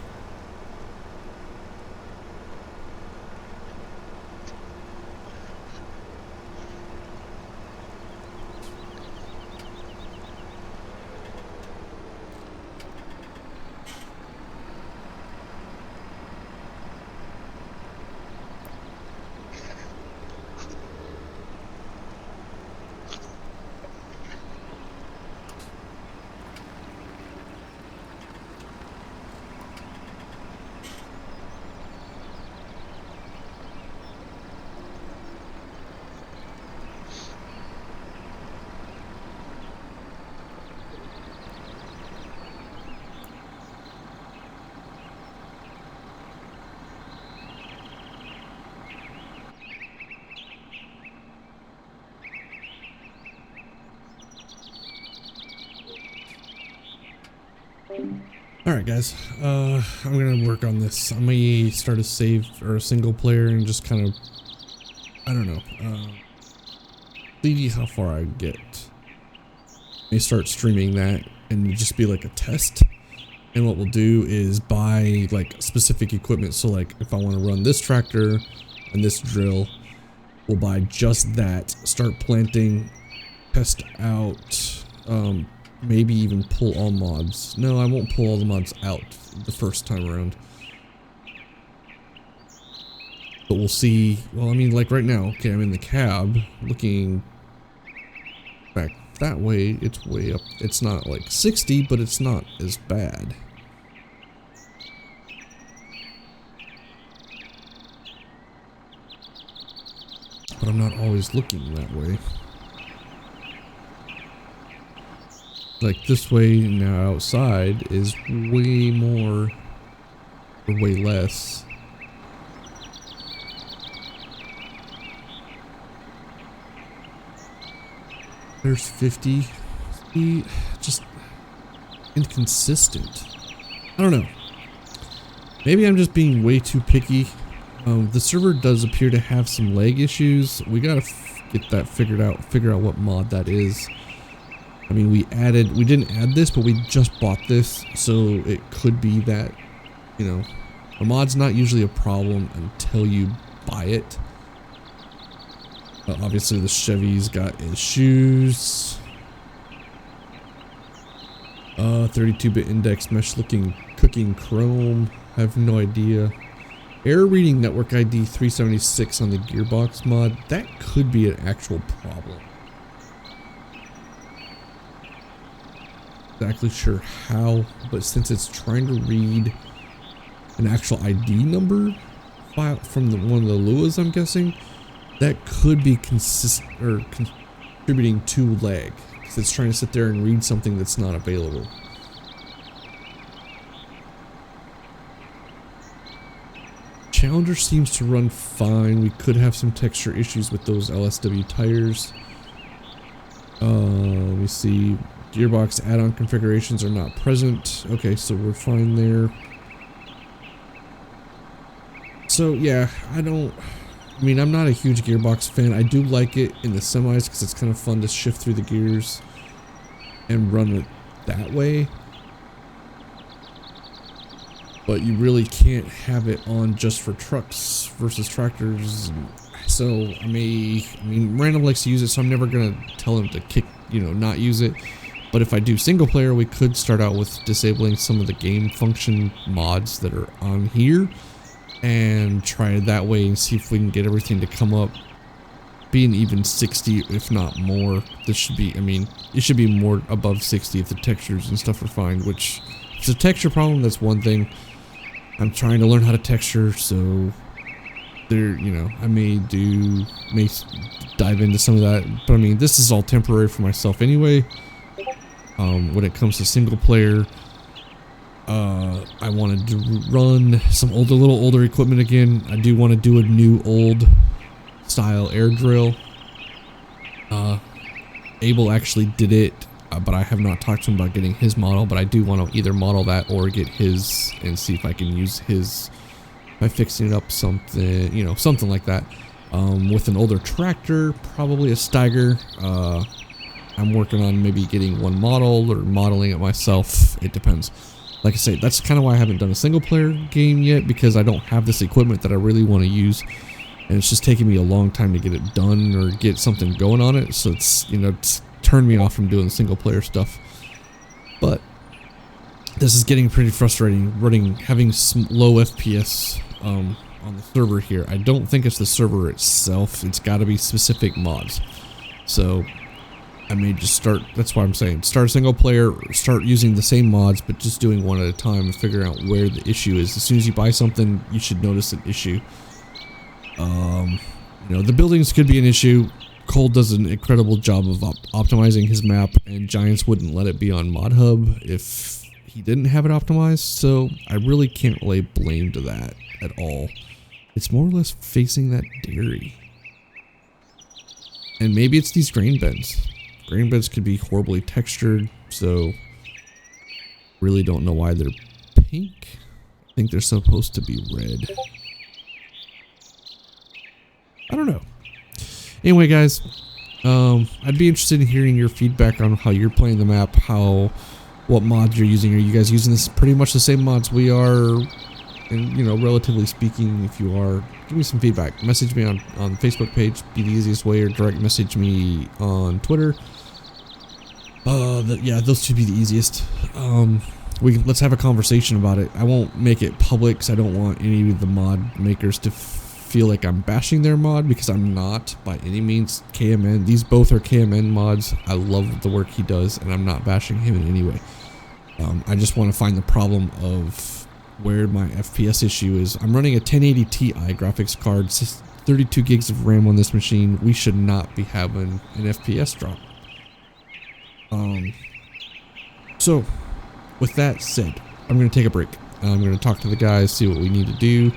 Alright guys, I'm gonna work on this. I may start a save or a single player and just kind of, I don't know, see how far I get. May start streaming that and just be like a test. And what we'll do is buy like specific equipment. So like if I want to run this tractor and this drill, we'll buy just that, start planting, test out, maybe even pull all mods. No, I won't pull all the mods out the first time around. But we'll see. Well, I mean, like right now, okay, I'm in the cab looking back that way. It's way up. It's not like 60, but it's not as bad. But I'm not always looking that way. Like this way now outside is way more or way less. There's 50. Just inconsistent. I don't know. Maybe I'm just being way too picky. The server does appear to have some lag issues. We gotta get that figured out. Figure out what mod that is. I mean, we didn't add this, but we just bought this, so it could be that, you know, a mod's not usually a problem until you buy it. Obviously, the Chevy's got issues. 32-bit index mesh looking cooking Chrome. I have no idea. Error reading network ID 376 on the gearbox mod. That could be an actual problem. Exactly sure how, but since it's trying to read an actual ID number file from one of the Luas, I'm guessing that could be contributing to lag because it's trying to sit there and read something that's not available. Challenger seems to run fine. We could have some texture issues with those LSW tires. Let me see. Gearbox add-on configurations are not present. Okay, so we're fine there. So yeah, I'm not a huge gearbox fan. I do like it in the semis because it's kind of fun to shift through the gears. and run it that way. But you really can't have it on just for trucks versus tractors. So I mean, Random likes to use it, so I'm never gonna tell him to not use it. But if I do single player, we could start out with disabling some of the game function mods that are on here and try it that way and see if we can get everything to come up being even 60, if not more. This should be, it should be more above 60 if the textures and stuff are fine, which if it's a texture problem, that's one thing. I'm trying to learn how to texture, so there, I may dive into some of that, but this is all temporary for myself anyway. When it comes to single player, I wanted to run some little older equipment again. I do want to do a new old style air drill. Abel actually did it, but I have not talked to him about getting his model, but I do want to either model that or get his and see if I can use his by fixing it up something, something like that. With an older tractor, probably a Steiger. I'm working on maybe getting one model or modeling it myself. It depends. Like I say, that's kind of why I haven't done a single player game yet, because I don't have this equipment that I really want to use. And it's just taking me a long time to get it done or get something going on it. So it's, it's turned me off from doing single player stuff. But this is getting pretty frustrating having some low FPS on the server here. I don't think it's the server itself. It's got to be specific mods. So I may just start, that's why I'm saying start a single player, start using the same mods, but just doing one at a time and figuring out where the issue is. As soon as you buy something, you should notice an issue. The buildings could be an issue. Cole does an incredible job of optimizing his map, and Giants wouldn't let it be on ModHub if he didn't have it optimized, so I really can't lay blame to that at all. It's more or less facing that dairy. And maybe it's these grain beds. Grain beds could be horribly textured, so really don't know why they're pink. I think they're supposed to be red. I don't know. Anyway, guys, I'd be interested in hearing your feedback on how you're playing the map, what mods you're using. Are you guys using this pretty much the same mods we are? And, relatively speaking, if you are, give me some feedback. Message me on the Facebook page, be the easiest way, or direct message me on Twitter. Yeah, those should be the easiest. Let's have a conversation about it. I won't make it public because I don't want any of the mod makers to feel like I'm bashing their mod, because I'm not by any means. KMN, these both are KMN mods. I love the work he does, and I'm not bashing him in any way. I just want to find the problem of where my FPS issue is. I'm running a 1080 Ti graphics card, 32 gigs of RAM on this machine. We should not be having an FPS drop. So with that said, I'm going to take a break. I'm going to talk to the guys, see what we need to do.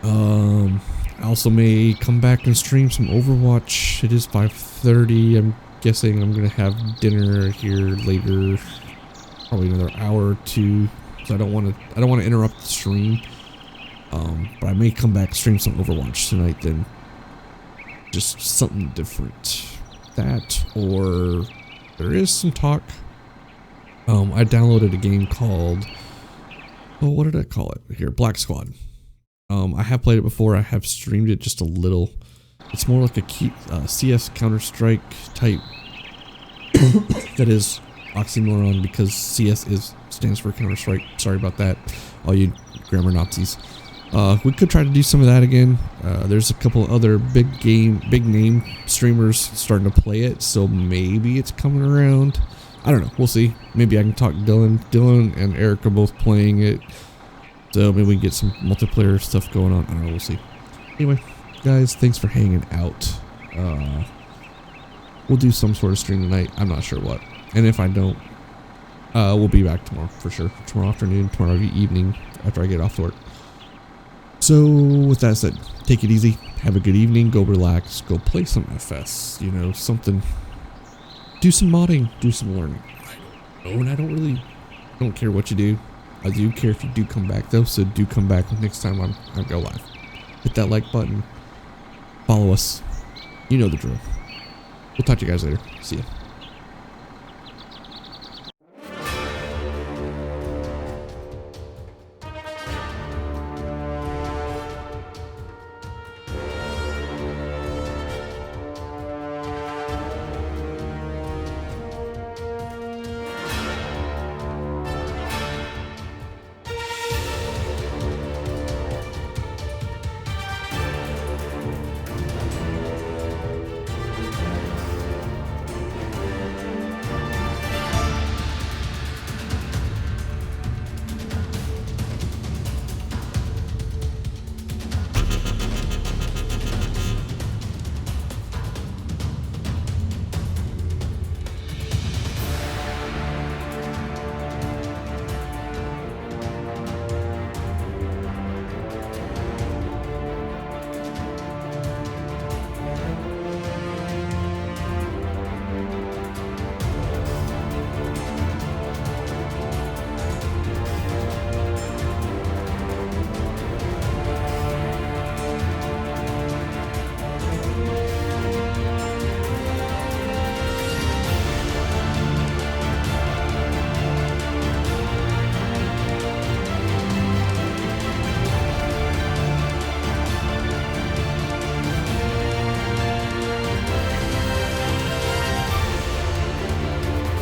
I also may come back and stream some Overwatch. It is 5:30. I'm guessing I'm going to have dinner here later, probably another hour or two. So I don't want to interrupt the stream. But I may come back and stream some Overwatch tonight then. Just something different. That, or there is some talk. I downloaded a game called, what did I call it here? Black Squad. I have played it before. I have streamed it just a little. It's more like a CS Counter-Strike type. That is oxymoron, because CS stands for Counter-Strike. Sorry about that, all you grammar Nazis. We could try to do some of that again. There's a couple other big name streamers starting to play it, so maybe it's coming around. I don't know. We'll see. Maybe I can talk Dylan. Dylan and Eric are both playing it, so maybe we can get some multiplayer stuff going on. I don't know. We'll see. Anyway, guys, thanks for hanging out. We'll do some sort of stream tonight. I'm not sure what. And if I don't, we'll be back tomorrow for sure. Tomorrow afternoon, tomorrow evening, after I get off work. So with that said, take it easy. Have a good evening. Go relax. Go play some FS. Something. Do some modding. Do some learning. I don't know, and I don't care what you do. I do care if you do come back though. So do come back next time I go live. Hit that like button. Follow us. You know the drill. We'll talk to you guys later. See ya.